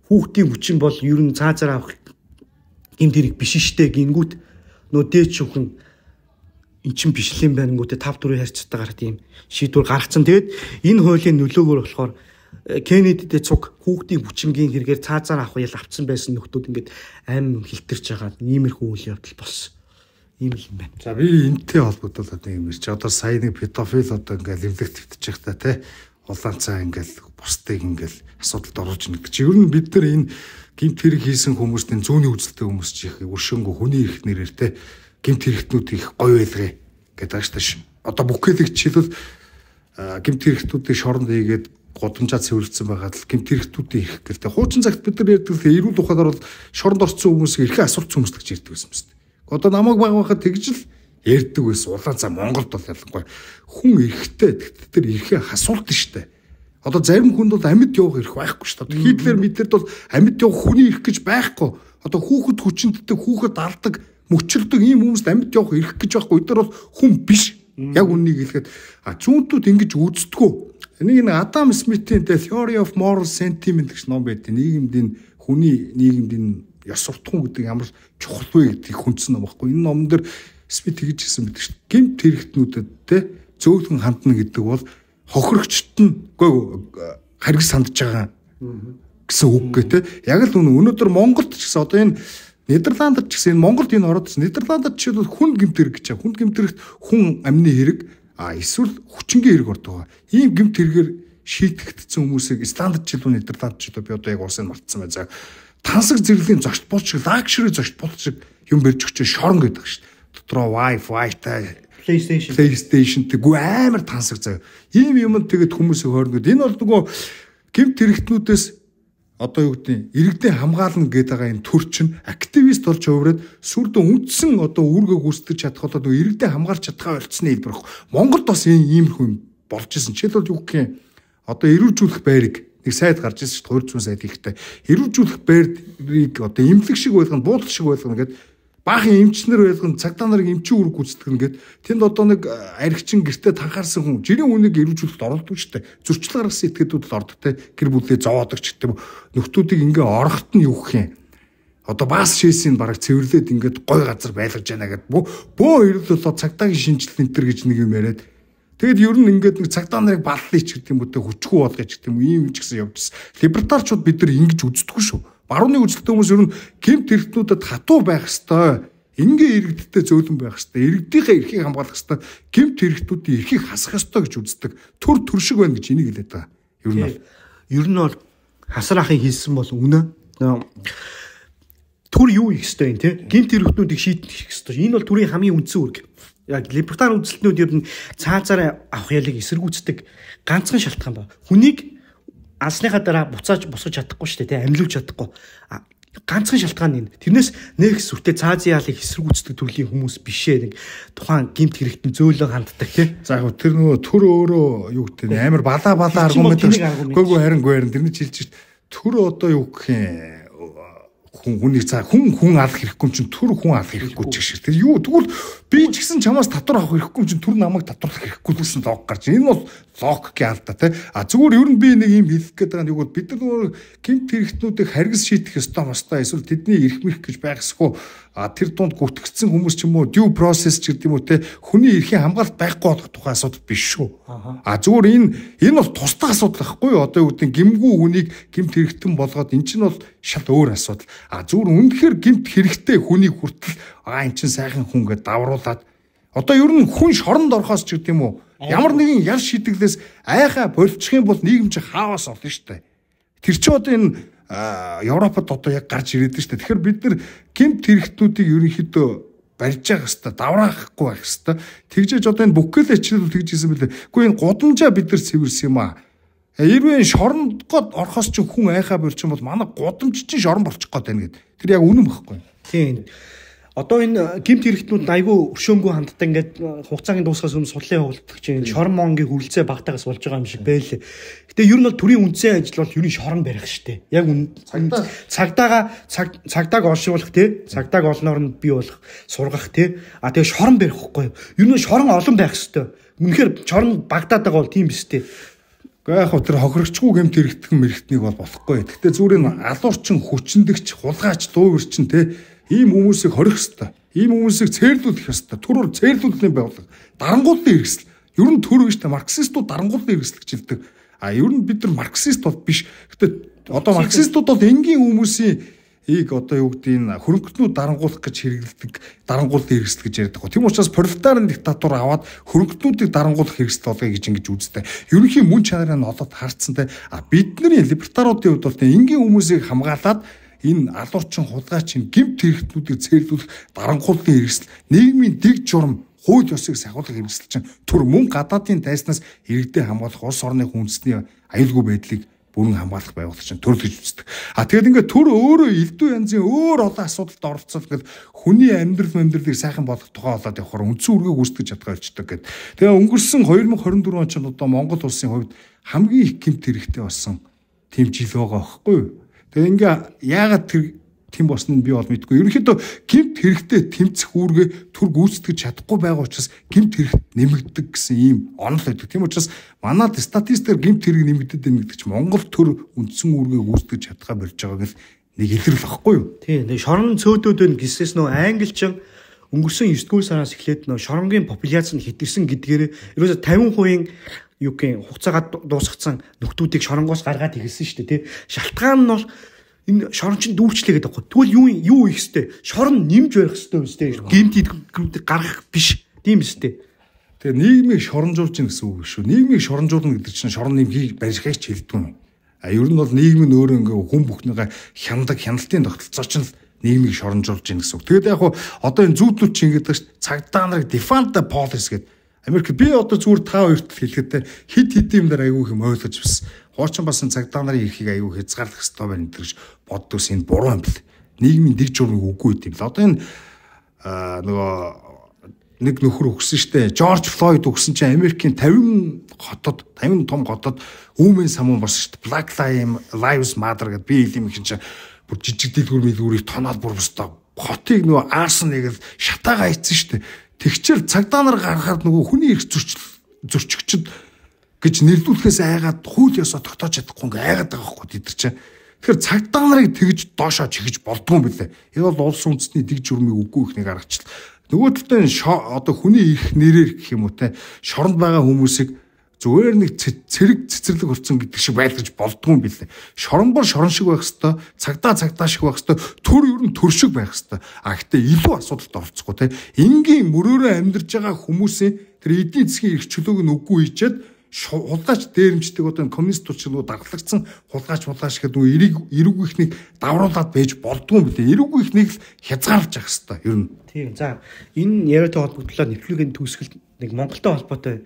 хүүхдийн хүчин бол ер нь цаазаар авах юм дэрэг биш штэ гингүүт нөө дээд шүүх нь эн чин биш л юм байна гүтээ 5-4 харьцаатайгаар тийм шийдвэр гаргацсан. Тэгээд энэ хуулийн нөлөөгөөр болохоор Кеннедидтэй цуг хүүхдийн хүчингийн хэрэгээр цаазаар авах ял авцсан байсан нөхдүүд ингээд аим хилтэрч байгаа иймэрхүү үйл явдал болсон. Ийм л юм байна. За би энэтэй холбогдуулаад нэг юм ирч. Одоо сая нэг педофил одоо ингээд левлэгт твтчих та тий. улаанцаа ингээл бусдыг ингээл асуудалд оруулж ийн гэдэг чи ер нь бид нар энэ гэмт хэрэг хийсэн хүмүүст энэ зүүнний үзэлтэй хүмүүс чих өршөөнгөө хүний эрх нэрээр те гэмт хэрэгтнүүд их гоё байлгая гэдэг ааш тааш. Одоо бүхэлдээ жишээлбэл гэмт хэрэгтнүүдийг шоронд хийгээд годамжаа цэвэрлсэн байгаад л гэмт хэрэгтнүүдийн эрх гэлтэй. Хуучин цагт бид нар ярьдаг эрүүл ухаанаар бол шоронд орсон хүмүүс эрхээ асууж хүмүүс гэж ярьдаг байсан юм. Одоо намайг байхад тэгж л ярьдаг байсан. Улаанцаа Монголд бол ялангуяа хүн эрхтэй тэр эрхээ асуулт штэ. Одоо зарим хүнд бол амьд явах эрх байхгүй шүү дээ. Хитлер мэдэд бол амьд явах хүний эрх гэж байхгүй. Одоо хүүхэд хүчинтдэг, хүүхэд алдаг, мөчөрдөг ийм хүмүүст амьд явах эрх гэж байхгүй. Эдгээр бол хүн биш. Яг үннийг хэлэхэд зүүнтүүд ингэж үздэггүй. Энийг Адам Смитийн Theory of Moral Sentiment гэж ном байдаг. Нийгэмд хүний нийгэмд ёс суртахуун гэдэг ямар чухал вэ гэдгийг хүндсэн ном байхгүй. Энэ номон дээр Смит тэгж хэлсэн байдаг шүү дээ. Гэмт хэрэгтнүүдэд те зөөлхөн хандна гэдэг бол хохирогчт нь хариг сандж байгаа гэсэн үг гэ те. Яг л өнөөдөр Монголд ч гэсэн одоо энэ Нидерландд ч гэсэн энэ Монголд энэ ороод Нидерландд жишээлбэл хүн гэмт хэрэг гэж байна. Хүн гэмт хэрэгт хүн амны хэрэг эсвэл хүчингийн хэрэг ордог байгаа. Ийм гэмт хэрэгээр шийдэгдсэн хүмүүсийг Исландд жишээлбэл Нидерландд жишээлбэл би одоо яг уусаа мартсан байна. За тансаг зэрлийн зочд бол шиг лагшри зочд бол шиг юм барьж өгч шорон гэдэг шүү дээ. Дотроо Wi-Fi та PlayStation тэггүй амар тансаг заяа. Ийм юм тэгээд хүмүүсийг хоорнод. Энэ бол нөгөө гэмт хэрэгтнүүдээс одоо юу гэдэг иргэдээ хамгаална гэдэг байгаа энэ төр чинь активист болж хувраад сүрдэн үндсэн одоо үүргээ гүйцэтгэж чадах болоод иргэдээ хамгаалж чадхаа болцсны хэлбэр баг. Монголд бас иймэрхүү юм болж исэн. Жишээлбэл юу гэх юм одоо эрүүжүүлэх байрыг нэг сайд гарч ирсэн шүү дээ 200 сайд ихтэй. Эрүүжүүлэх байрыг одоо эмнэлэг шиг байлгана, буудал шиг байлгана гэдэг баахан эмчнэр байлгана, цагдаа нарыг эмчийн үүрэг гүйцэтгэнэ гэд тэнд одоо нэг аригчин гэртээ танхаарсан хүн жирийн үнийг эрүүжүүлэлт оролдог шүү дээ. Зөрчил гаргасан этгээдүүд л ордог те. Гэр бүлээ зовоодог ч гэдэг юм. Нөхдүүдийг ингээ орохт нь юу гэх юм. Одоо баас шээсийн бараг цэвэрлээд ингээд гой газар байлгаж яана гэд бөө ирэл болоо цагдаагийн шинжилэл энтер гэж нэг юм яриад тэгэд ер нь ингээд нэг цагдаа нарыг баллыг ч гэдэг юм уу те хүчгүй болгож гэдэг юм ийм юм ч гэсэн явжсэн. Либертарчууд бид нар ингэж үздэггүй шүү. Барууны үзэлтэй хүмүүс ер нь гэмт хэрэгтнүүдэд хатуу байх ёстой. Ингээ иргэдтэй зөөлөн байх ёстой. Иргэдийнхээ эрхийг хамгаалах ёстой. Гэмт хэрэгтнүүдийн эрхийг хасах ёстой гэж үздэг. Төр шиг байна гэж энийг хэлээд байгаа. Ер нь бол хасар ахын хэлсэн бол үнэ. Төр юу их ёстой юм те? Гэмт хэрэгтнүүдийг шийдэх ёстой. Энэ бол төрийн хамгийн үндсэн үүрэг. Яг либертар үзэлтнүүд ер нь цаазаар авах ялыг эсэргүүцдэг ганцхан шалтгаан ба. Хүнийг алсныхаа дараа буцааж босгож чадахгүй шүү дээ, амьлуулж чадахгүй. Ганцхан шалтгаан энэ. Тэрнээс нэг сүртэй цаазын яалыг эсэргүүцдэг төрлийн хүмүүс бишээ нэг тухайн гэмт хэрэгтэн зөөлөн ханддаг тий. За яг тэр нөгөө төр өөрөө юу гэдэг амар балаа аргумент гойгүй харин тэрний жилж төр одоо юу гэх юм хүний цаа хүн алах хэрэггүй чинь төр хүн алах хэрэггүй ч гэх шиг. Тэр юу тэгвэл би ч гэсэн чамаас татвар авах хэрэггүй чинь төр намайг татварлах хэрэггүй гэсэн лог гарч. Энэ бол логикийн алдаа тий. Зүгээр ер нь би нэг юм хэлэх гээд байгаа нэг бол бид нар гэмт хэрэгтнүүдийг харгас шийдэх ёстой мостой эсвэл тэдний эрх мэрх гэж байхсгүй тэр дунд гүтгэгдсэн хүмүүс ч юм уу due process ч гэдэг юм уу тий. Хүний эрхийн хамгаалалт байхгүй болох тухай асуудал биш шүү. Зүгээр энэ бол тусдаа асуудал байхгүй юу? Одоо юу гэдэг гэмгүй хүнийг гэмт хэрэгтэн болгоод эн чинь бол шал өөр асуудал. Зүгээр үнэхээр гэмт хэрэгтэй хүнийг хүртэл эн чинь сайхан хүн гэдээ давруулаад одоо ер нь хүн шоронд орохоос ч гэдэг юм уу ямар нэгэн ял шидэглээс айхаа болчих юм бол нийгэм чи хаос олно шүү дээ. Тэр чи одоо энэ Европод одоо яг гарч ирээд шүү дээ. Тэгэхээр бид нар гэмт хэрэгтнүүдийг ерөнхийдөө барьж байгаа хэвээр давраахгүй байх хэвээр. Тэгжээж одоо энэ бүкэлэчнүүд тэгж хэлсэн бэлээ. Гэхдээ энэ гудамжаа бид нар цэвэрсэн юм аа. Хэрвээ шорондгоод орохоос ч хүн айхаа болчих юм бол манай гудамж чинь шорон болчих гээд байна гэдэг. Тэр яг үнэн байхгүй. Тийм. Одоо энэ гэмт хэрэгтнүүд айгүй өршөөнгөө ханддаг ингээд хугацаагийн дуусахаас өмнө судлалын хөвөлтөг чинь шорон монгийн хүлцээ багтаагаас болж байгаа юм шиг байлээ. Гэтэ ер нь бол төрийн үндсэн ажил бол ерний шорон барих штэ. Яг цагдааг олшуулах тий. Цагдааг олноор нь бий болох сургах тий. Тэгээ шорон барих байхгүй юу? Ер нь шорон олон байх хэвээр. Үнэхээр шорон багтаад байгаа бол тийм биз дээ. Яг хөө тэр хохирогчгүй гэмт хэрэгтэн мэрэгтнийг бол болохгүй. Гэтэ зүгээр алуурчин хүчндэгч хулгайч дуугэрчин тий. Ийм хүмүүсийг хорих ёстой. Ийм хүмүүсийг цээрлүүлэх ёстой. Төрөөр цээрлүүлэх байгууллага. Дарангууллын хэрэгсэл. Ер нь төр гэж та марксистууд дарангууллын хэрэгсэл гэж хэлдэг. Ер нь бид нар марксист бол биш. Гэтэ одоо марксистууд бол энгийн хүмүүсийн одоо юу гэдэг энэ хөрөнгөтнүүд дарангуулах гэж хэрэглэдэг дарангуулалтын хэрэгсэл гэж ярьдаг. Тийм учраас пролетарын диктатур аваад хөрөнгөтнүүдийг дарангуулах хэрэгсэл болгоё гэж ингэж үздэг. Ерөнхий мөн чанарыг нь олоод харцсантай бидний либертаруудын хувьд бол энгийн хүмүүсийг хамгаалаад энэ алуурчин хулгайчин гэмт хэрэгтнүүдийг цээрлүүлэх дарангуулалтын хэрэгсэл нийгмийн дэг журам хууль ёсыг сахиулах хэрэгсэл чинь түр мөн гадаадын дайснаас иргэдэд хамгаалах улс орны хүнсний аюулгүй байдлыг бүрэн хамгаалах байгууллага чинь төрөл гэж үздэг. Тэгээд ингээд төр өөрөө элдв янзын өөр олон асуудалд оролцол гээд хүний амьдралыг сайхан болгох тухай болоод явахаар үндсэн үргийг үүсгэж чадгаа болчдөг гэд. Тэгээ өнгөрсөн 2024 он ч одоо Монгол улсын хувьд хамгийн их гэмт хэрэгтэй болсон тийм жил байгаа байхгүй юу? Тэгээ ингээ яагаад тэр тийм босныг би бол мэдгүй. Ерөнхийдөө гэмт хэрэгтэй тэмцэх үүргээ түр гүйцэтгэж чадахгүй байгаа учраас гэмт хэрэгт нэмэгддэг гэсэн ийм онол байдаг. Тийм учраас манад статистикээр гэмт хэрэг нэмэгдэд байна гэдэг чинь Монгол төр үндсэн үүргээ гүйцэтгэж чадхаа болж байгааг л нэг илэрэл واخгүй юу? Тийм. Шорон цөөдөөд байна гэсээс нөө англичин өнгөрсөн 9-р сараас эхлээд нөө шоронгийн популяц нь хэтэрсэн гэдгээр ерөөсө 50% юу гэх хугацаагаа дуусгацсан нөхдүүдийг шоронгоос гаргаад ирсэн шүү дээ. Тий. Шалтгаан нь бол энэ шорон чинь дүүрчлээ гэдэг байхгүй. Тэгвэл юу их хэвтэй? Шорон нэмж барих хэвтэй үстэй. Гэмт идэгрүүдийг гаргах биш. Тийм үстэй. Тэгээ нийгмийг шоронжуулж гин гэсэн үг шүү. Нийгмийг шоронжуулна гэдэг чинь шорон нэмхийг барихыг ч хэлдэг юм. Ер нь бол нийгэм нь өөрөө ингээ хүн бүхнийгээ хяналтын тогтолцоо чинь нийгмийг шоронжуулж гин гэсэн үг. Тэгээд яг одоо энэ зүйдлүүд чинь ингэдэг ш цагдаа нарыг default policy гэдэг Америк би одоо зүгээр та хоёрт хэлэхдээ хид хэдийн дээр аягүй юм ойлгож бас хуучин басан цагдаа нарын эрхийг аягүй хязгаарлах хэрэгтэй байна гэж боддоос энэ буруу юм бэл. Нийгмийн дэг журмыг үгүй гэдэг юм. Одоо энэ нөгөө нэг нөхөр өгсөн штэ. Жорж Флойд өгсөн чинь Америкийн 50 том хотод үүмэн самуун болсон штэ. Black Lives Matter гэдэг би хэлим их чинь бүр жижиг дэлгүүрийг тоноод бүр бостоо хотыг нөгөө аарсан нэг л шатаага ийцэн штэ. Тэгчээр цагдаа нар гаргахад нөгөө хүний эрх зөрчигчд гэж нэрлүүлэхээс айгаад хууль ёсоо тогтоож чадахгүй ингээ айгаад байгаа байхгүй тэд чинь. Тэгэхээр цагдаа нарыг тэгж доошоо чигэж болдгоо юм билээ. Энэ бол улс үндэстний дэг журмыг үгүй ихнийг гаргачихлаа. Нөгөө талдаа одоо хүний эрх нэрээр гэх юм уу те шоронд байгаа хүмүүсийг зүгээр нэг цэрэг цэцэрлэг болсон гэдэг шиг байлгаж болдгоо юм билээ. Шоронбор шорон шиг байх хэвээр, цагдаа шиг байх хэвээр, төр ер нь төр шиг байх хэвээр. Гэхдээ илүү асуудалд оролцохгүй те. Энгийн мөрөөрөө амьдарч байгаа хүмүүсийн тэр эдийн засгийн эрх чөлөөг нь үгүй хийчихэд хулгайч дээрэмждэг одоо коммунист туршилгуу даргалагдсан хулгайч гэдэг эрүүг ихнийг давруулаад байж болдгоо юм билээ. Эрүүг ихнийг л хязгаарлаж явах хэвээр ер нь. Тийм. За энэ яриатай холбогдлоо нэвтрүүлгийн төгсгөл нэг Монголтой холбоотой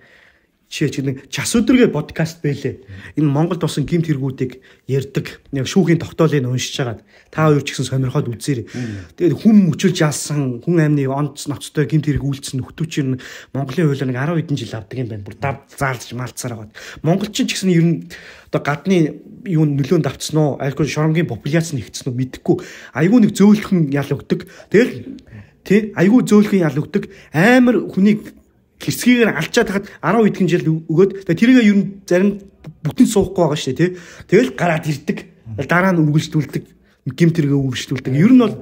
жишээ нэг час өдрөгийн подкаст байлээ. Энэ Монголд болсон гэмт хэрэгүүдийг ярьдаг. Нэг шүүхийн тогтоолыг уншиж хагаад та хоёр ч гэсэн сонирхоод үзээрэй. Тэгээд хүн мөчөлж яалсан, хүн амны онц ноцтой гэмт хэрэг үйлдсэн нөхдүүчийн Монголын хуулиар нэг 10 хэдэн жил авдаг юм байна. Бүр заалж малцаар байгаа. Монголчин ч гэсэн ер нь одоо гадны юу нөлөөнд авцсан уу, алкол шоронгийн популяц нэгдсэн үү мэдэхгүй. Айгүй нэг зөөлхөн ял өгдөг. Тэгэл тий айгүй зөөлхөн ял өгдөг. Амар хүнийг хэсгээр алчаад хахад 10 хэдэн жил өгөөд тэрийг ер нь зарим бүтэн суухгүй байгаа шүү дээ тий. Тэгэл гараад ирдэг. Дараа нь үргэлжлүүлдэг. Гэмт хэрэгээ үргэлжлүүлдэг. Ер нь бол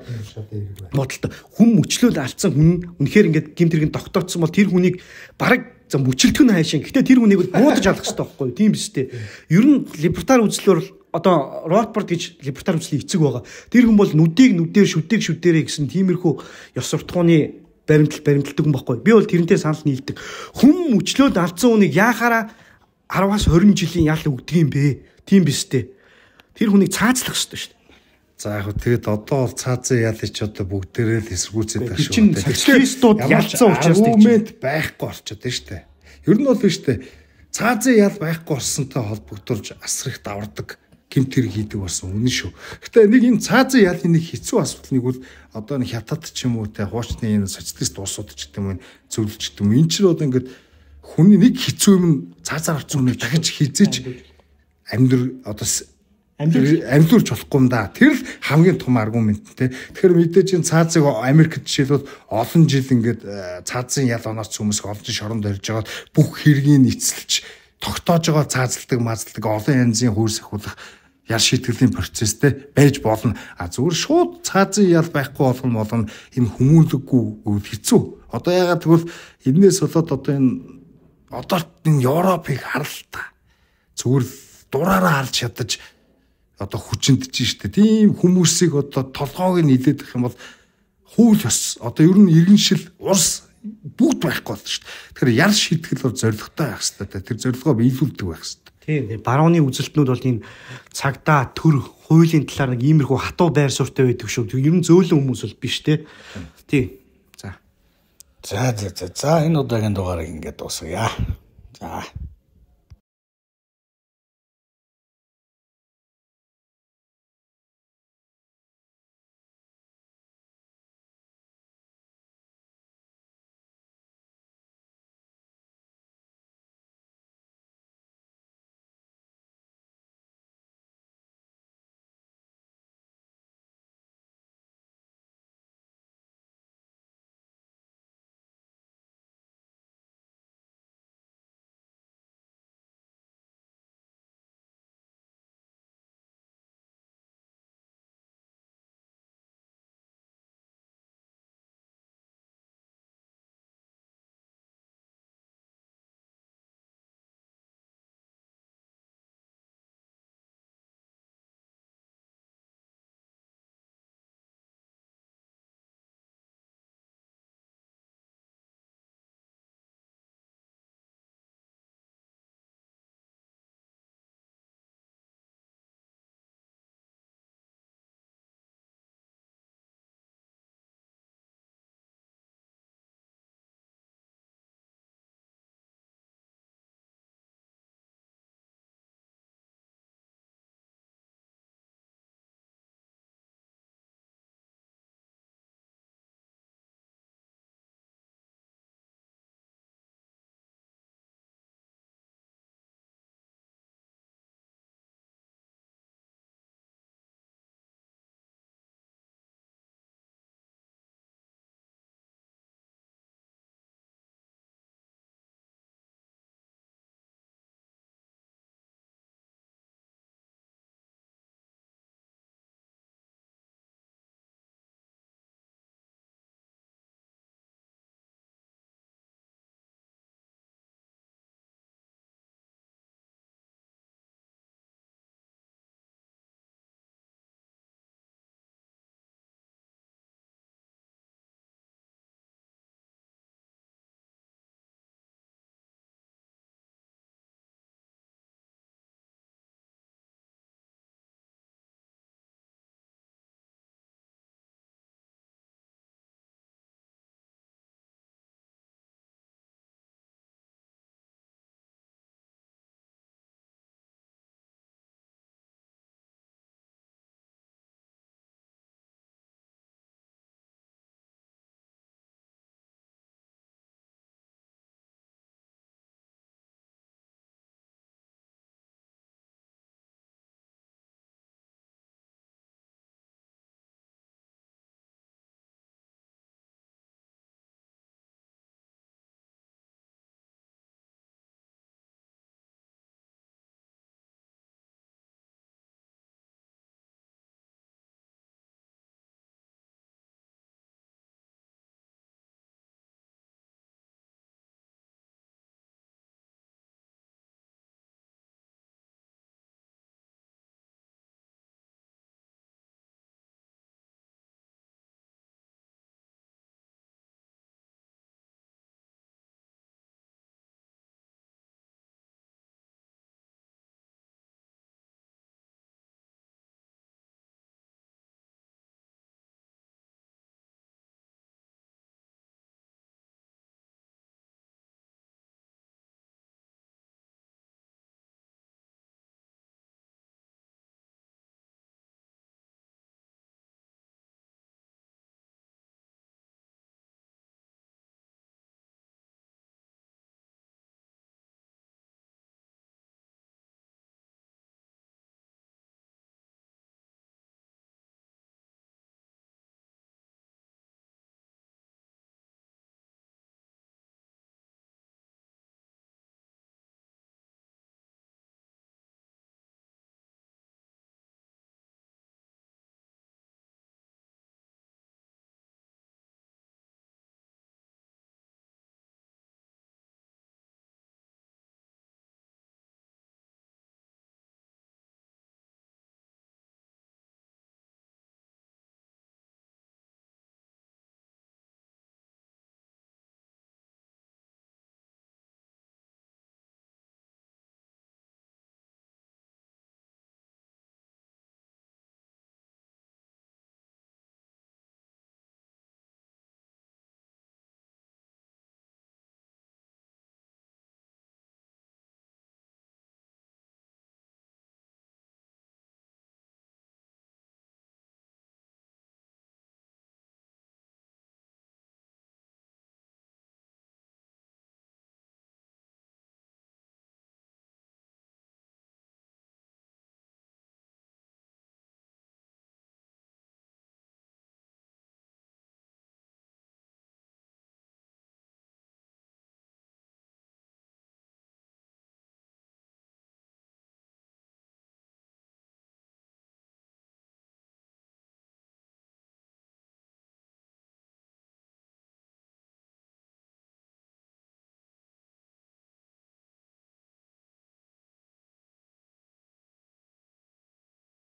бодолтой хүн мөчлөөл алдсан хүн үнэхээр ингээд гэмт хэрэг тогтоцсон бол тэр хүнийг бараг мөчлөлтгөн хайшин. Гэхдээ тэр хүнийг буудаж алах хэрэгтэй байхгүй юу? Тийм биз дээ. Ер нь либертар үзлөөр одоо Ротбард гэж либертар үзлийн эцэг байгаа. Тэр хүн бол нүдийг нүдээр шүдээрээ гэсэн тиймэрхүү ёс суртахууны баримталдаг юм баггүй. Би бол тэрнтэй санал нийлдэг. Хүн мөчлөөд алдсан хүнийг яахаараа 10-аас 20 жилийн ял өгдөг юм бэ? Тийм биз дээ. Тэр хүнийг цаазлах хэрэгтэй шүү дээ. За яг тэгэд одоо бол цаазын ялыг ч одоо бүгдээрээ л эсэргүүцээд байх шүү. Чинь социалистууд ялцсан учраас аргумент байхгүй болчиход байна шүү дээ. Ер нь бол шүү дээ. Цаазын ял байхгүй болсонтой холбогдуулж асар их давардаг гэмт хэрэг хийдэг болсон үнэн шүү. Гэтэ нэг энэ цаазын ялын нэг хэцүү асуудал нэг бол одоо нэг хятад ч юм уу те хуучны энэ социалист улсууд ч гэдэг юм зөвлөж гэдэг юм. Энэ ч одоо ингээд хүний нэг хэцүү юм цаазаар авсан хүнийг дахиж хизээж амьдуулж болохгүй юм да. Тэр л хамгийн том аргумент те. Тэгэхээр мэдээж энэ цаазыг Америкт жишээлбэл олон жил ингээд цаазын ял оноос хүмүүс олон жил шоронд орж байгаа бүх хэргийг эцэлж тогтоож байгаа цаазалдаг олон янзын хөрс ахуулах ял шийтгэлийн процесстэй байж болно. Зүгээр шууд цаазын ял байхгүй болгоно энэ хүмүүнлэггүй хэцүү. Одоо ягаад гэвэл энээс болоод одоо энэ Европыг харал та. Зүгээр дураараа харж ядаж одоо хүчиндж штэ. Тийм хүмүүсийг одоо толгойг нь хилээд их юм бол хууль ёс одоо ер нь иргэншил урс бүгд байхгүй болно штэ. Тэгэхээр яр шийтгэл бол зоригтой байх хэрэгтэй. Тэр зорилгоо биелүүлдэг байх хэрэгтэй. Тийм барууны үзэлтнүүд бол энэ цагдаа төр хуулийн талаар нэг иймэрхүү хатуу байр суурьтай байдаг шүү. Ер нь зөөлөн хүмүүс бол биш те. Тийм. За энэ удаагийн дугаарыг ингээд дуусгая. За